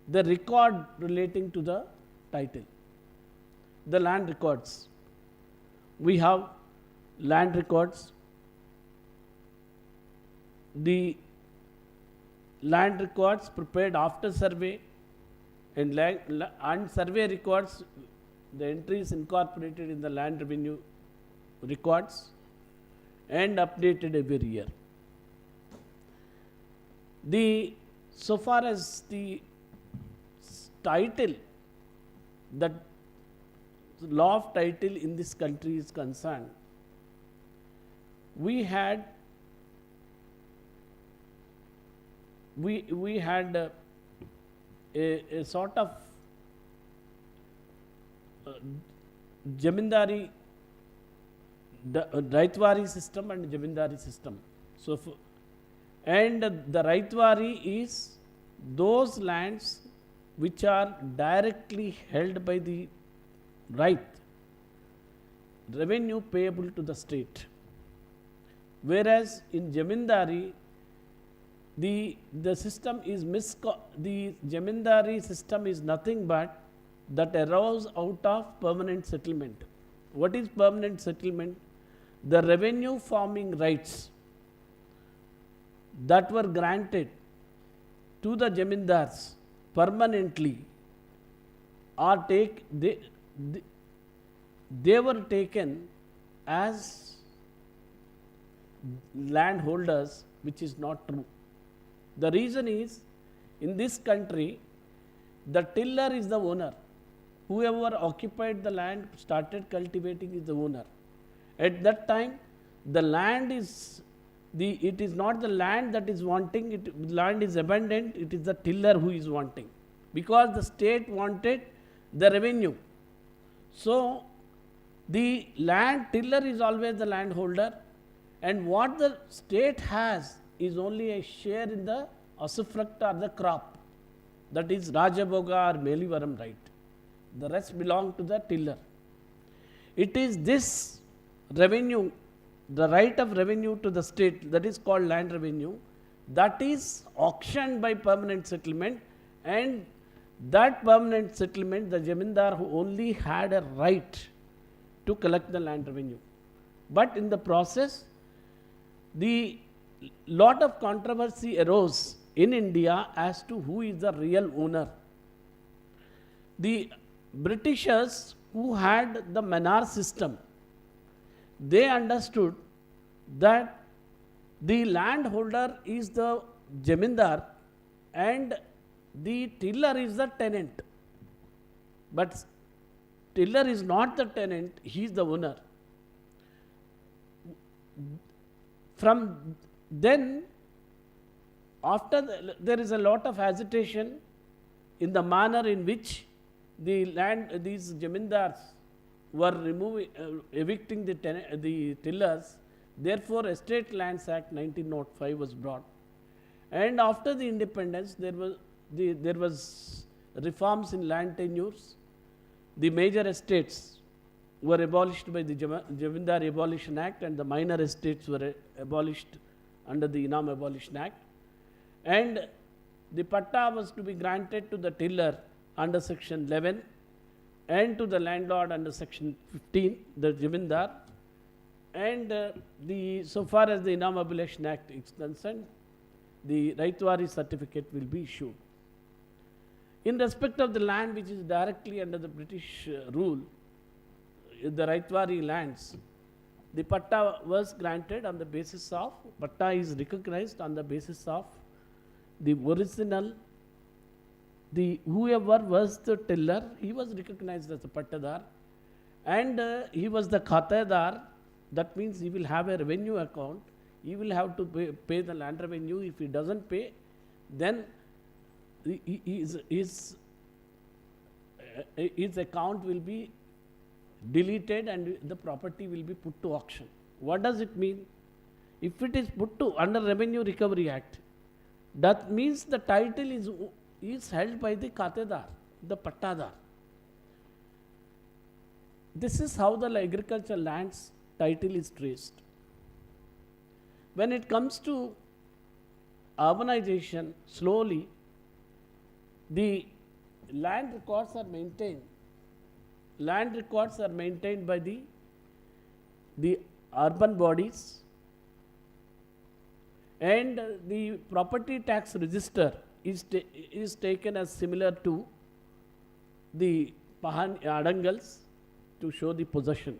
the record relating to the title, the land records. We have land records. The land records prepared after survey and survey records, the entries incorporated in the land revenue records and updated every year. So far as the title, the law of title in this country is concerned, we had a sort of Jamindari, Raitwari system and Jamindari system. So, and the Raitwari is those lands which are directly held by the right, revenue payable to the state. Whereas in Jamindari, the system is the Jamindari system is nothing but that arose out of permanent settlement. What is permanent settlement? The revenue farming rights that were granted to the Jamindars permanently are they were taken as landholders, which is not true. The reason is, in this country, the tiller is the owner. Whoever occupied the land, started cultivating, is the owner. At that time, the land is it is not the land that is wanting, land is abundant, it is the tiller who is wanting. Because the state wanted the revenue. So the land tiller is always the landholder, and what the state has is only a share in the usufruct or the crop, that is Rajabhoga or Melivaram right. The rest belong to the tiller. It is this revenue, the right of revenue to the state, that is called land revenue, that is auctioned by permanent settlement, and that permanent settlement, the Jamindar who only had a right to collect the land revenue. But in the process, the lot of controversy arose in India as to who is the real owner. The Britishers who had the manor system, they understood that the landholder is the Jamindar and the tiller is the tenant. But tiller is not the tenant, he is the owner. From then, after there is a lot of agitation in the manner in which the land, these Jamindars were evicting the tillers. Therefore, Estate Lands Act 1905 was brought. And after the independence, there was reforms in land tenures. The major estates were abolished by the Jamindar Abolition Act, and the minor estates were abolished under the Inam Abolition Act. And the patta was to be granted to the tiller under section 11 and to the landlord under section 15, the Jamindar. And so far as the Inam Abolition Act is concerned, the Raitwari certificate will be issued. In respect of the land which is directly under the British rule, the Raitwari lands, the patta was granted on the basis of, patta is recognized on the basis of the original, whoever was the tiller, he was recognized as a pattadar, and he was the khatedar. That means he will have a revenue account. He will have to pay the land revenue. If he doesn't pay, then his account will be deleted and the property will be put to auction. What does it mean? If it is put to under Revenue Recovery Act, that means the title is held by the khatedar, the pattadar. This is how the agricultural lands title is traced. When it comes to urbanization, slowly the land records are maintained. Land records are maintained by the urban bodies, and the property tax register is taken as similar to the Adangals to show the possession.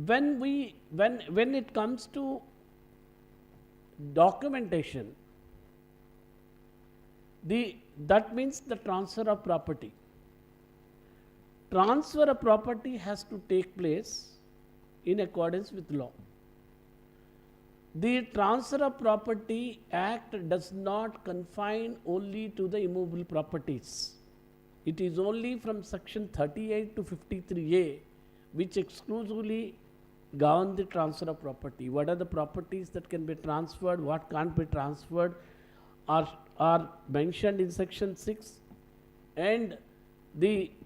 When it comes to documentation, that means the transfer of property. Transfer of property has to take place in accordance with law. The Transfer of Property Act does not confine only to the immovable properties. It is only from section 38 to 53A which exclusively govern the transfer of property. What are the properties that can be transferred, what can't be transferred are mentioned in section 6, and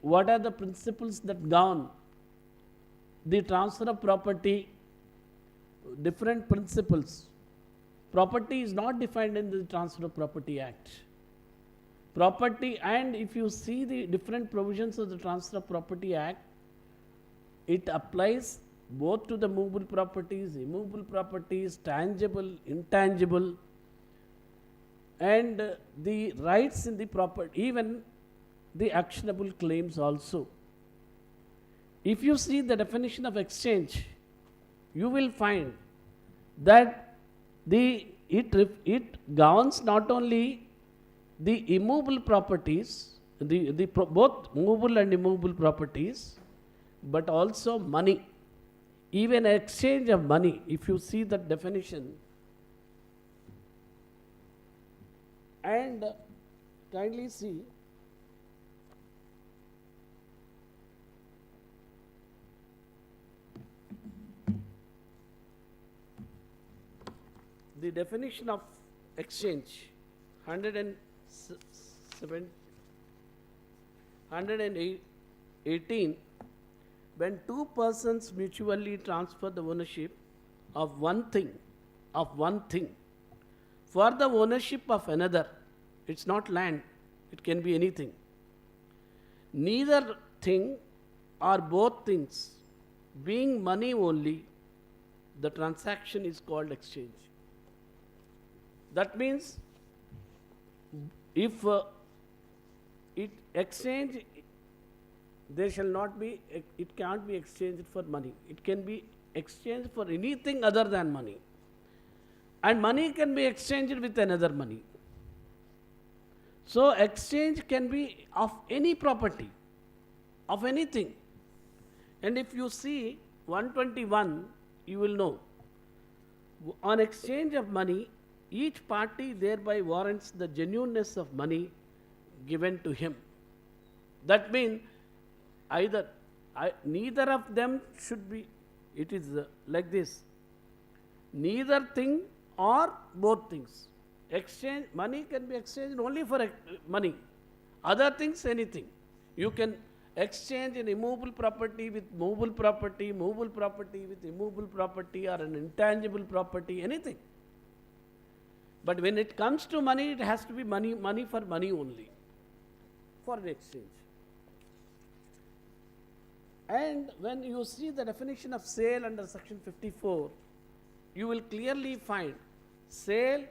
what are the principles that govern the transfer of property, different principles. Property is not defined in the Transfer of Property Act. Property, and if you see the different provisions of the Transfer of Property Act, it applies both to the movable properties, immovable properties, tangible, intangible, and the rights in the property, even the actionable claims also. If you see the definition of exchange, you will find that it governs not only the immovable properties, both movable and immovable properties, but also money. Even exchange of money, if you see the definition, and kindly see the definition of exchange, 118, when two persons mutually transfer the ownership of one thing, for the ownership of another, it's not land, it can be anything. Neither thing or both things being money only, the transaction is called exchange. That means if it exchange, there shall not be, it can't be exchanged for money. It can be exchanged for anything other than money. And money can be exchanged with another money. So exchange can be of any property, of anything. And if you see 121, you will know. On exchange of money, each party thereby warrants the genuineness of money given to him. That means neither of them should be, it is like this. Neither thing or both things. Exchange, money can be exchanged only for money. Other things, anything. You can exchange an immovable property with movable property with immovable property, or an intangible property, anything. But when it comes to money, it has to be money for money only, for an exchange. And when you see the definition of sale under section 54, you will clearly find sale,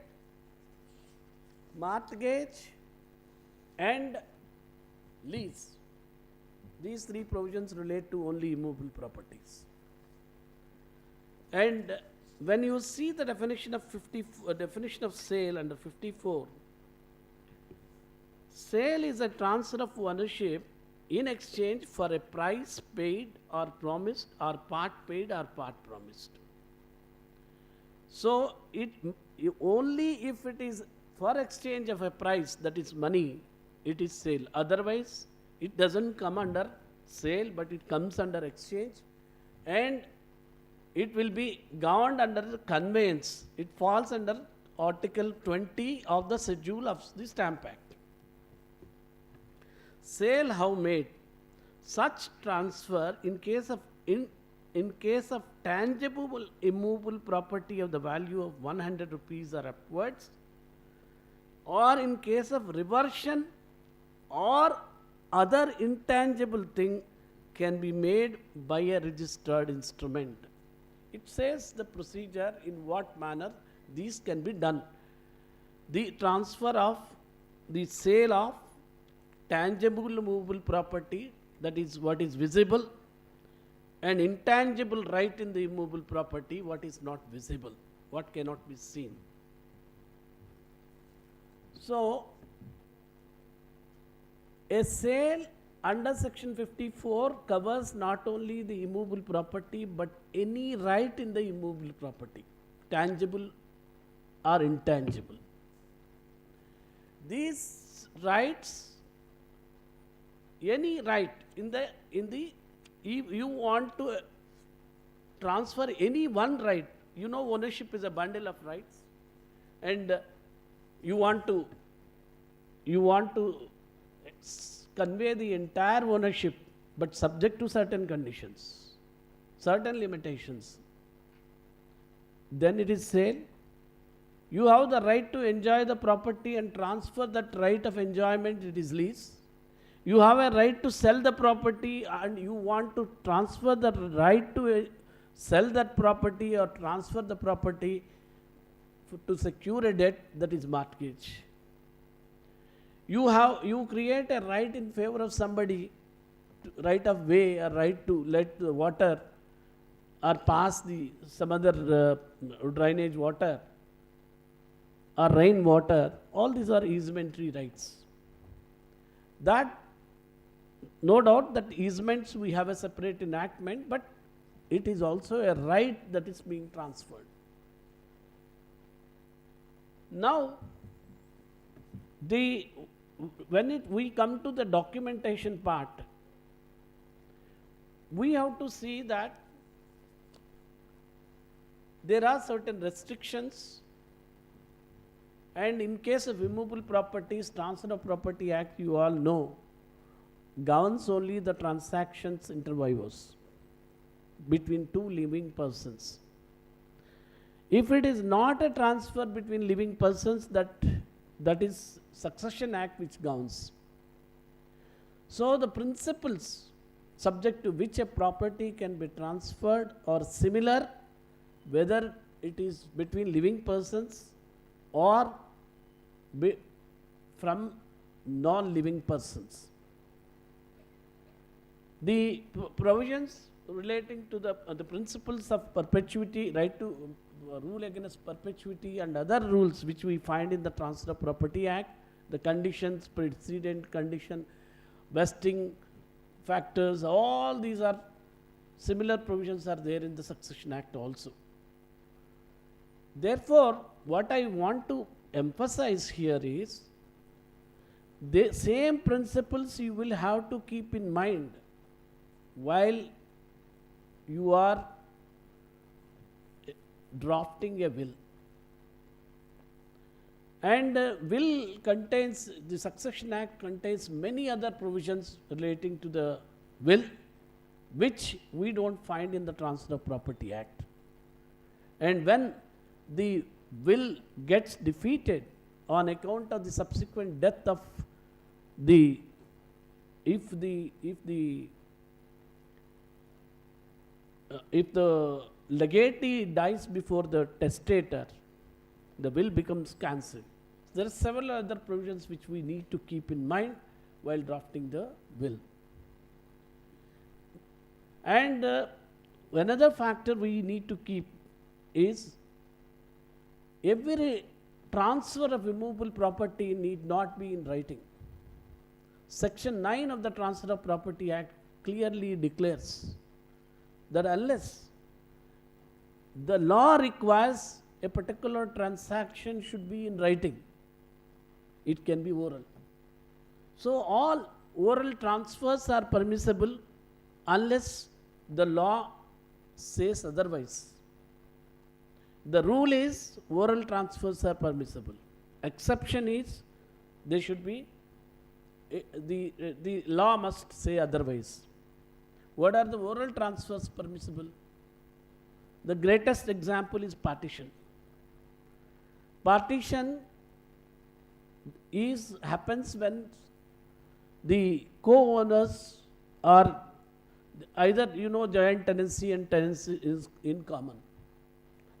mortgage, and lease. These three provisions relate to only immovable properties. And when you see the definition of definition of sale under 54, sale is a transfer of ownership in exchange for a price paid or promised, or part paid or part promised. So only if it is for exchange of a price, that is money, it is sale. Otherwise, it doesn't come under sale, but it comes under exchange, and it will be governed under conveyance. It falls under Article 20 of the schedule of the Stamp Act. Sale how made? Such transfer in case of tangible immovable property of the value of 100 rupees or upwards, or in case of reversion or other intangible thing, can be made by a registered instrument. It says the procedure in what manner these can be done. The transfer of, the sale of tangible movable property, that is what is visible, and intangible right in the immovable property, what is not visible, what cannot be seen. So, a sale under section 54 covers not only the immovable property, but any right in the immovable property, tangible or intangible. These rights, any right you want to transfer any one right, you know ownership is a bundle of rights, and you want to convey the entire ownership, but subject to certain conditions, certain limitations. Then it is sale. You have the right to enjoy the property and transfer that right of enjoyment, it is lease. You have a right to sell the property, and you want to transfer the right to sell that property or transfer the property to secure a debt, that is mortgage. You create a right in favor of somebody, right of way, or right to let the water or pass some other drainage water or rain water. All these are easementary rights. That, no doubt that easements we have a separate enactment, but it is also a right that is being transferred. Now, when we come to the documentation part, we have to see that there are certain restrictions And in case of immovable properties, Transfer of Property Act, you all know, governs only the transactions inter vivos between two living persons. If it is not a transfer between living persons, that is Succession Act which governs. So the principles subject to which a property can be transferred are similar, whether it is between living persons or from non-living persons. The provisions relating to the principles of perpetuity, right to rule against perpetuity and other rules which we find in the Transfer of Property Act, the conditions, precedent condition, vesting factors, all these are similar provisions are there in the Succession Act also. Therefore, what I want to emphasize here is the same principles you will have to keep in mind while you are drafting a will. And will contains, the Succession Act contains many other provisions relating to the will, which we don't find in the Transfer of Property Act. And when the will gets defeated on account of the subsequent death of if the legatee dies before the testator, the will becomes cancelled. There are several other provisions which we need to keep in mind while drafting the will. And another factor we need to keep is every transfer of immovable property need not be in writing. Section 9 of the Transfer of Property Act clearly declares that unless the law requires a particular transaction should be in writing, it can be oral. So all oral transfers are permissible unless the law says otherwise. The rule is oral transfers are permissible. Exception is they should be, the law must say otherwise. What are the oral transfers permissible? The greatest example is partition. Partition happens when the co-owners are either, joint tenancy and tenancy is in common.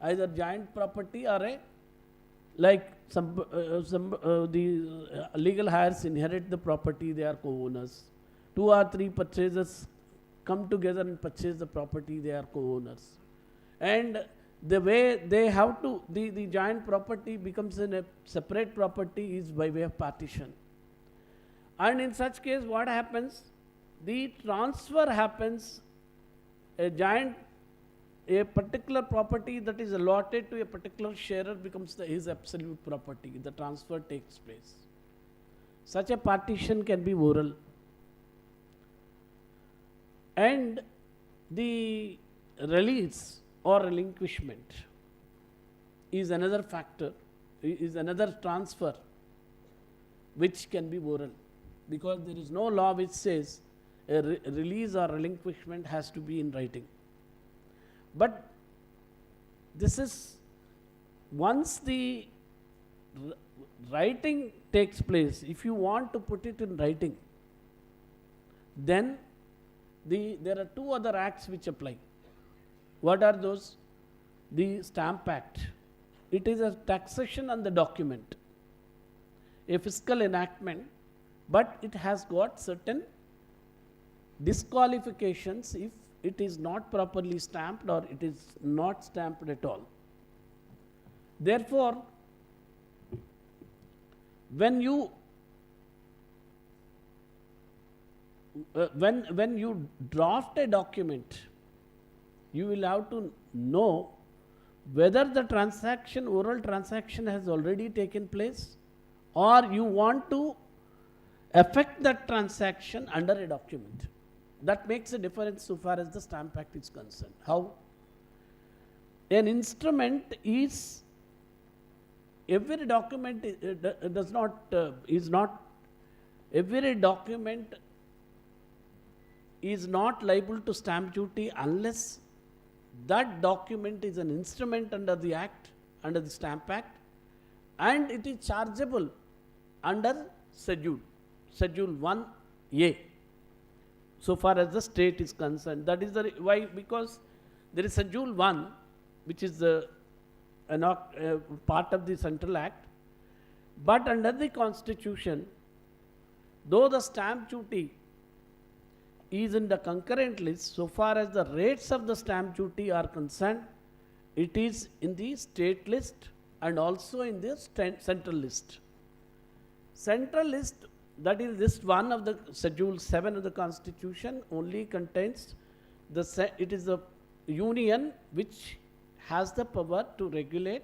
Either joint property or the legal heirs inherit the property, they are co-owners. 2 or 3 purchasers come together and purchase the property, they are co-owners. And the way they have to, the joint property becomes a separate property is by way of partition. And in such case, what happens? The transfer happens, a particular property that is allotted to a particular sharer becomes his absolute property. The transfer takes place. Such a partition can be oral. And the release or relinquishment is another factor, is another transfer which can be oral, because there is no law which says a release or relinquishment has to be in writing. But this is, once the writing takes place, if you want to put it in writing, then there are 2 other acts which apply. What are those? The Stamp Act. It is a taxation on the document, a fiscal enactment, but it has got certain disqualifications if it is not properly stamped or it is not stamped at all. Therefore, when you draft a document, you will have to know whether the transaction, oral transaction has already taken place, or you want to effect that transaction under a document. That makes a difference so far as the Stamp Act is concerned. How? An instrument is every document does not, is not, every document is not liable to stamp duty unless that document is an instrument under the Act, under the Stamp Act, and it is chargeable under Schedule 1A, so far as the state is concerned. That is the why, because there is Schedule 1, which is part of the Central Act, but under the Constitution, though the stamp duty is in the concurrent list, so far as the rates of the stamp duty are concerned, it is in the state list and also in the central list. Central list, that is list 1 of the Schedule 7 of the Constitution, only contains it is the union which has the power to regulate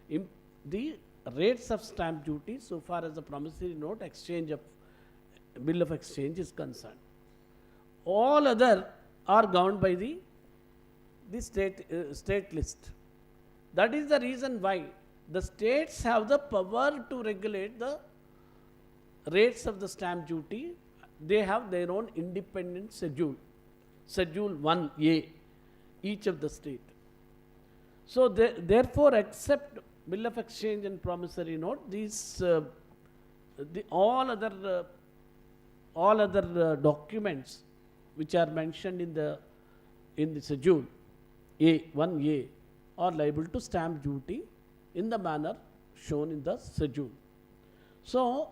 the rates of stamp duty so far as the promissory note exchange of bill of exchange is concerned. All other are governed by the state list. That is the reason why the states have the power to regulate the rates of the stamp duty. They have their own independent schedule, Schedule 1A, each of the state. So therefore, except bill of exchange and promissory note, these all other documents which are mentioned in the Schedule 1A are liable to stamp duty in the manner shown in the schedule. So,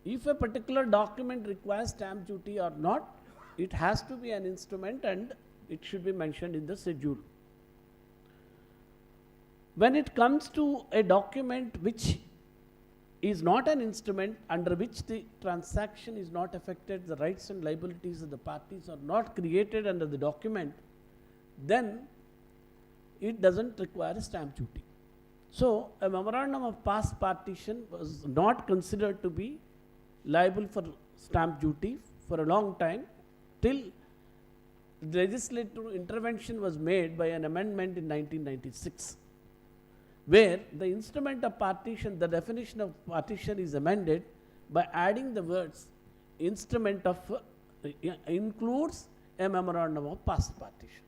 if a particular document requires stamp duty or not, it has to be an instrument and it should be mentioned in the schedule. When it comes to a document which is not an instrument, under which the transaction is not affected, the rights and liabilities of the parties are not created under the document, then it doesn't require a stamp duty. So, a memorandum of past partition was not considered to be liable for stamp duty for a long time, till legislative intervention was made by an amendment in 1996, where the instrument of partition, the definition of partition is amended by adding the words instrument of includes a memorandum of past partition.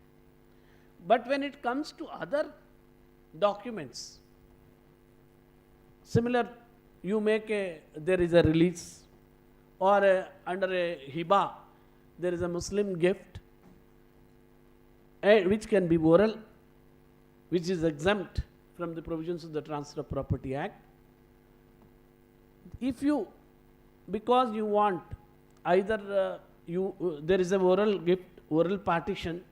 But when it comes to other documents, similar, you make there is a release, or under a hiba, there is a Muslim gift, which can be oral, which is exempt from the provisions of the Transfer of Property Act. If you, because you want either there is a oral gift, oral partition,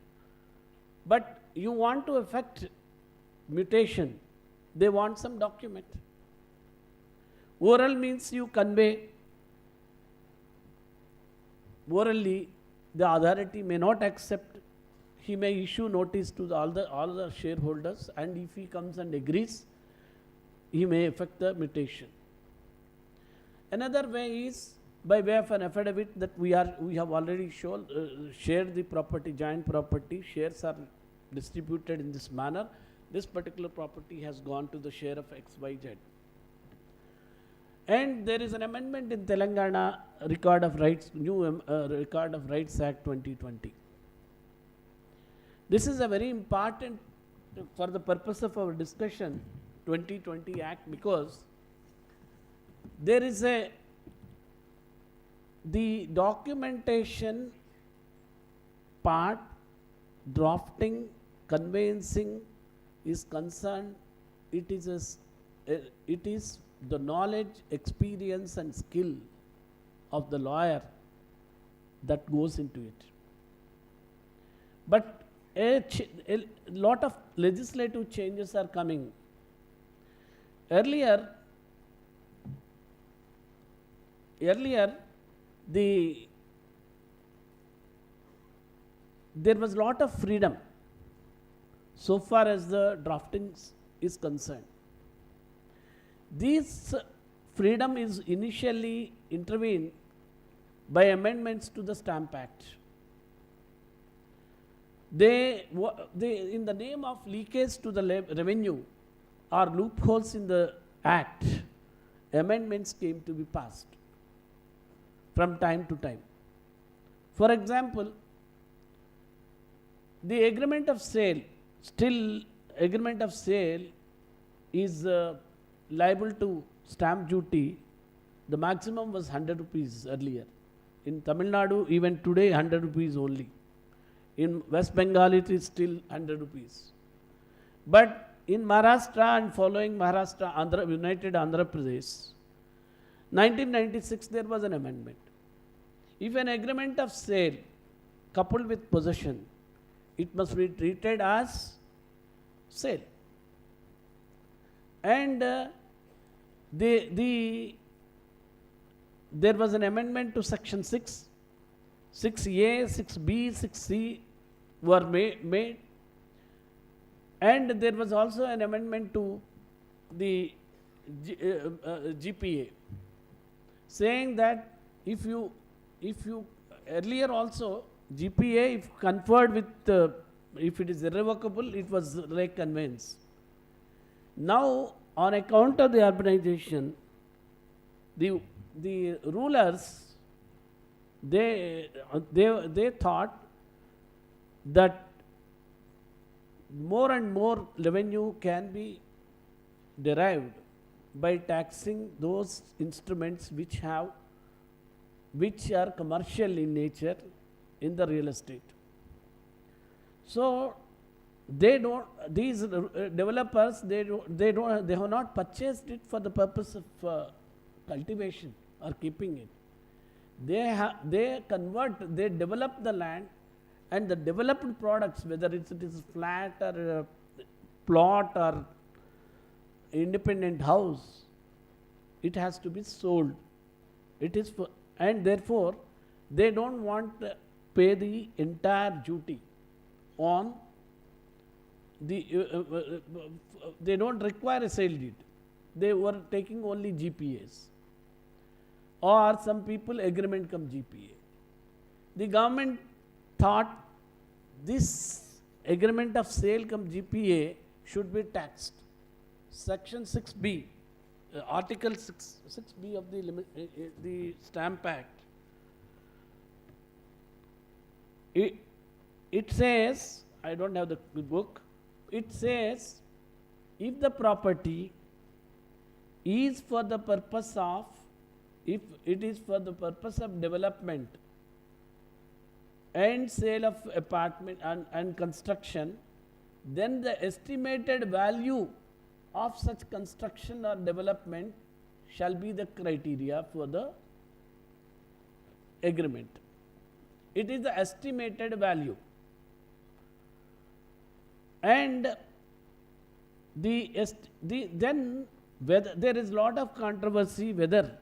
but you want to effect mutation, they want some document. Oral means you convey. Orally, the authority may not accept. He may issue notice to all the shareholders, and if he comes and agrees, he may effect the mutation. Another way is by way of an affidavit that we have already shared the property, joint property, shares are distributed in this manner. This particular property has gone to the share of XYZ. And there is an amendment in Telangana Record of Rights, new Record of Rights Act 2020. This is a very important for the purpose of our discussion, 2020 Act, because there is the documentation part, drafting, conveyancing is concerned, it is the knowledge, experience and skill of the lawyer that goes into it. But a lot of legislative changes are coming. Earlier there was lot of freedom so far as the drafting is concerned. This freedom is initially intervened by amendments to the Stamp Act. They in the name of leakage to the revenue or loopholes in the Act, amendments came to be passed from time to time. For example, the agreement of sale, still agreement of sale is liable to stamp duty. The maximum was 100 rupees earlier. In Tamil Nadu, even today, 100 rupees only. In West Bengal, it is still 100 rupees. But in Maharashtra and following Maharashtra, United Andhra Pradesh, 1996, there was an amendment. If an agreement of sale coupled with possession, it must be treated as sale. And there was an amendment to section 6, 6A, 6B, 6C were made. And there was also an amendment to the GPA, saying that if you earlier also GPA, if conferred with, if it is irrevocable, it was like conveyance. Now, on account of the urbanization, the rulers, they thought that more and more revenue can be derived by taxing those instruments which are commercial in nature in the real estate. So these developers, they have not purchased it for the purpose of cultivation or keeping it. They develop the land, and the developed products, whether it is flat or a plot or independent house, it has to be sold. It is for, and therefore they don't want to pay the entire duty on the, they don't require a sale deed. They were taking only GPAs, or some people agreement come GPA. The government thought this agreement of sale come GPA should be taxed. Section 6B, Article 6B of the Stamp Act, it says, I don't have the book, it says, if the property is for the purpose of, if it is for the purpose of development and sale of apartment and construction, then the estimated value of such construction or development shall be the criteria for the agreement. It is the estimated value. And then whether there is lot of controversy whether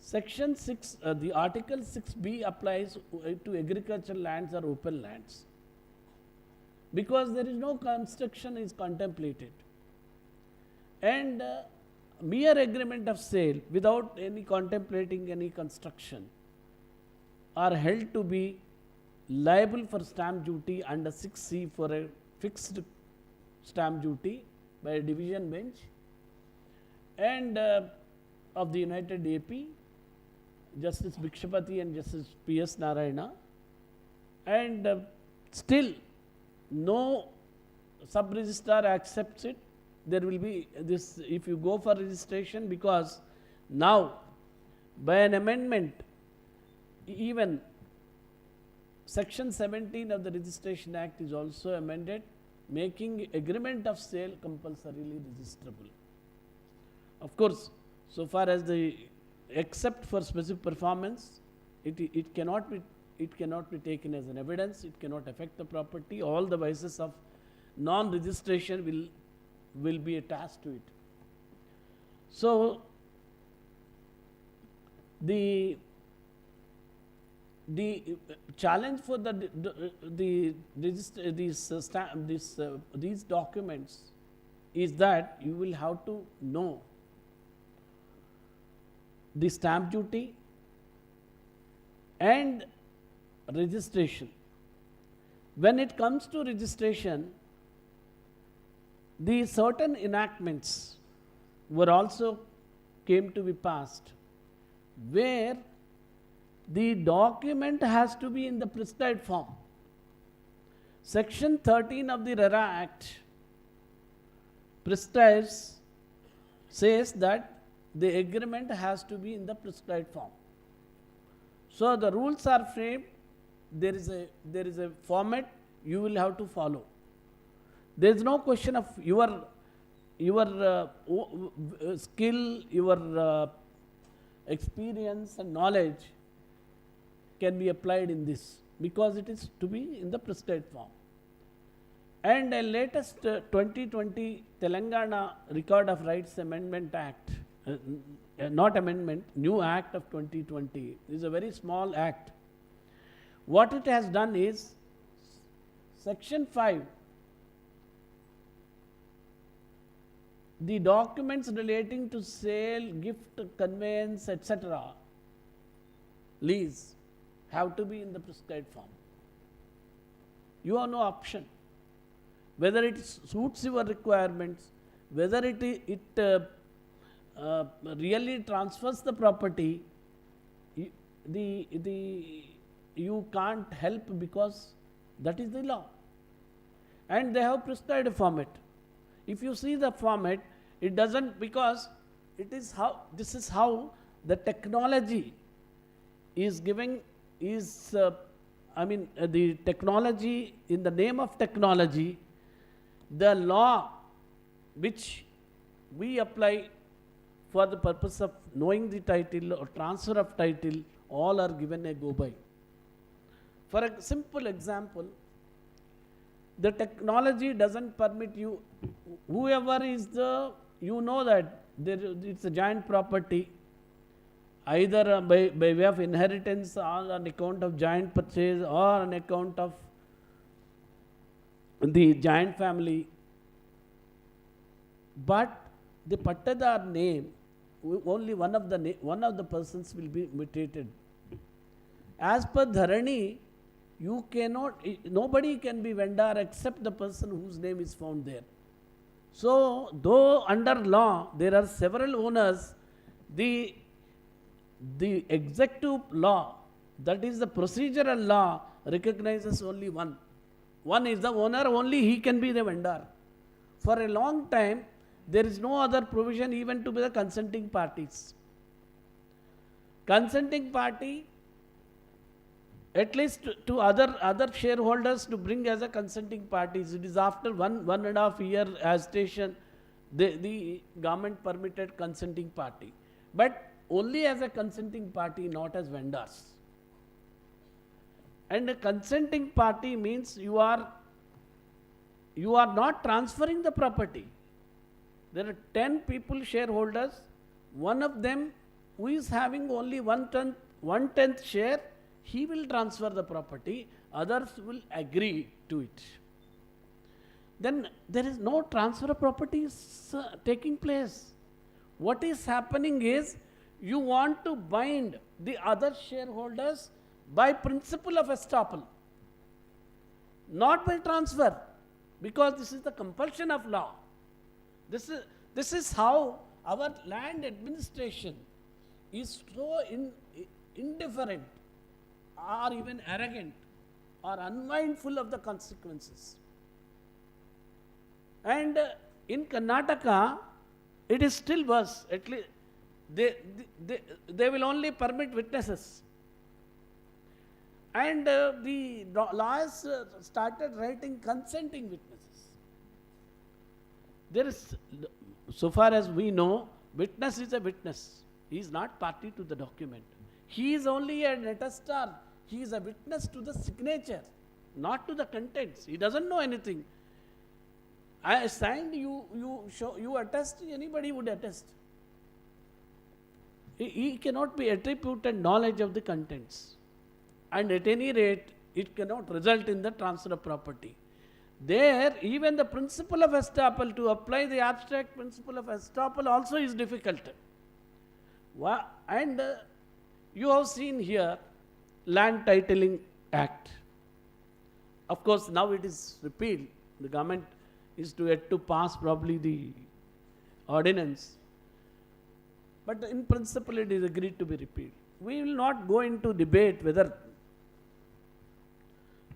Section 6, the Article 6B applies to agricultural lands or open lands, because there is no construction is contemplated. And mere agreement of sale without any contemplating any construction are held to be liable for stamp duty under 6C for a fixed stamp duty by a division bench and of the United AP, Justice Bhikshapati and Justice P.S. Narayana, and still no sub-registrar accepts it. There will be this, if you go for registration, because now by an amendment, even Section 17 of the Registration Act is also amended, making agreement of sale compulsorily registrable. Of course, so far as the, except for specific performance, it cannot be taken as an evidence, it cannot affect the property, all the vices of non-registration will be attached to it. So the challenge for these documents is that you will have to know the stamp duty and registration. When it comes to registration, the certain enactments were also came to be passed, where the document has to be in the prescribed form. Section 13 of the RERA Act prescribes, says that the agreement has to be in the prescribed form. So the rules are framed, there is a format you will have to follow. There is no question of your skill, your experience and knowledge can be applied in this, because it is to be in the prescribed form. And a latest 2020 Telangana Record of Rights Amendment Act, not amendment, new act of 2020, is a very small act. What it has done is, section 5, the documents relating to sale, gift, conveyance, etc., lease, have to be in the prescribed form. You have no option. Whether it suits your requirements, whether it really transfers the property, you can't help, because that is the law. And they have prescribed a format. If you see the format, it doesn't, because it is how, this is how the technology is giving, the technology, in the name of technology, the law which we apply for the purpose of knowing the title or transfer of title, all are given a go by. For a simple example, the technology doesn't permit you, whoever is the, you know that it's a joint property, either by way of inheritance or on account of joint purchase or on account of the joint family. But the pattadar name, only one of the persons will be mutated. As per Dharani, you cannot, nobody can be vendor except the person whose name is found there. So, though under law there are several owners, the executive law, that is the procedural law, recognizes only one. One is the owner, only he can be the vendor. For a long time, there is no other provision even to be the consenting parties. Consenting party, at least to other shareholders to bring as a consenting parties. It is after one and a half year agitation, the government permitted consenting party. But only as a consenting party, not as vendors. And a consenting party means you are not transferring the property. There are 10 people shareholders, one of them who is having only 1/10 share, he will transfer the property, others will agree to it. Then there is no transfer of properties taking place. What is happening is, you want to bind the other shareholders by principle of estoppel, not by transfer, because this is the compulsion of law. This is how our land administration is so indifferent or even arrogant or unmindful of the consequences. And in Karnataka, it is still worse. At least they will only permit witnesses. And the lawyers started writing consenting witnesses. There is, so far as we know, witness is a witness. He is not party to the document. He is only an attestor. He is a witness to the signature, not to the contents. He doesn't know anything. I signed, you attest, anybody would attest. He cannot be attributed knowledge of the contents. And at any rate, it cannot result in the transfer of property. There, even the principle of estoppel, to apply the abstract principle of estoppel also is difficult. And you have seen here, Land Titling Act. Of course, now it is repealed. The government is yet to pass probably the ordinance. but in principle it is agreed to be repealed. We will not go into debate whether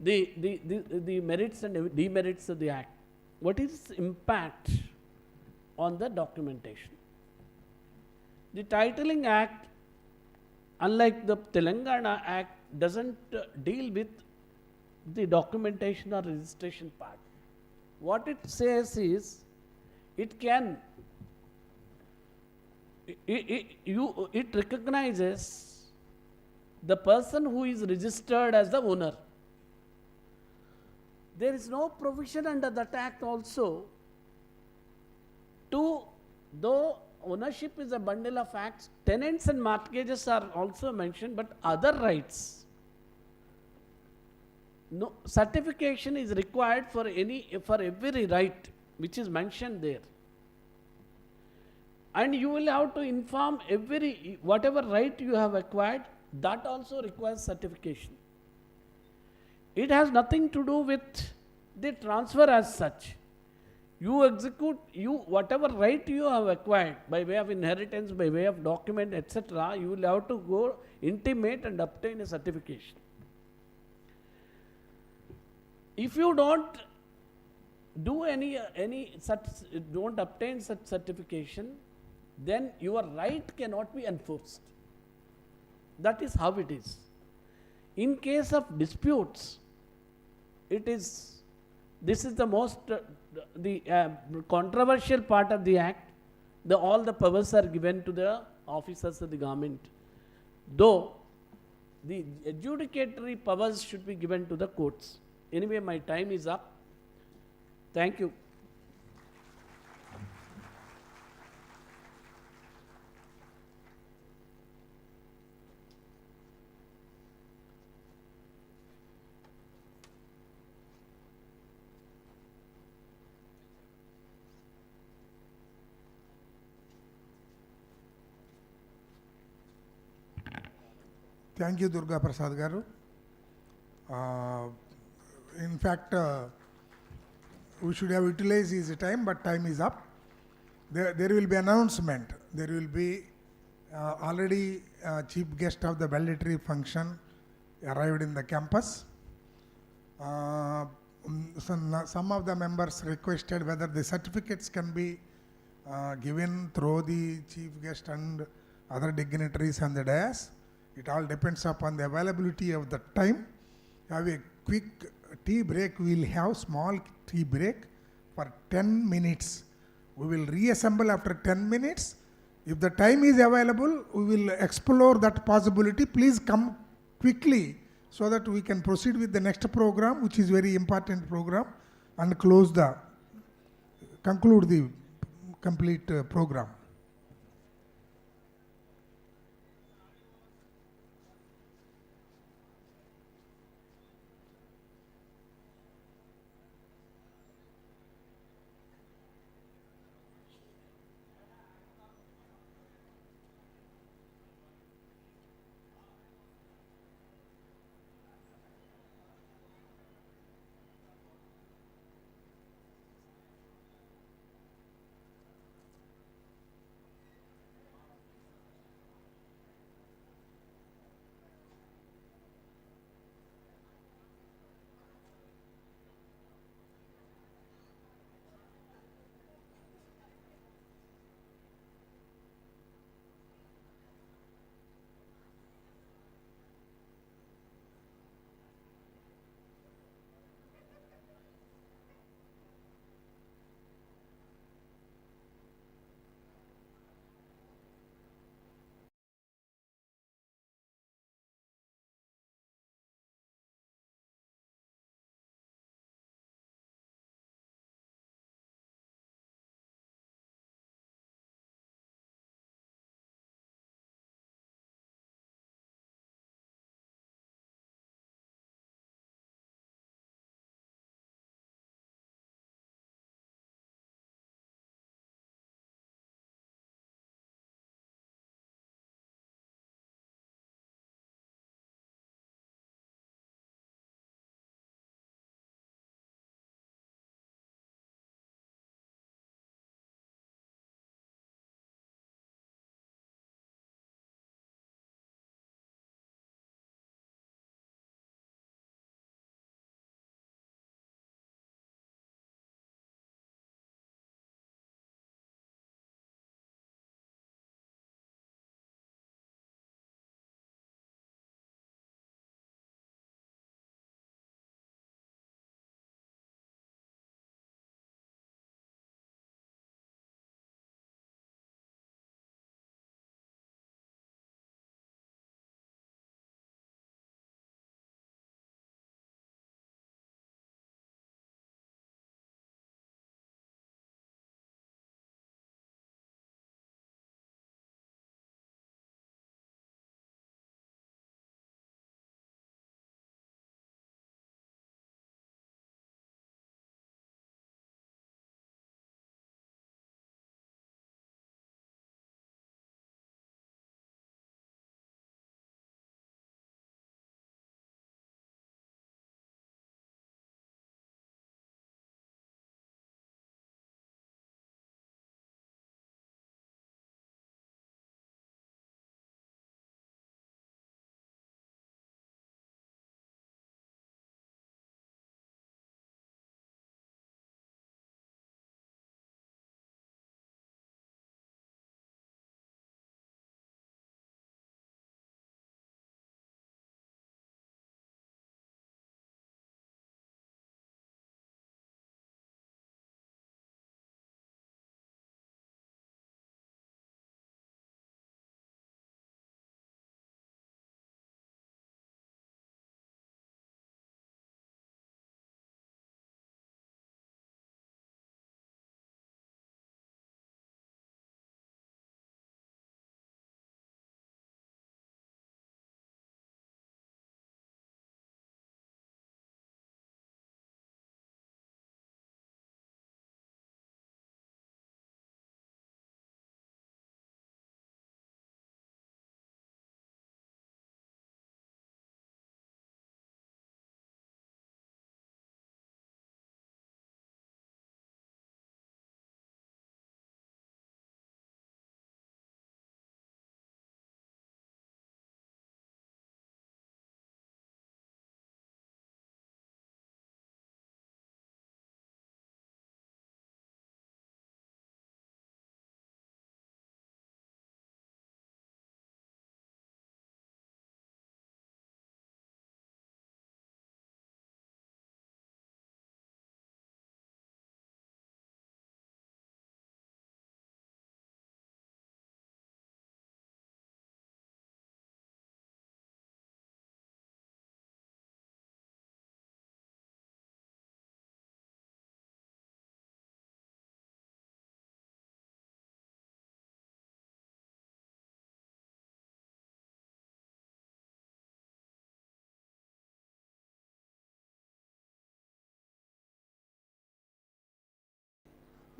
the merits and demerits of the act. What is its impact on the documentation? The Titling Act, unlike the Telangana Act, doesn't deal with the documentation or registration part. What it says is, it can, it recognizes the person who is registered as the owner. There is no provision under that act also to, though ownership is a bundle of acts, tenants and mortgages are also mentioned, but other rights. No certification is required for every right which is mentioned there. And you will have to inform whatever right you have acquired, that also requires certification. It has nothing to do with the transfer as such. You execute, whatever right you have acquired by way of inheritance, by way of document, etc., you will have to go intimate and obtain a certification. If you don't do don't obtain such certification, then your right cannot be enforced. That is how it is. In case of disputes, this is the most controversial part of the act. All the powers are given to the officers of the government, though the adjudicatory powers should be given to the courts. Anyway, my time is up. Thank you. Thank you, Durga Prasad Garu. In fact, we should have utilized his time, but time is up. There will be announcement. There will be already chief guest of the valedictory function arrived in the campus. Some of the members requested whether the certificates can be given through the chief guest and other dignitaries on the dais. It all depends upon the availability of the time. Have a quick tea break. We will have small tea break for 10 minutes. We will reassemble after 10 minutes. If the time is available, we will explore that possibility. Please come quickly so that we can proceed with the next program, which is very important program, and conclude the complete program.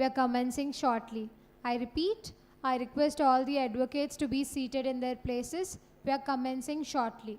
We are commencing shortly. I repeat, I request all the advocates to be seated in their places. We are commencing shortly.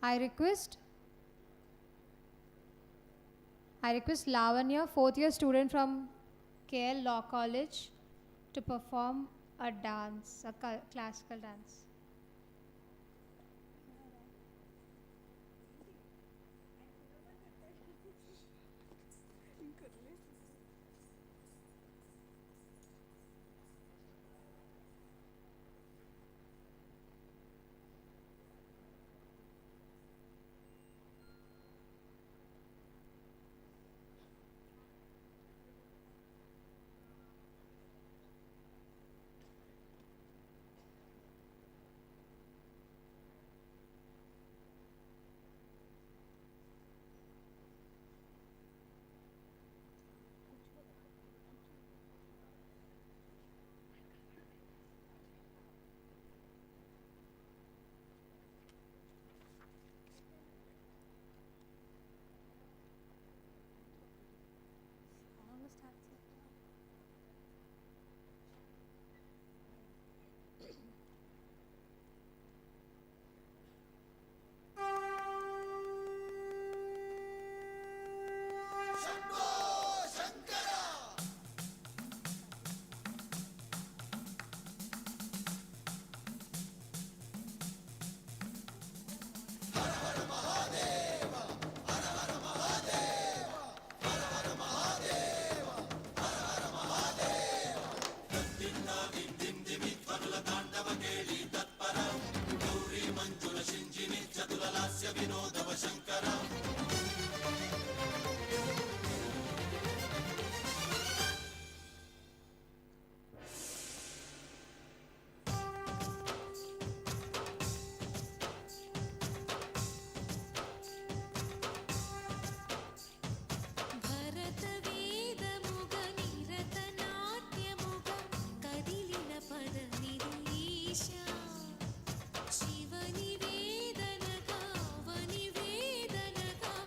I request Lavanya, fourth year student from KL Law College, to perform a dance, a classical dance. శివని వేదనగా వని వేదనగా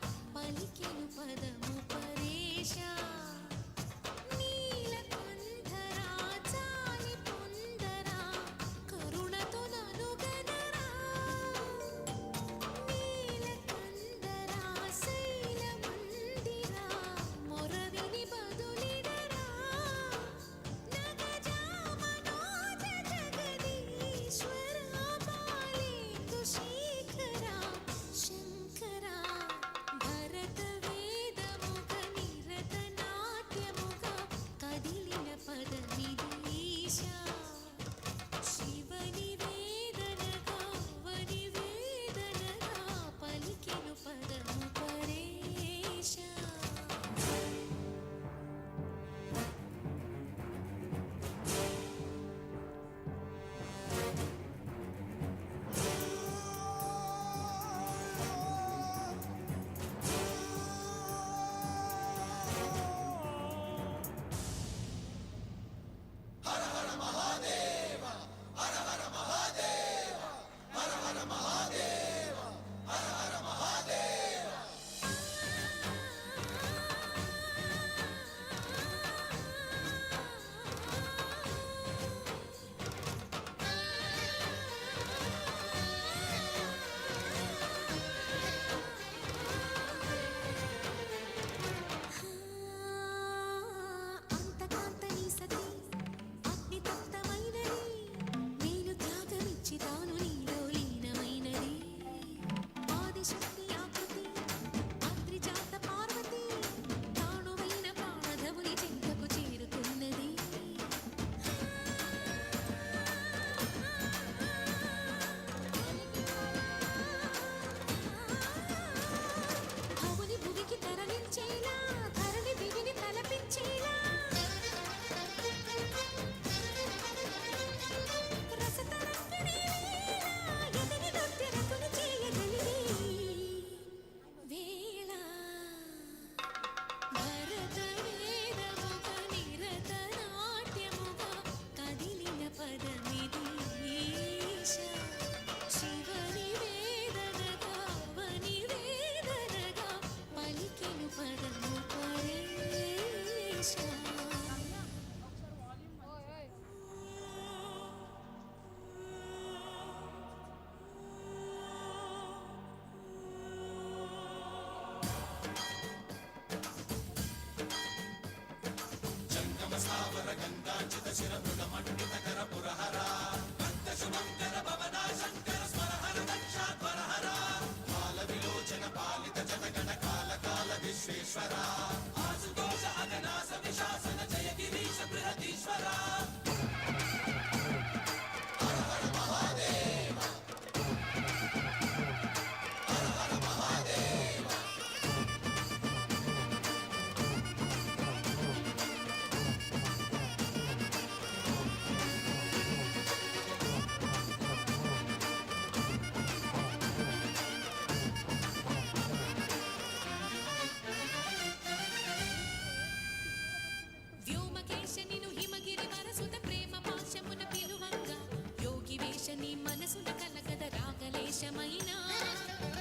వ్యోమకేశ నిను హిమగిరి వరసుత ప్రేమ పాశమున పిలువంగా యోగి వేష నీ మనసున కలగద రాగలేశమైన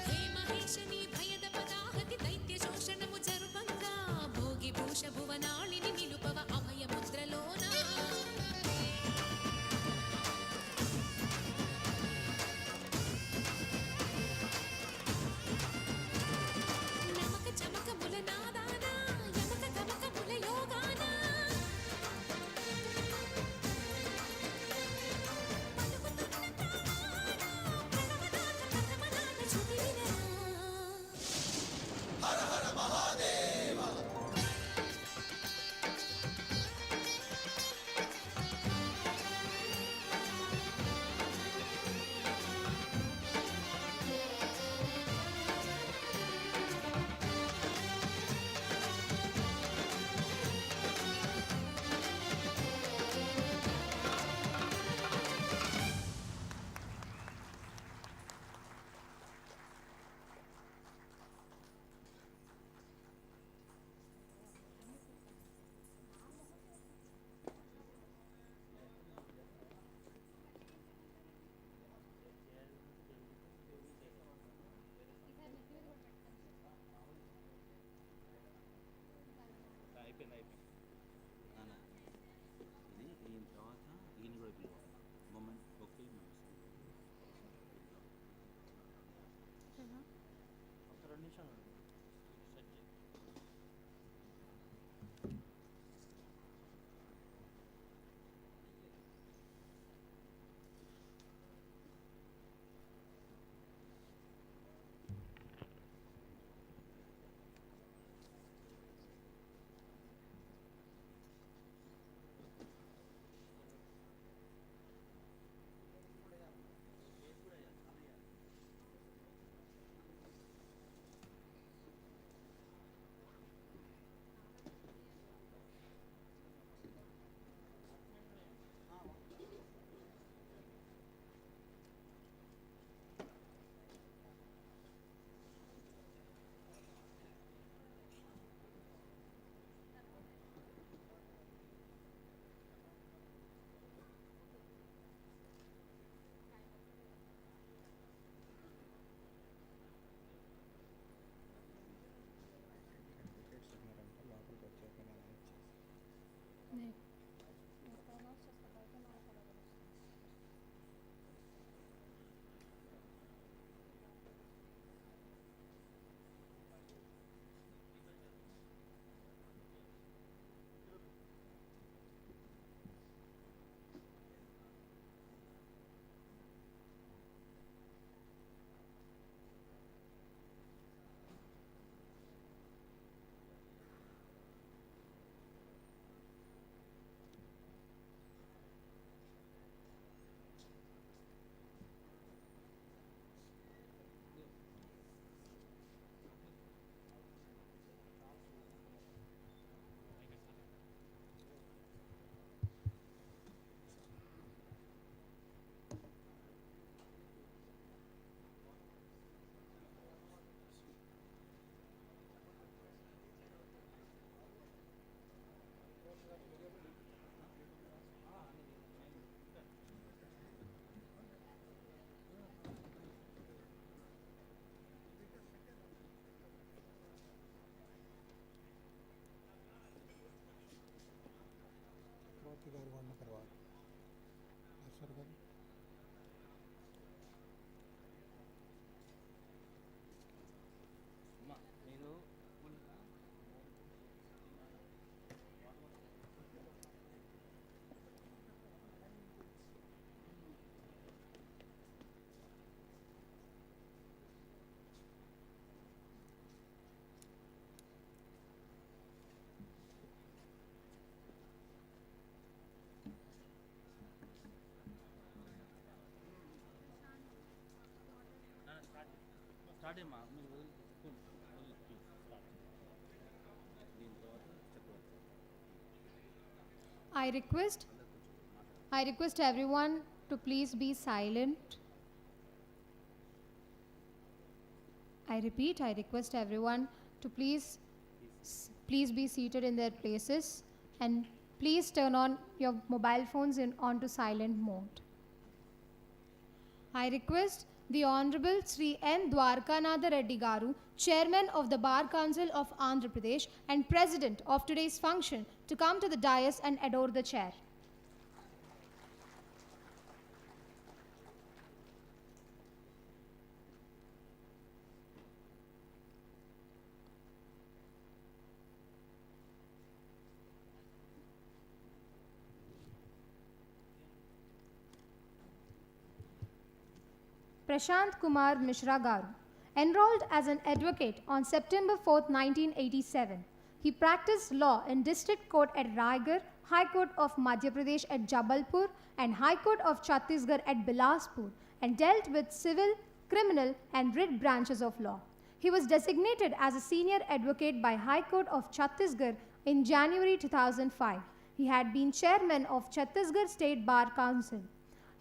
హే మహేశ నీ భయద పదాహతి దైత్య శోషణము జరుపంగా భోగి భూష భువనాళిని నిలుపవ అభయ ముద్రలోన నమక చమకముల నాదాన యమక గమకముల యోగాన పలుకుతున్న తాళాన ప్రణవనాద ప్రథమనాద శృతి వినరా నానా ఇది దీని తర్వాత ఈయన కూడా పిలువ మూమెంట్ ఓకే ఒక 2 నిమిషాలు సెట్ చేయి. స్టార్ట్ అమ్మా మీరు వదులు ప్లీజ్ స్టార్ట్ దీని తర్వాత చక్రవర్తి I request everyone to please be silent. I repeat, I request everyone to please be seated in their places and please turn on your mobile phones onto silent mode. I request the Honorable Sri N. Dwarkanatha Reddy Garu, Chairman of the Bar Council of Andhra Pradesh and President of today's function, to come to the dais and adore the chair. Prashant Kumar Mishra Garu, enrolled as an advocate on September 4, 1987. He practiced law in District Court at Raigarh, High Court of Madhya Pradesh at Jabalpur, and High Court of Chhattisgarh at Bilaspur, and dealt with civil, criminal, and writ branches of law. He was designated as a senior advocate by High Court of Chhattisgarh in January 2005. He had been chairman of Chhattisgarh State Bar Council.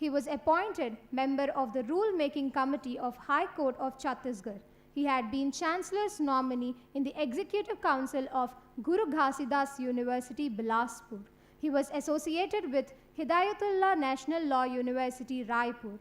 He was appointed member of the Rule-Making Committee of High Court of Chhattisgarh. He had been Chancellor's nominee in the Executive Council of Guru Ghasidas University, Bilaspur. He was associated with Hidayatullah National Law University, Raipur,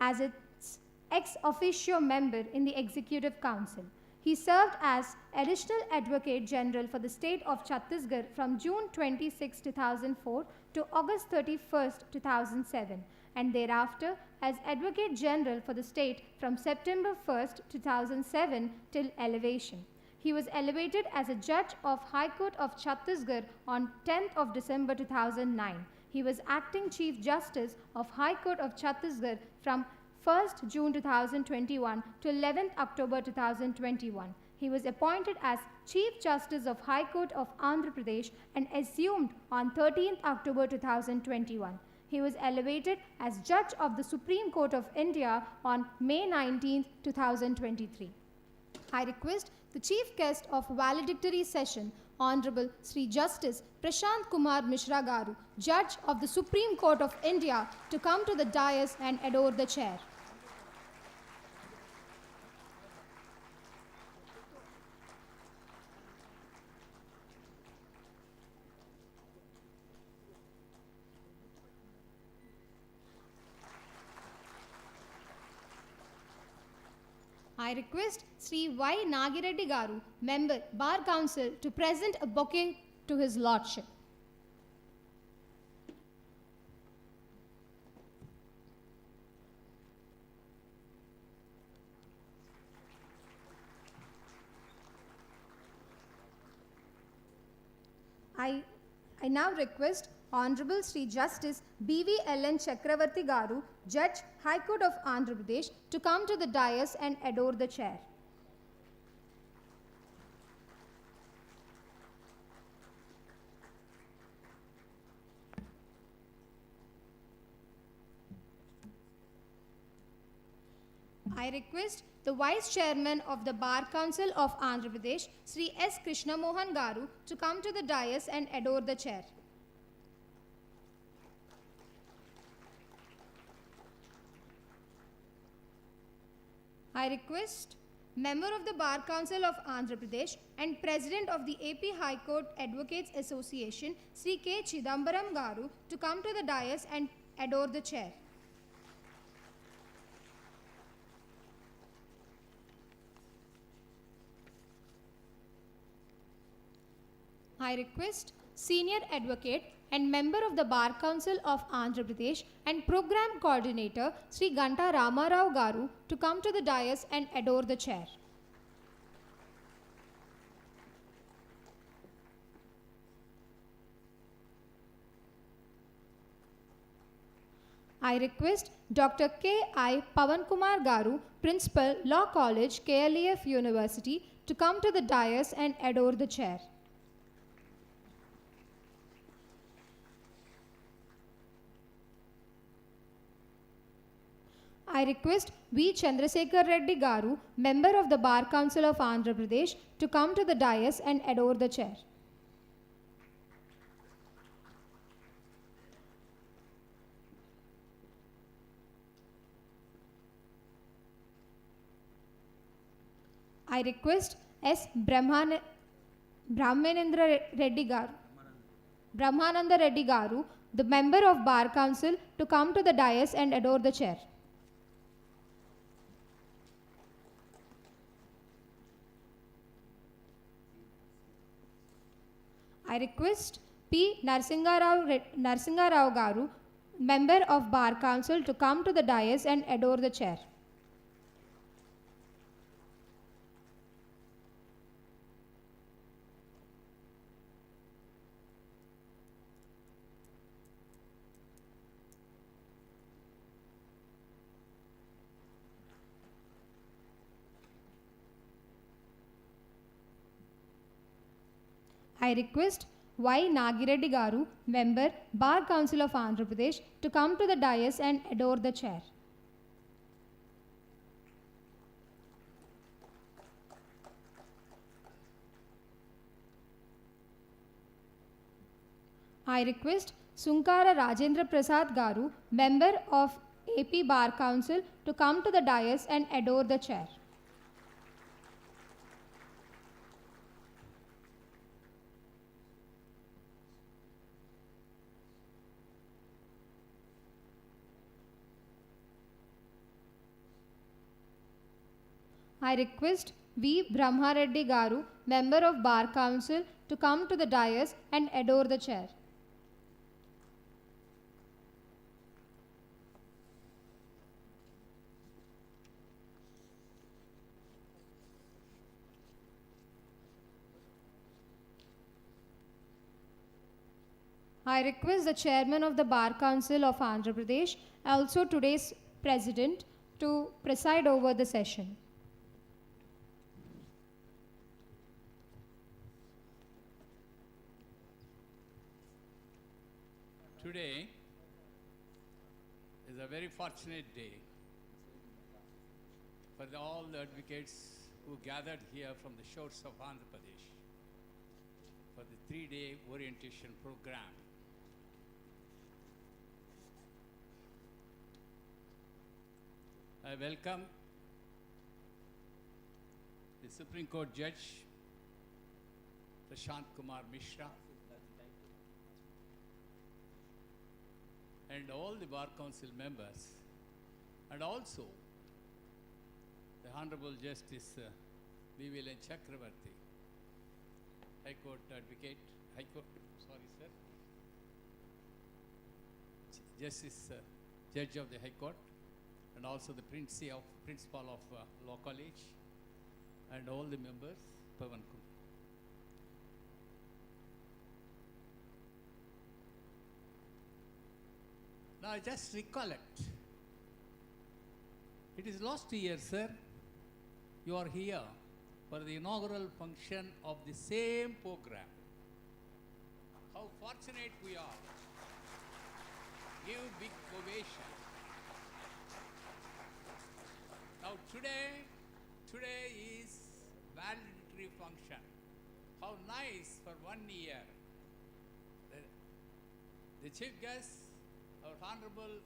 as its ex officio member in the Executive Council. He served as Additional Advocate General for the state of Chhattisgarh from June 26, 2004 to August 31, 2007, and thereafter as Advocate General for the state from September 1, 2007 till elevation. He was elevated as a judge of High Court of Chhattisgarh on 10th of December 2009. He was acting Chief Justice of High Court of Chhattisgarh from 1st June 2021 to 11th October 2021. He was appointed as Chief Justice of High Court of Andhra Pradesh and assumed on 13th October 2021. He was elevated as Judge of the Supreme Court of India on May 19, 2023. I request the Chief Guest of Valedictory Session, Honorable Sri Justice Prashant Kumar Mishra Garu, Judge of the Supreme Court of India, to come to the dais and adore the chair. I request Sri Y. Nagireddy Garu, Member, Bar Council, to present a bouquet to His Lordship. I now request Honorable Sri Justice B.V. L.N. Chakravarti Garu, Judge, High Court of Andhra Pradesh, to come to the dais and adore the chair. I request the Vice Chairman of the Bar Council of Andhra Pradesh, Sri S. Krishna Mohan Garu, to come to the dais and adore the chair. I request Member of the Bar Council of Andhra Pradesh and President of the AP High Court Advocates Association, Sri K. Chidambaram Garu, to come to the dais and adore the chair. I request Senior Advocate and Member of the Bar Council of Andhra Pradesh and Program Coordinator Sri Ganta Ramarao Garu to come to the dais and adore the chair. I request Dr. K. I. Pavan Kumar Garu, Principal, Law College, KLEF University, to come to the dais and adore the chair. I request V. Chandrasekhar Reddy Garu, member of the Bar Council of Andhra Pradesh, to come to the dais and adore the chair. I request S. Brahmananda Reddy Garu, the member of Bar Council, to come to the dais and adore the chair. I request P. Narsinga Rao Garu, member of Bar Council, to come to the dais and adore the chair. I request Y. Nagireddy Garu, member, Bar Council of Andhra Pradesh, to come to the dais and adore the chair. I request Sunkara Rajendra Prasad Garu, member of AP Bar Council, to come to the dais and adore the chair. I request V. Brahmareddy Garu, member of Bar Council, to come to the dais and adore the chair. I request the chairman of the Bar Council of Andhra Pradesh, also today's president, to preside over the session. Today is a very fortunate day for all the advocates who gathered here from the shores of Andhra Pradesh for the 3-day orientation program. I welcome the Supreme Court Judge Prashant Kumar Mishra and all the Bar Council members, and also the Honorable Justice B.V.L.N. Chakravarti, High Court Advocate, Justice, Judge of the High Court, and also the Principal of Law College, and all the members, Pavan Kumar. Now just recollect, it is last year, sir, you are here for the inaugural function of the same program. How fortunate we are. Give big ovation. Now today is valedictory function. How nice for 1 year. The chief guest, our Honorable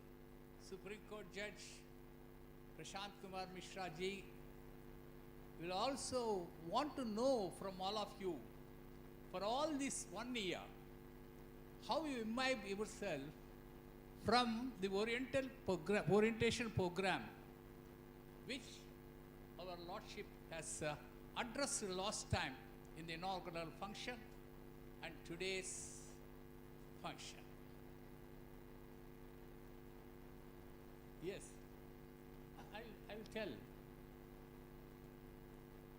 Supreme Court Judge Prashant Kumar Mishra ji, will also want to know from all of you, for all this 1 year, how you imbibe yourself from the orientation program, which our Lordship has addressed last time in the inaugural function and today's function. Yes, I will tell.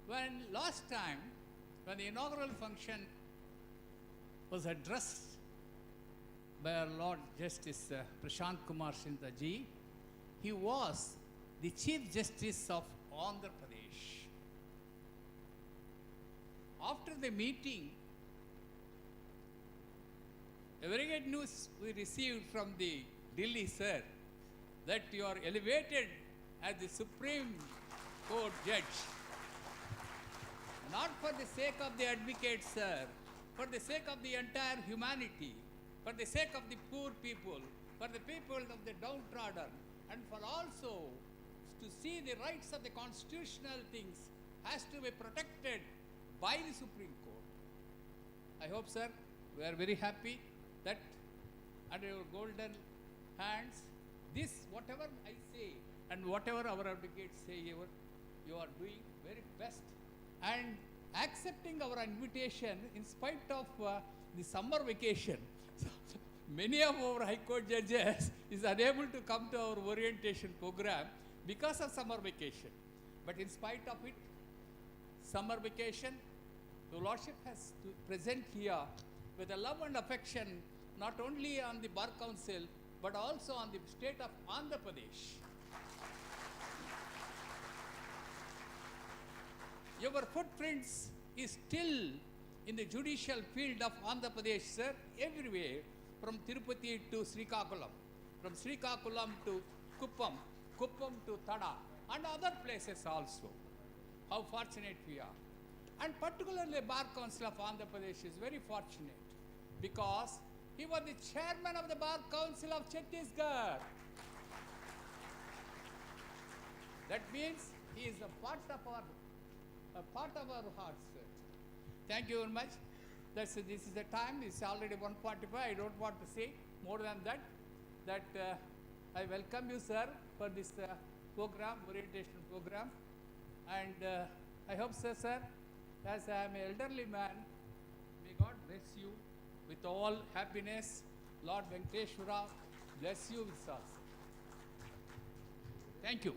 When last time, when the inaugural function was addressed by our Lord Justice Prashant Kumar Sinha ji, he was the Chief Justice of Andhra Pradesh. After the meeting, a very good news we received from the Delhi sir, that you are elevated as the Supreme Court judge, not for the sake of the advocates, sir, for the sake of the entire humanity, for the sake of the poor people, for the people of the downtrodden, and for also to see the rights of the constitutional things has to be protected by the Supreme Court. I hope, sir, we are very happy that under your golden hands, this, whatever I say and whatever our advocates say, you are doing very best and accepting our invitation in spite of the summer vacation. So, many of our High Court judges is unable to come to our orientation program because of summer vacation. But in spite of it, summer vacation, the Lordship has to present here with a love and affection, not only on the Bar Council, but also on the state of Andhra Pradesh. Your footprints is still in the judicial field of Andhra Pradesh, sir, everywhere, from Tirupati to Srikakulam, from Srikakulam to Kuppam, Kuppam to Tada, and other places also. How fortunate we are. And particularly Bar Council of Andhra Pradesh is very fortunate because he was the chairman of the Bar Council of Chhattisgarh. That means he is a part of our hearts, sir. Thank you very much. This is the time. It's already 1:45. I don't want to say more than that. I welcome you, sir, for this program, orientation program. And I hope, sir, as I am an elderly man, may God bless you with all happiness. Lord Venkateshwara bless you with us. Thank you.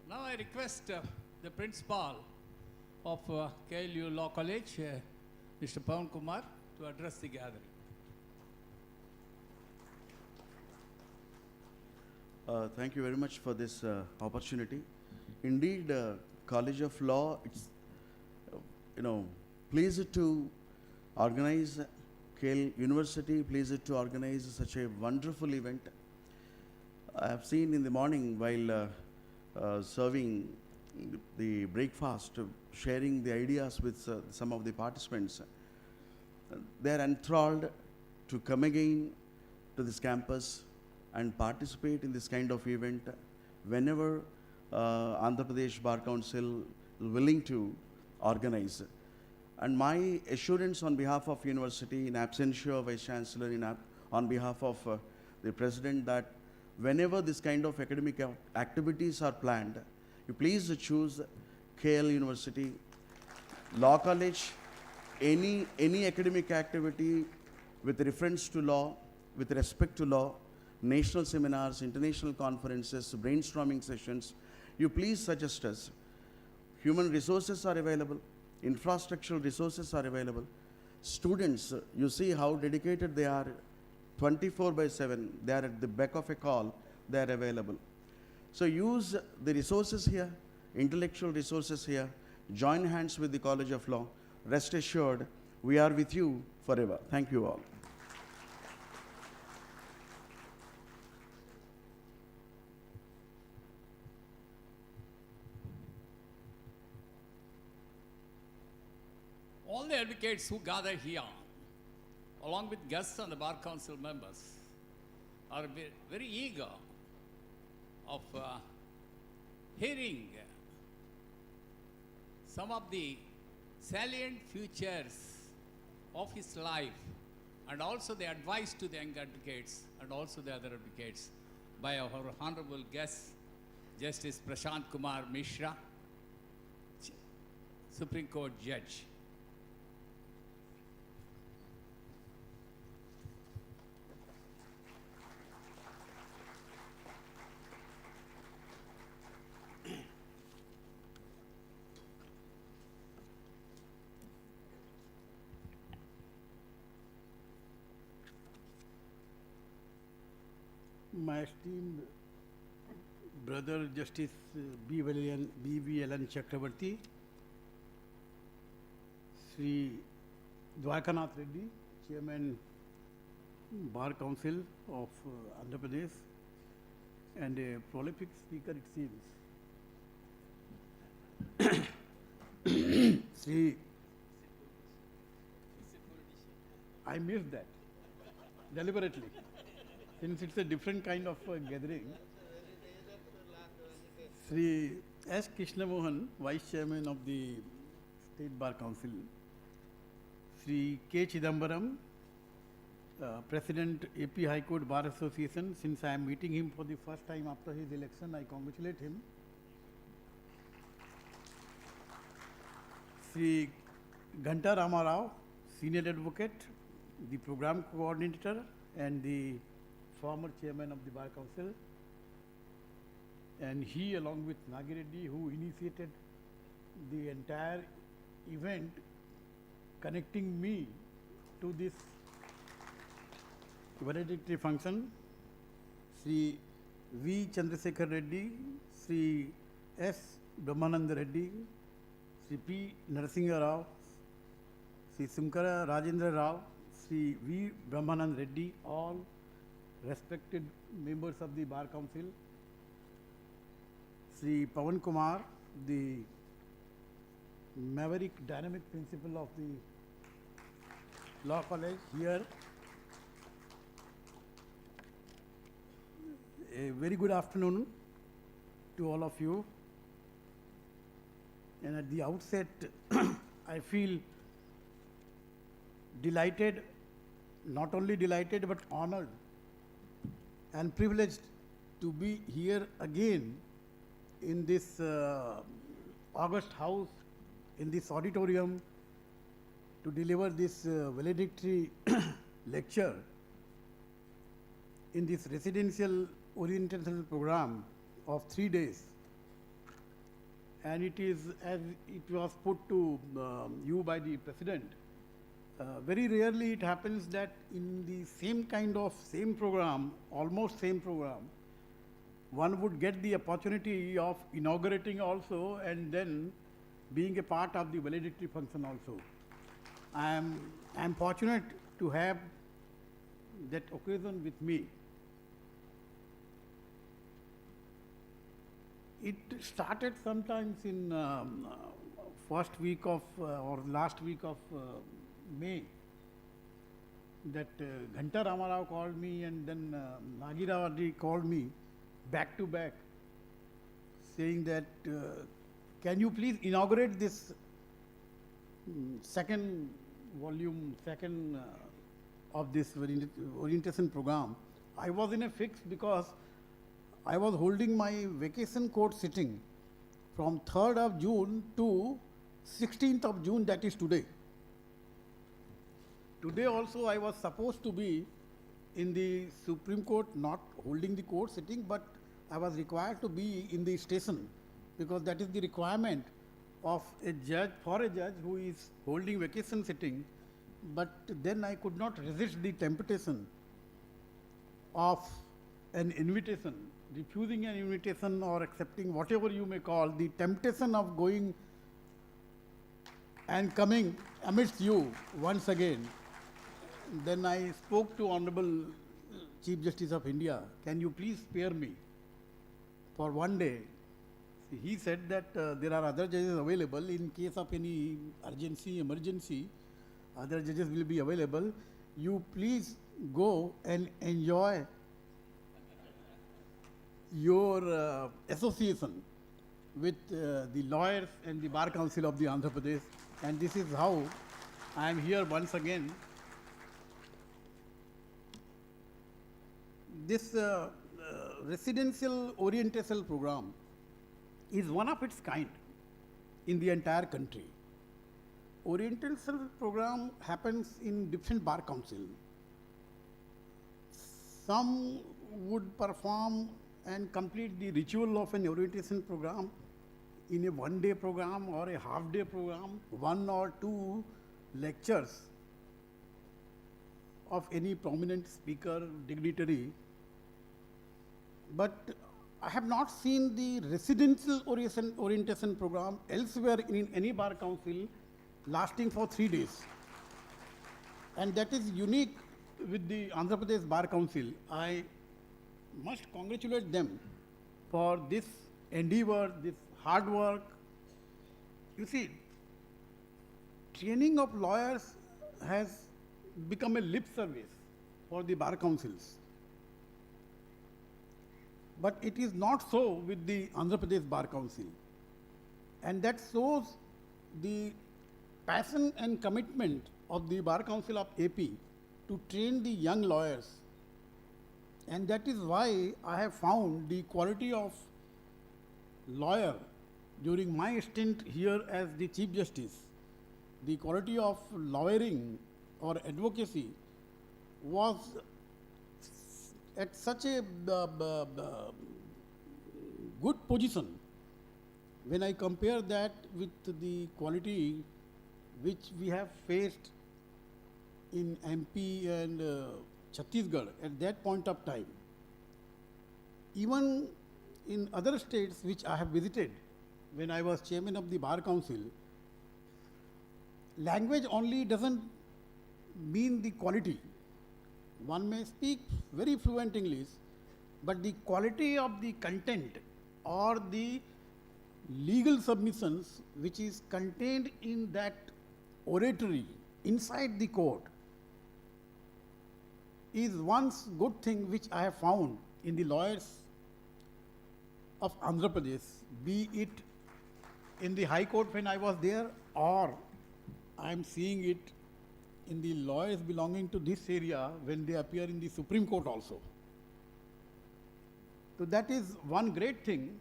Now I request the principal of KLU Law College, Mr. Pawan Kumar, to address the gathering. Thank you very much for this opportunity. Indeed, College of Law, it's pleased to organize, KL University pleased to organize such a wonderful event. I have seen in the morning while serving the breakfast, sharing the ideas with some of the participants. They are enthralled to come again to this campus and participate in this kind of event whenever Andhra Pradesh Bar Council is willing to organize. And my assurance on behalf of university, in absentia of Vice Chancellor, on behalf of the President, that whenever this kind of academic activities are planned, you please choose KL University, Law College, any academic activity with reference to law, with respect to law, national seminars, international conferences, brainstorming sessions, you please suggest us. Human resources are available, infrastructural resources are available. Students, you see how dedicated they are, 24/7, they are at the beck of a call, they are available. So use the resources here, intellectual resources here, join hands with the College of Law. Rest assured, we are with you forever. Thank you all. All the advocates who gather here, along with guests and the Bar Council members, are very eager of hearing some of the salient features of his life and also the advice to the young advocates and also the other advocates by our honorable guest, Justice Prashant Kumar Mishra, Supreme Court Judge. My esteemed Brother Justice B.V.L.N. Chakravarti, Sri Dwarkanath Reddy, Chairman Bar Council of Andhra Pradesh, and a prolific speaker it seems. Sri, I missed that deliberately, since it's a different kind of gathering. Sri S. Krishnamohan, Vice Chairman of the State Bar Council, Sri K. Chidambaram, President AP High Court Bar Association. Since I am meeting him for the first time after his election, I congratulate him. Sri Ghanta Ramarao, Senior Advocate, the Program Coordinator and the former Chairman of the Bar Council. And he, along with Nagi Reddy, who initiated the entire event, connecting me to this valedictory function. Sri V. Chandrasekhar Reddy, Sri S. Brahmananda Reddy, Sri P. Narasingha Rao, Sri Sumkara Rajendra Rao, Sri V. Brahmanand Reddy, all respected members of the Bar Council. Sri Pawan Kumar, the maverick dynamic principal of the Law College here. A very good afternoon to all of you. And at the outset, I feel delighted, not only delighted but honored and privileged to be here again in this August House, in this auditorium, to deliver this valedictory lecture in this residential orientation program of 3 days. And it is, as it was put to you by the President, very rarely it happens that in the same program, almost same program, one would get the opportunity of inaugurating also and then being a part of the valedictory function also. I am fortunate to have that occasion with me. It started sometimes in first week of or last week of May, that Ghanta Ramarao called me and then Nagi Reddy called me back to back, saying that can you please inaugurate this second volume, of this orientation program. I was in a fix because I was holding my vacation court sitting from 3rd of June to 16th of June, that is today. Today also I was supposed to be in the Supreme Court, not holding the court sitting, but I was required to be in the station because that is the requirement of a judge, for a judge who is holding vacation sitting. But then I could not resist the temptation of an invitation, refusing an invitation or accepting whatever you may call, the temptation of going and coming amidst you once again. Then I spoke to Honorable Chief Justice of India, can you please spare me for one day? He said that there are other judges available in case of any urgency, emergency, other judges will be available. You please go and enjoy your association with the lawyers and the Bar Council of the Andhra Pradesh. And this is how I am here once again. This residential orientation program is one of its kind in the entire country. Orientation program happens in different bar council. Some would perform and complete the ritual of an orientation program in a one-day program or a half-day program, 1 or 2 lectures of any prominent speaker, dignitary. But I have not seen the residential orientation program elsewhere in any bar council lasting for 3 days. And that is unique with the Andhra Pradesh Bar Council. I must congratulate them for this endeavor, this hard work. You see, training of lawyers has become a lip service for the bar councils. But it is not so with the Andhra Pradesh Bar Council. And that shows the passion and commitment of the Bar Council of AP to train the young lawyers. And that is why I have found the quality of lawyer during my stint here as the Chief Justice, the quality of lawyering or advocacy was at such a good position when I compare that with the quality which we have faced in MP and Chhattisgarh at that point of time. Even in other states which I have visited when I was chairman of the Bar Council, language only doesn't mean the quality. One may speak very fluent English, but the quality of the content or the legal submissions which is contained in that oratory inside the court is one good thing which I have found in the lawyers of Andhra Pradesh, be it in the High Court when I was there, or I am seeing it in the lawyers belonging to this area when they appear in the Supreme Court also. So that is one great thing.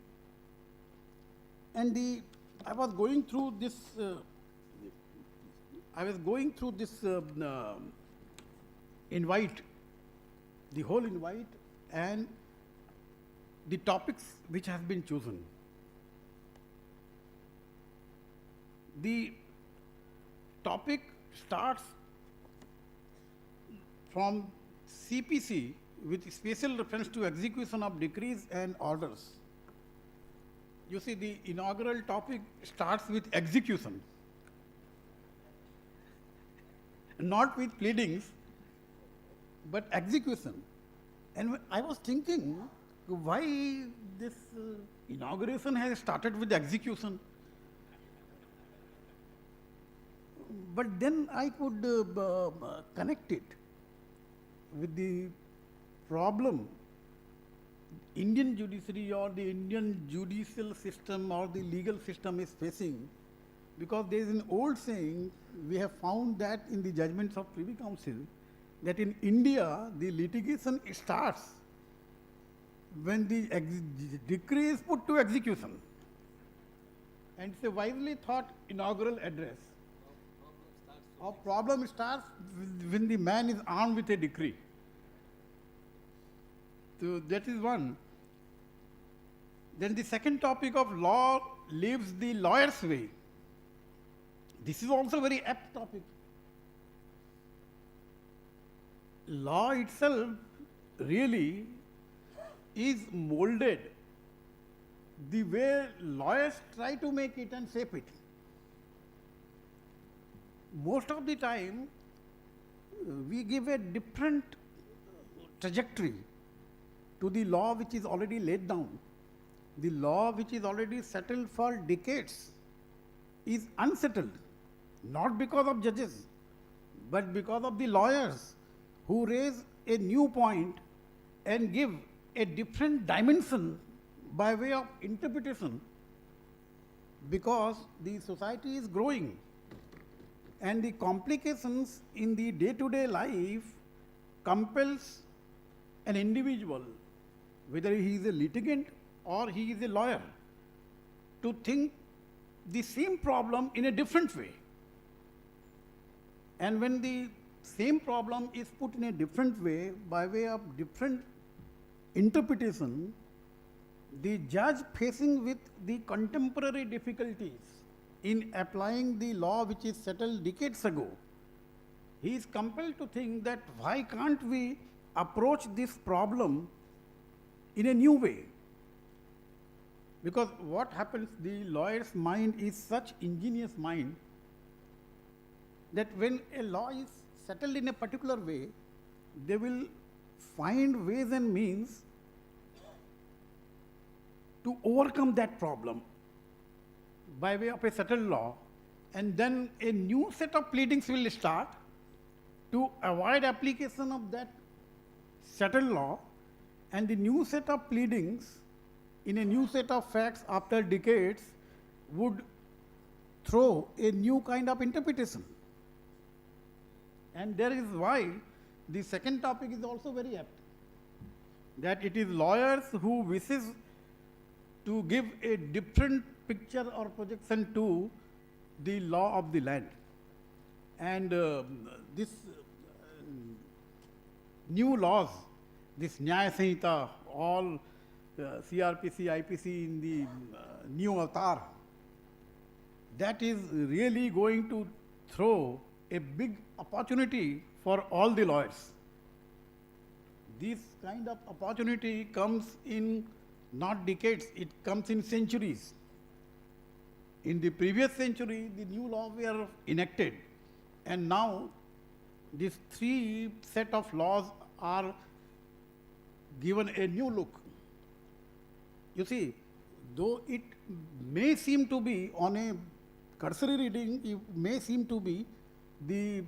And I was going through this. Invite, the whole invite, and the topics which have been chosen. The topic starts from CPC with special reference to execution of decrees and orders. You see, the inaugural topic starts with execution, not with pleadings, but execution. And I was thinking, why this inauguration has started with execution? But then I could connect it with the problem Indian judiciary or the Indian judicial system or the legal system is facing, because there is an old saying, we have found that in the judgments of Privy Council, that in India the litigation starts when the decree is put to execution. And it's a wisely thought inaugural address. Our problem starts when the man is armed with a decree. So that is one. Then the second topic of law leaves the lawyer's way. This is also a very apt topic. Law itself really is molded the way lawyers try to make it and shape it. Most of the time, we give a different trajectory to the law which is already laid down. The law which is already settled for decades is unsettled, not because of judges, but because of the lawyers who raise a new point and give a different dimension by way of interpretation, because the society is growing and the complications in the day-to-day life compels an individual, whether he is a litigant or he is a lawyer, to think the same problem in a different way. And when the same problem is put in a different way by way of different interpretation, the judge facing with the contemporary difficulties in applying the law which is settled decades ago, he is compelled to think that why can't we approach this problem in a new way? Because what happens, the lawyer's mind is such ingenious mind that when a law is settled in a particular way, they will find ways and means to overcome that problem by way of a settled law, and then a new set of pleadings will start to avoid application of that settled law, and the new set of pleadings in a new set of facts after decades would throw a new kind of interpretation. And there is why the second topic is also very apt, that it is lawyers who wishes to give a different picture or projection to the law of the land. And this new laws, this Nyaya Sanhita, all CRPC, IPC in the new avatar, that is really going to throw a big opportunity for all the lawyers. This kind of opportunity comes in not decades, it comes in centuries. In the previous century, the new laws were enacted, and now these three set of laws are given a new look. You see, though it may seem to be, on a cursory reading, it may seem to be the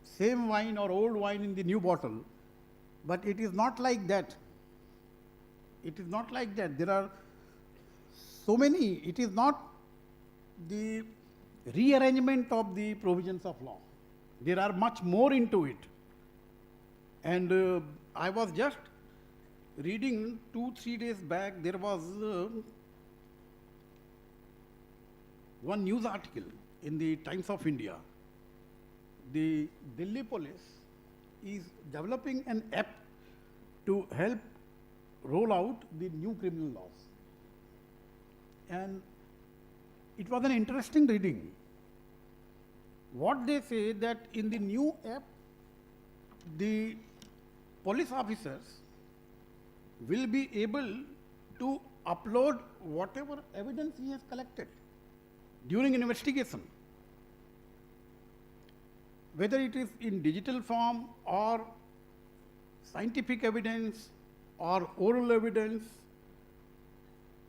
same wine or old wine in the new bottle, but it is not like that. It is not like that. There are so many. It is not the rearrangement of the provisions of law. There are much more into it. And I was just reading 2-3 days back, there was one news article in the Times of India. The Delhi police is developing an app to help roll out the new criminal laws. And it was an interesting reading. What they say that in the new app, the police officers will be able to upload whatever evidence he has collected during an investigation, whether it is in digital form or scientific evidence or oral evidence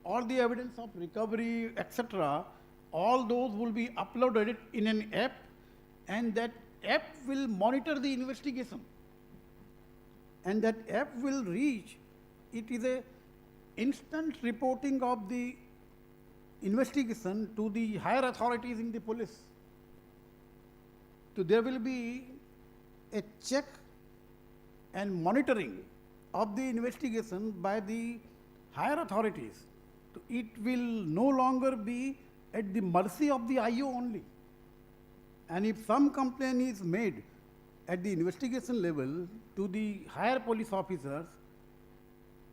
or the evidence of recovery, etc. All those will be uploaded in an app, and that app will monitor the investigation. And that app will reach, it is a instant reporting of the investigation to the higher authorities in the police. So there will be a check and monitoring of the investigation by the higher authorities. So it will no longer be at the mercy of the IO only. And if some complaint is made at the investigation level to the higher police officers,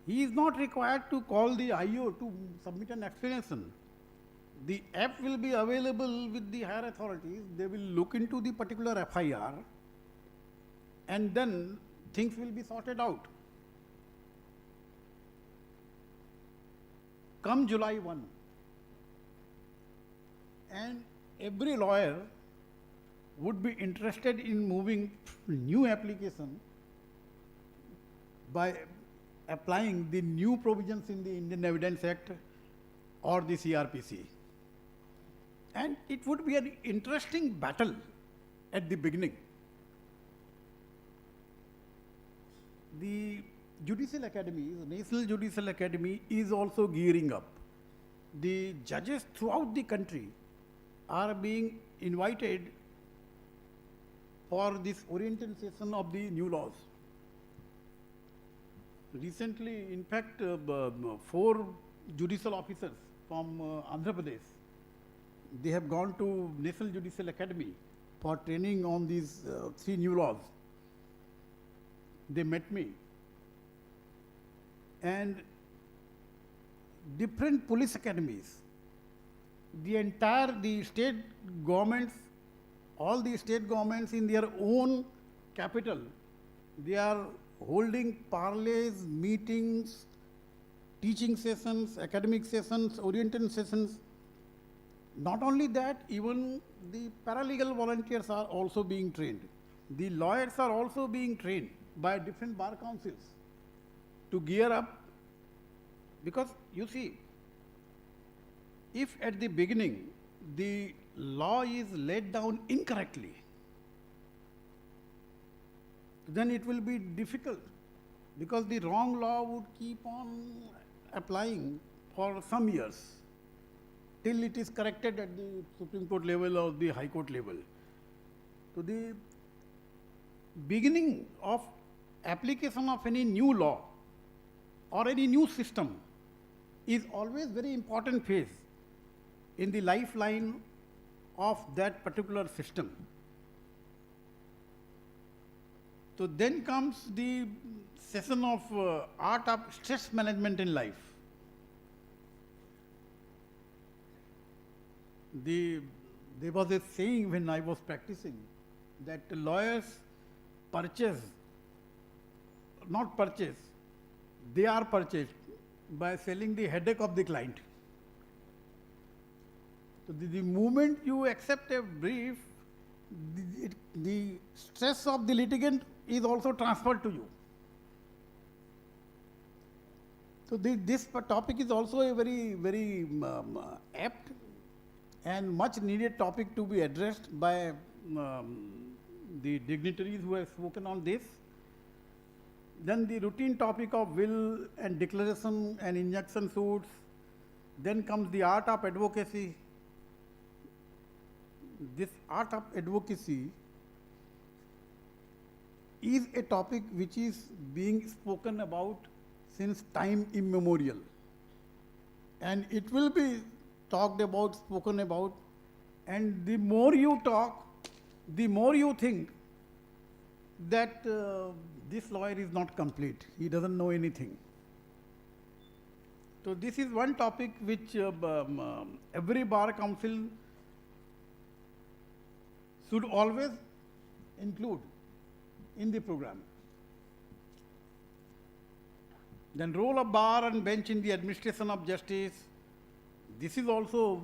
he is not required to call the IO to submit an explanation. The app will be available with the higher authorities. They will look into the particular FIR, and then things will be sorted out. Come July 1, and every lawyer would be interested in moving new application by applying the new provisions in the Indian Evidence Act or the CRPC. And it would be an interesting battle at the beginning. The Judicial Academy, the National Judicial Academy, is also gearing up. The judges throughout the country are being invited for this orientation of the new laws. Recently, in fact, 4 judicial officers from Andhra Pradesh, they have gone to National Judicial Academy for training on these 3 new laws. They met me. And different police academies, the state governments, all the state governments in their own capital, they are holding parleys, meetings teaching sessions, academic sessions, orientation sessions. Not only that, even the paralegal volunteers are also being trained. The lawyers are also being trained by different bar councils to gear up. Because you see, if at the beginning the law is laid down incorrectly, then it will be difficult, because the wrong law would keep on applying for some years till it is corrected at the Supreme Court level or the High Court level. So the beginning of application of any new law or any new system is always very important phase in the lifeline of that particular system. So then comes the session of art of stress management in life. There was a saying when I was practicing that lawyers they are purchased by selling the headache of the client. So the moment you accept a brief, the stress of the litigant is also transferred to you. So this topic is also a very, very apt and much needed topic to be addressed by the dignitaries who have spoken on this. Then the routine topic of will and declaration and injunction suits. Then comes the art of advocacy. This art of advocacy is a topic which is being spoken about since time immemorial. And it will be talked about, spoken about, and the more you talk, the more you think that this lawyer is not complete, he doesn't know anything. So this is one topic which every bar council should always include in the program. Then role of bar and bench in the administration of justice. This is also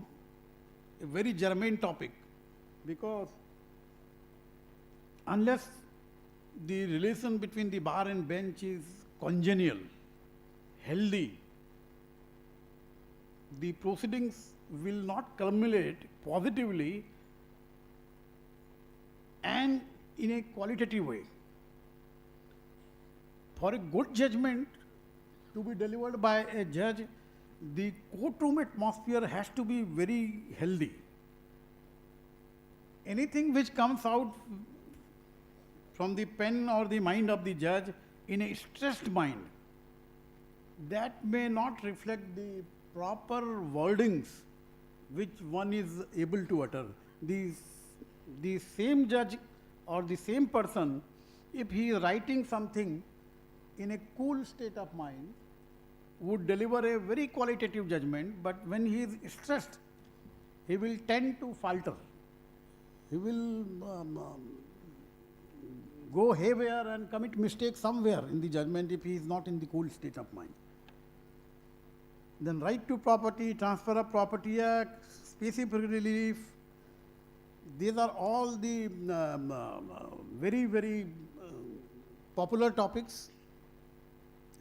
a very germane topic, because unless the relation between the bar and bench is congenial, healthy, the proceedings will not culminate positively and in a qualitative way. For a good judgment to be delivered by a judge, the courtroom atmosphere has to be very healthy. Anything which comes out from the pen or the mind of the judge in a stressed mind, that may not reflect the proper wordings which one is able to utter. The same judge or the same person, if he is writing something in a cool state of mind, would deliver a very qualitative judgment, but when he is stressed, he will tend to falter. He will go haywire and commit mistakes somewhere in the judgment if he is not in the cool state of mind. Then right to property, Transfer of Property Act, specific relief, these are all the very, very popular topics.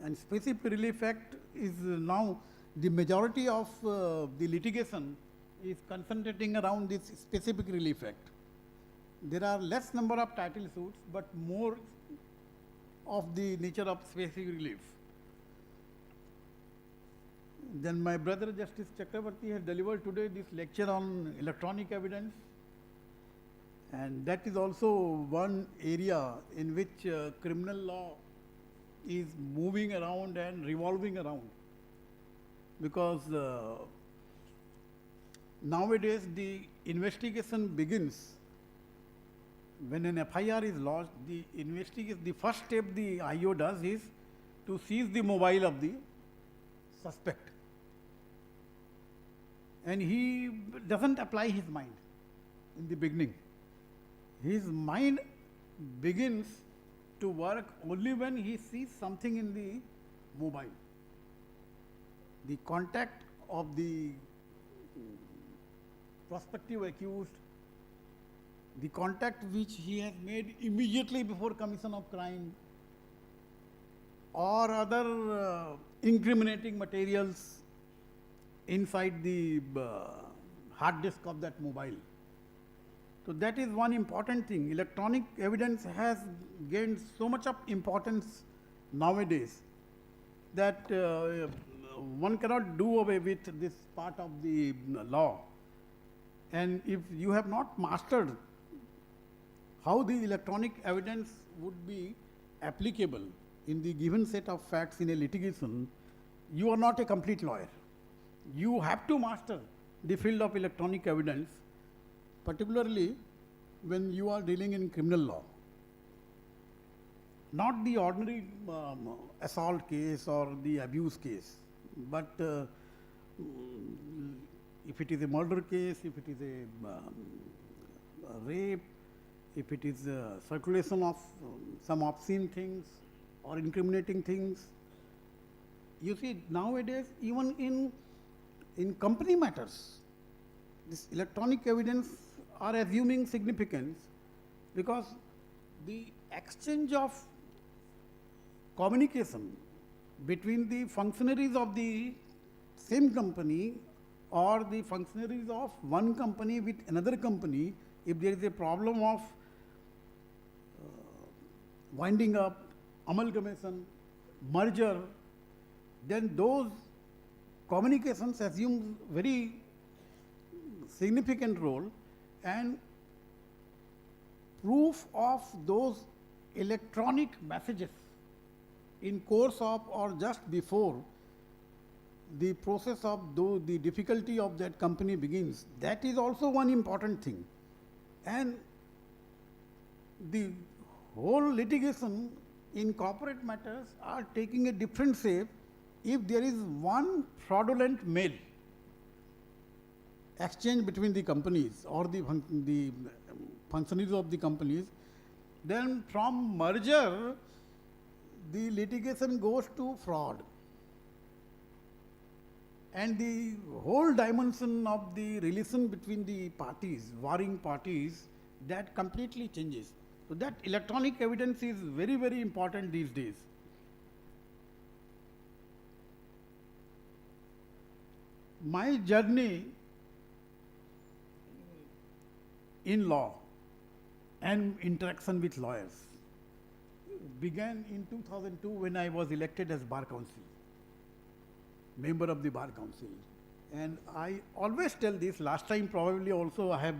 And Specific Relief Act is now the majority of the litigation is concentrating around this Specific Relief Act. There are less number of title suits, but more of the nature of specific relief. Then my brother Justice Chakravarti has delivered today this lecture on electronic evidence, and that is also one area in which criminal law is moving around and revolving around, because nowadays the investigation begins when an FIR is lodged. The first step the IO does is to seize the mobile of the suspect, and he doesn't apply his mind in the beginning. His mind begins to work only when he sees something in the mobile. the contact of the prospective accused, the contact which he has made immediately before commission of crime, or other incriminating materials inside the hard disk of that mobile. So that is one important thing. Electronic evidence has gained so much of importance nowadays that one cannot do away with this part of the law. And if you have not mastered how the electronic evidence would be applicable in the given set of facts in a litigation, you are not a complete lawyer. You have to master the field of electronic evidence, particularly when you are dealing in criminal law. Not the ordinary assault case or the abuse case, but if it is a murder case, if it is a rape, if it is circulation of some obscene things or incriminating things. You see, nowadays, even in company matters, this electronic evidence are assuming significance because the exchange of communication between the functionaries of the same company or the functionaries of one company with another company, if there is a problem of winding up, amalgamation, merger, then those communications assume very significant role, and proof of those electronic messages in course of or just before the process of the difficulty of that company begins, that is also one important thing. And the whole litigation in corporate matters are taking a different shape if there is one fraudulent mail exchange between the companies or the functionaries of the companies, then from merger the litigation goes to fraud. And the whole dimension of the relation between the parties, warring parties, that completely changes. So that electronic evidence is very, very important these days. My journey in law and interaction with lawyers began in 2002 when I was elected as Bar Council, member of the Bar Council. And I always tell this, last time probably also I have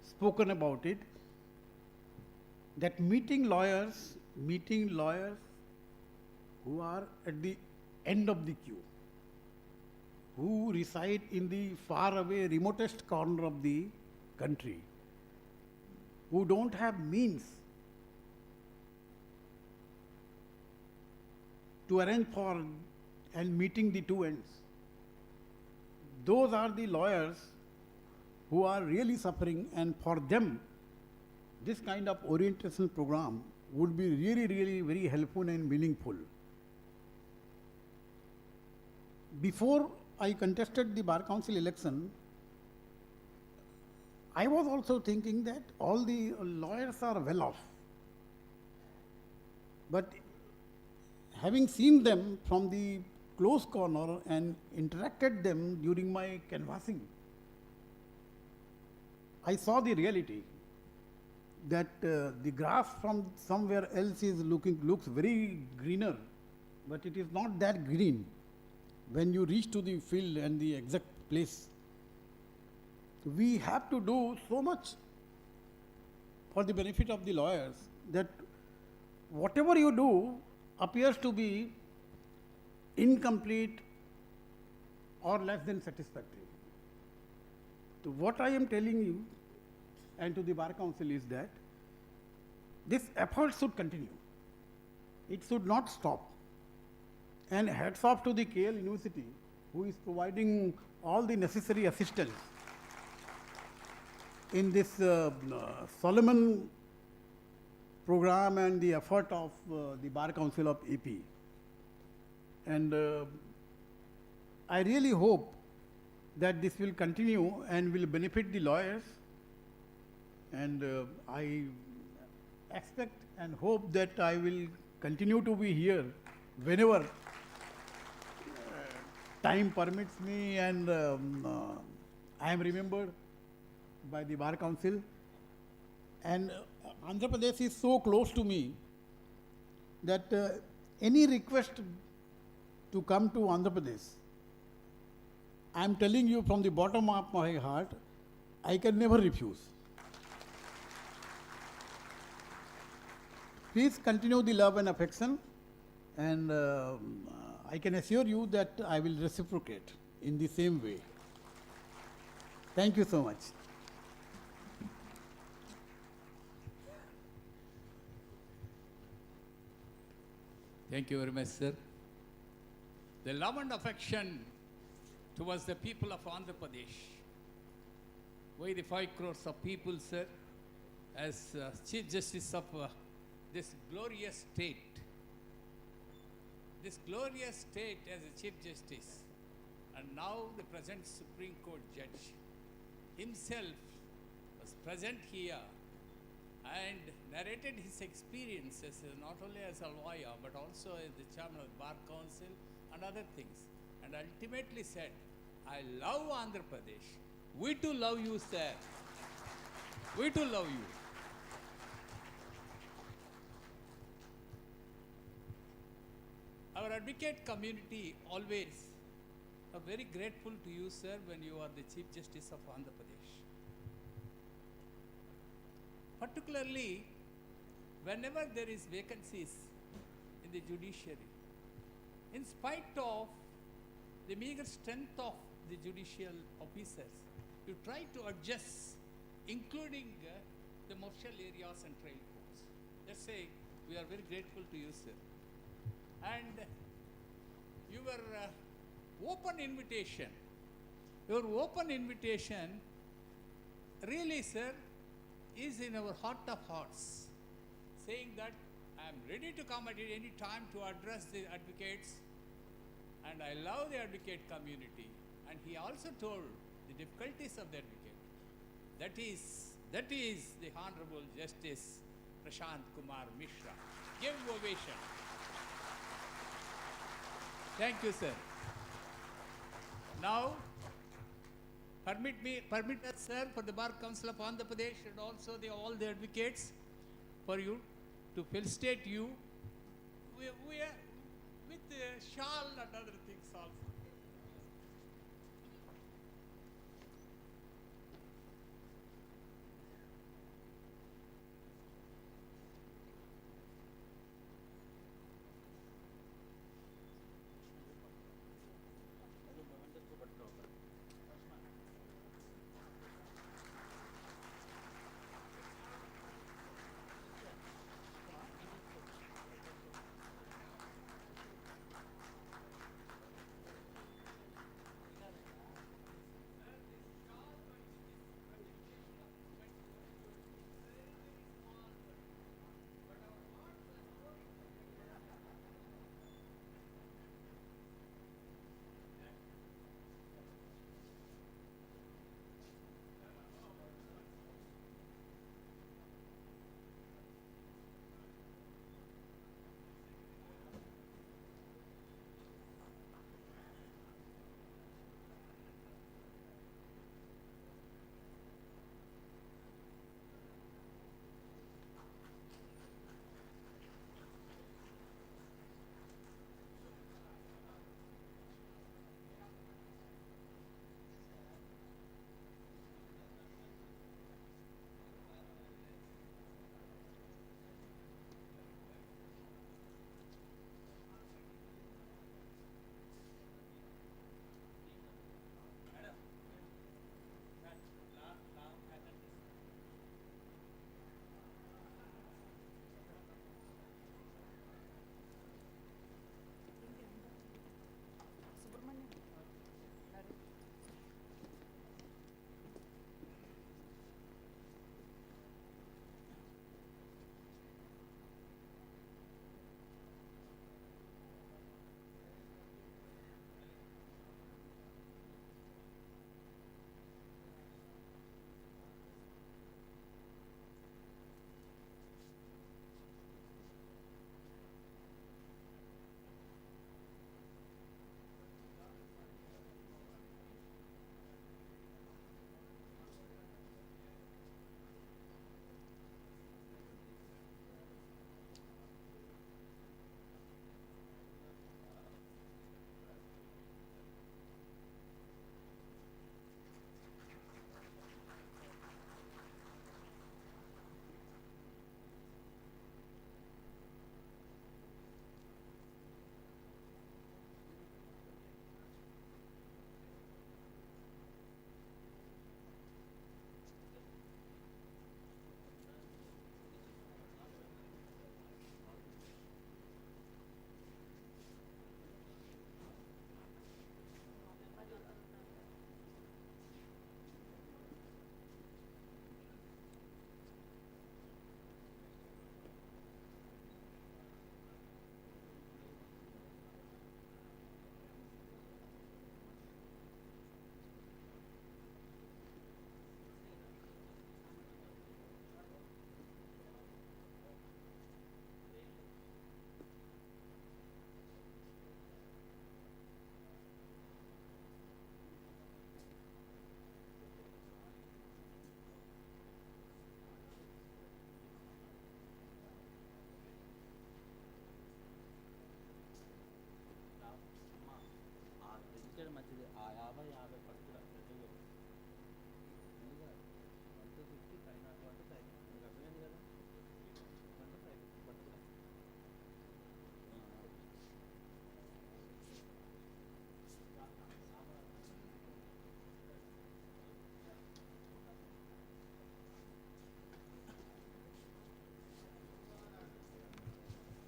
spoken about it, that meeting lawyers who are at the end of the queue, who reside in the far away, remotest corner of the country, who don't have means to arrange for and meeting the two ends. Those are the lawyers who are really suffering, and for them, this kind of orientation program would be really, really very helpful and meaningful. Before I contested the Bar Council election, I was also thinking that all the lawyers are well off. But having seen them from the close corner and interacted them during my canvassing, I saw the reality that the grass from somewhere else is looks very greener, but it is not that green when you reach to the field and the exact place. We have to do so much for the benefit of the lawyers that whatever you do appears to be incomplete or less than satisfactory. So what I am telling you and to the Bar Council is that this effort should continue. It should not stop. And hats off to the KL University, who is providing all the necessary assistance in this Solomon program and the effort of the Bar Council of AP. And I really hope that this will continue and will benefit the lawyers. And I expect and hope that I will continue to be here whenever time permits me and I am remembered by the Bar Council. And Andhra Pradesh is so close to me that any request to come to Andhra Pradesh, I am telling you from the bottom of my heart, I can never refuse. Please continue the love and affection, and I can assure you that I will reciprocate in the same way. Thank you so much. Thank you very much, sir. The love and affection towards the people of Andhra Pradesh, why the 5 crores of people, sir, as Chief Justice of this glorious state as a Chief Justice, and now the present Supreme Court judge himself was present here and narrated his experiences not only as a lawyer but also as the chairman of the Bar Council and other things, and ultimately said, I love Andhra Pradesh. We too love you, sir. We too love you. Our advocate community always are very grateful to you, sir, when you are the Chief Justice of Andhra Pradesh. Particularly, whenever there is vacancies in the judiciary, in spite of the meager strength of the judicial officers, you try to adjust, including the martial areas and trial courts. Let's say we are very grateful to you, sir. And your open invitation really, sir, is in our heart of hearts, saying that I am ready to come at any time to address the advocates, and I love the advocate community. And he also told the difficulties of the advocate. That is the Honorable Justice Prashant Kumar Mishra. Give ovation. Thank you, sir. Now, permit us, sir, for the Bar Council of Andhra Pradesh and also all the advocates, for you to felicitate you we are with shawl and other things also.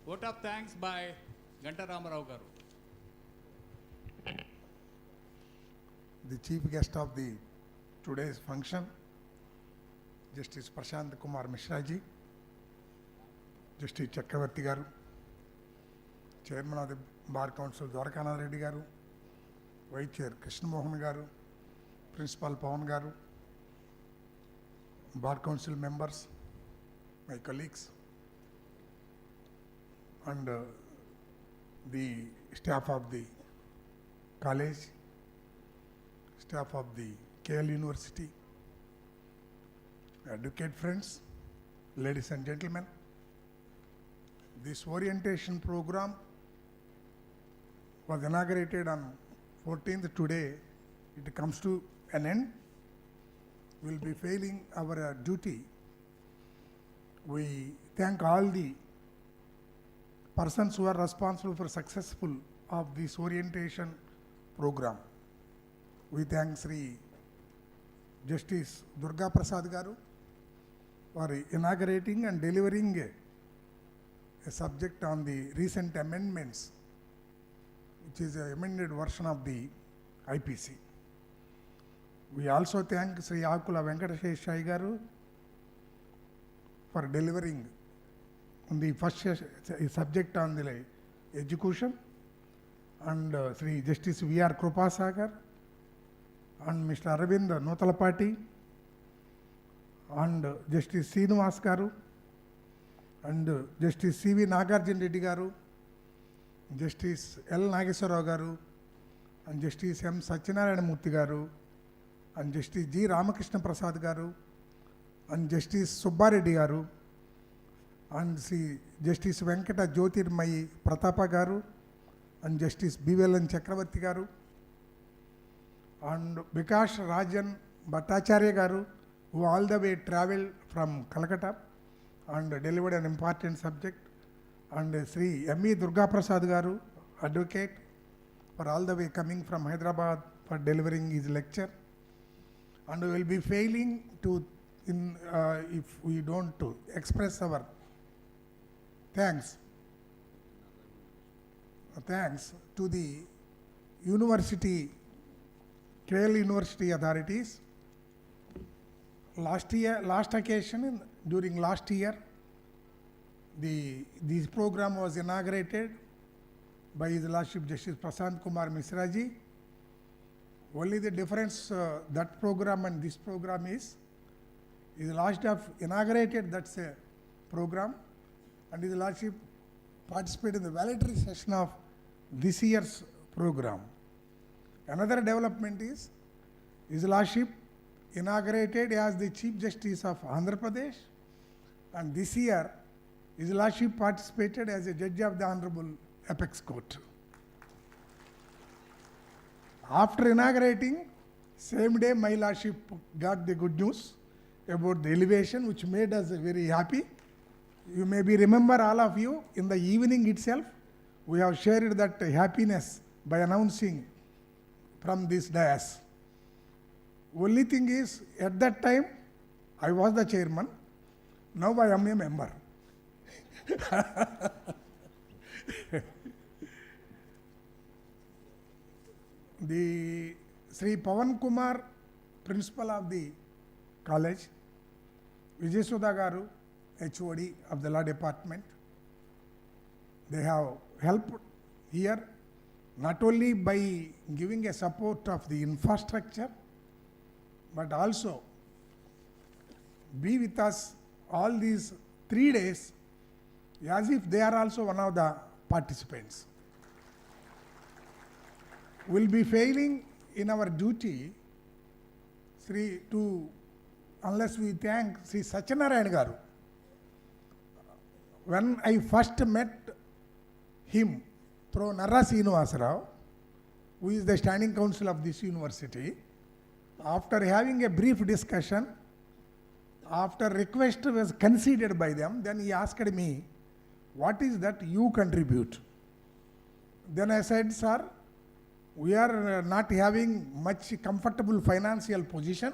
Vote of thanks by Ganta Ramarao garu. The chief guest of the today's function, Justice Prashant Kumar Mishra ji, Justice Chakravarti garu, Chairman of the Bar Council Dwarakanath Reddy garu, Vice Chair Krishna Mohan garu, Principal Pawan garu, Bar Council members, my colleagues, and the staff of the college, staff of the KL University, advocate friends, ladies and gentlemen. This orientation program was inaugurated on 14th. Today it comes to an end. We will be failing our duty. We thank all the persons who are responsible for successful of this orientation program. We thank Sri Justice Durga Prasad garu for inaugurating and delivering a subject on the recent amendments, which is an amended version of the IPC. We also thank Sri Akula Venkateshwara garu for delivering on the first subject on the education, and Sri Justice V.R. Krupasagar and Mr. Aravind Notalapati and Justice Srinivas garu and Justice C.V. Nagarjuna Reddy garu, Justice L. Nageswara garu and Justice M. Satyanarayana Murthy garu and Justice G. Ramakrishna Prasad garu and Justice Subbareddy garu and Sri Justice Venkata Jyotirmayi Pratapa garu and Justice B.V.L.N. Chakravarti garu and Bikash Rajan Bhattacharya garu, who all the way travelled from Calcutta and delivered an important subject, and Sri M.E. Durga Prasad garu, advocate, for all the way coming from Hyderabad for delivering his lecture. And we will be failing to, if we don't express our thanks to the university, KL University authorities. Last occasion, during last year, this program was inaugurated by His Lordship Justice Prashant Kumar Mishra ji. Only the difference that program and this program is His Lordship inaugurated that program, and His Lordship participated in the valedictory session of this year's program. Another development is His Lordship inaugurated as the Chief Justice of Andhra Pradesh, and this year His Lordship participated as a Judge of the Honorable Apex Court. After inaugurating, same day my Lordship got the good news about the elevation, which made us very happy. You may be remember, all of you, in the evening itself, we have shared that happiness by announcing from this dais. Only thing is, at that time, I was the chairman. Now I am a member. The Sri Pawan Kumar, principal of the college, Vijay Sudha garu, HOD of the law department, they have helped here not only by giving a support of the infrastructure, but also be with us all these 3 days as if they are also one of the participants. We'll be failing in our duty, unless we thank Sri Satyanarayana garu. When I first met him through Narra Srinivasa Rao, who is the standing counsel of this university, after having a brief discussion, after request was conceded by them, then he asked me, what is that you contribute? Then I said, sir, we are not having much comfortable financial position.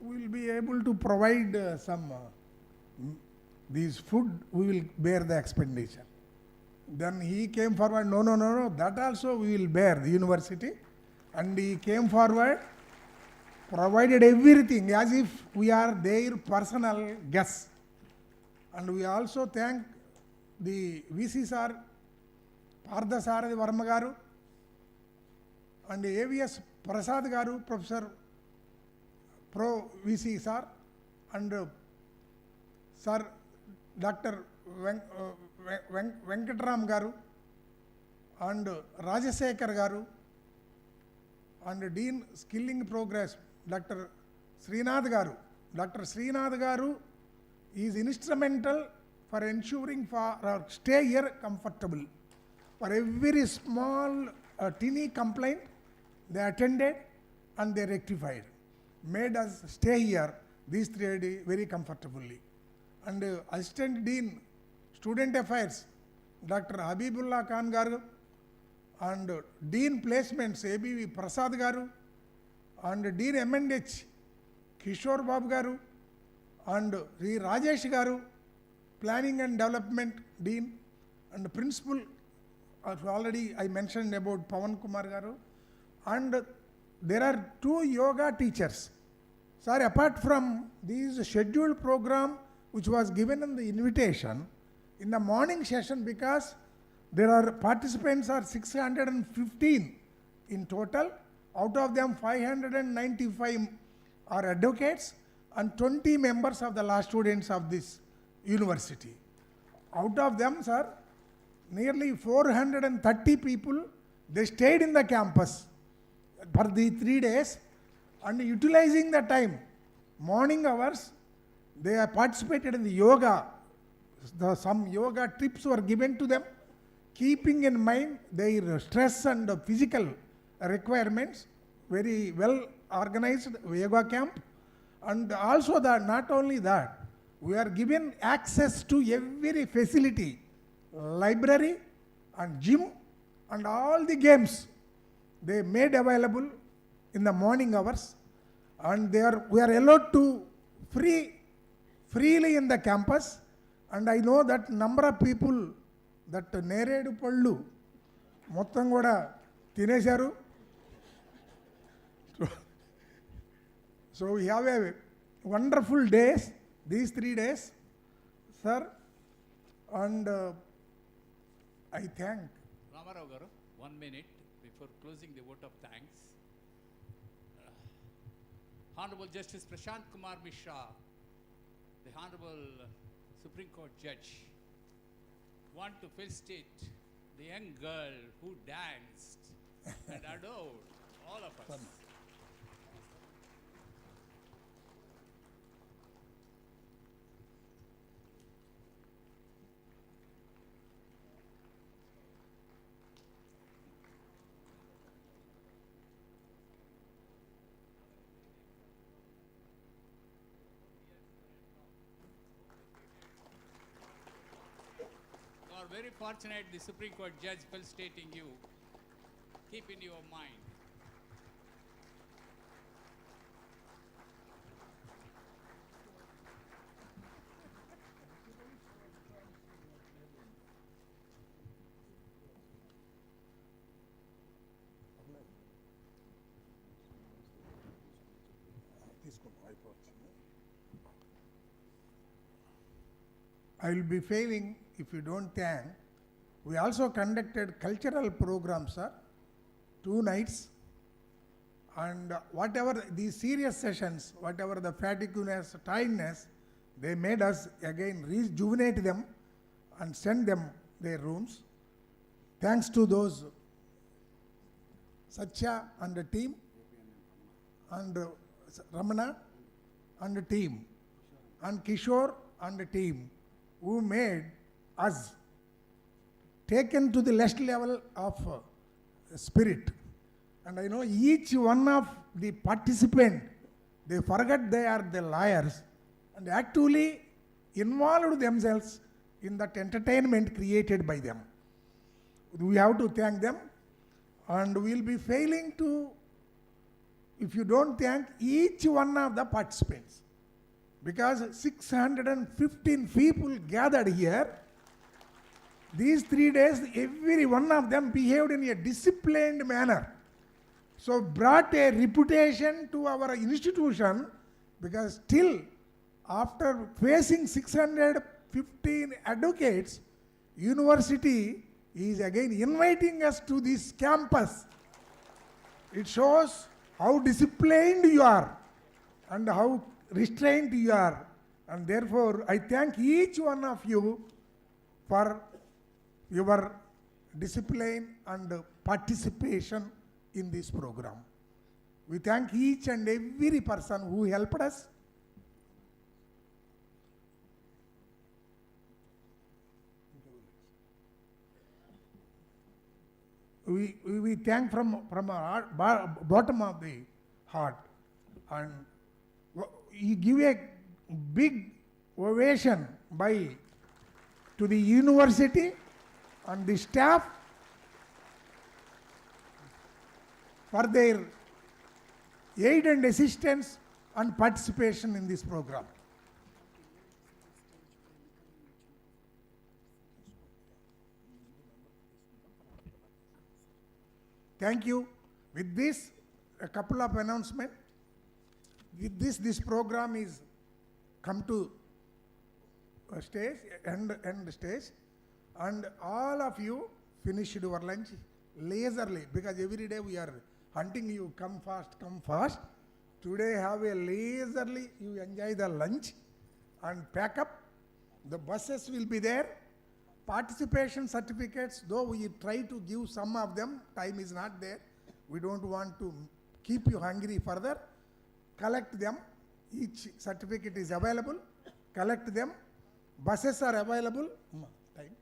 We will be able to provide these food, we will bear the expenditure. Then he came forward, no, that also we will bear, the university. And he came forward, provided everything as if we are their personal guests. And we also thank the VC sir, Partha Sarathi Varma garu, and AVS Prasad garu, Professor Pro VC sir, and Sir Dr. Venkatram garu, and Rajasekhar garu, and Dean Skilling Progress, Dr. Srinath garu. Dr. Srinath garu is instrumental for ensuring for our stay here comfortable. For every small teeny complaint, they attended and they rectified. Made us stay here, these 3 days, very comfortably. And Assistant Dean, Student Affairs, Dr. Habibullah Khan garu, and Dean Placements, ABV Prasad garu, and Dean M&H, Kishore Babu garu, and Rajesh garu, Planning and Development Dean, and Principal, already I mentioned about Pawan Kumar garu, and there are 2 yoga teachers. Sir, apart from this scheduled program which was given in the invitation, in the morning session, because there are participants are 615 in total, out of them 595 are advocates and 20 members of the law students of this university. Out of them, sir, nearly 430 people, they stayed in the campus for the 3 days and utilizing the time, morning hours, they have participated in the yoga. Some yoga tips were given to them, keeping in mind their stress and physical requirements. Very well organized yoga camp. And also that, not only that, we are given access to every facility, library and gym and all the games they made available in the morning hours, and we are allowed to freely in the campus. And I know that number of people that Neredu Pallu మొత్తం కూడా తినేశారు. So we have a wonderful days, these 3 days, sir, and I thank. Ramarao garu, 1 minute before closing the vote of thanks. Honorable Justice Prashant Kumar Mishra, the Honorable Supreme Court Judge, want to felicitate the young girl who danced and adored all of us. You are very fortunate, the Supreme Court judge felicitating you. Keep in your mind. I will be failing if you don't thank. We also conducted cultural programs, sir, 2 nights. And whatever these serious sessions, whatever the fatigueness, tiredness, they made us again rejuvenate them and send them their rooms. Thanks to those Satya and the team, and Ramana and the team, and Kishore and the team, who made us taken to the next level of spirit. And I know each one of the participants, they forget they are the liars and actually involved themselves in that entertainment created by them. We have to thank them, and we will be failing to, if you don't thank each one of the participants. Because 615 people gathered here, These 3 days, every one of them behaved in a disciplined manner. So brought a reputation to our institution, because still after facing 615 advocates, university is again inviting us to this campus. It shows how disciplined you are and how restrained you are. And therefore, I thank each one of you for your discipline and participation in this program. We thank each and every person who helped us. We thank from our bottom of the heart, and you give a big ovation to the university and the staff for their aid and assistance and participation in this program. Thank you. With this, a couple of announcements. With this program is come to a stage, end stage, and all of you finished your lunch leisurely, because every day we are hunting you, come fast. Today have a leisurely, you enjoy the lunch and pack up. The buses will be there. Participation certificates, though we try to give some of them, time is not there. We don't want to keep you hungry further. Collect them. Each certificate is available. Collect them. Buses are available. Time.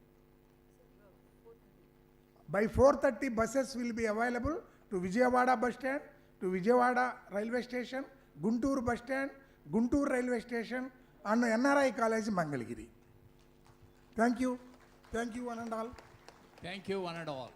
By 4:30, buses will be available to Vijayawada bus stand, to Vijayawada railway station, Guntur bus stand, Guntur railway station, and NRI College, Mangalagiri. Thank you. Thank you, one and all. Thank you, one and all.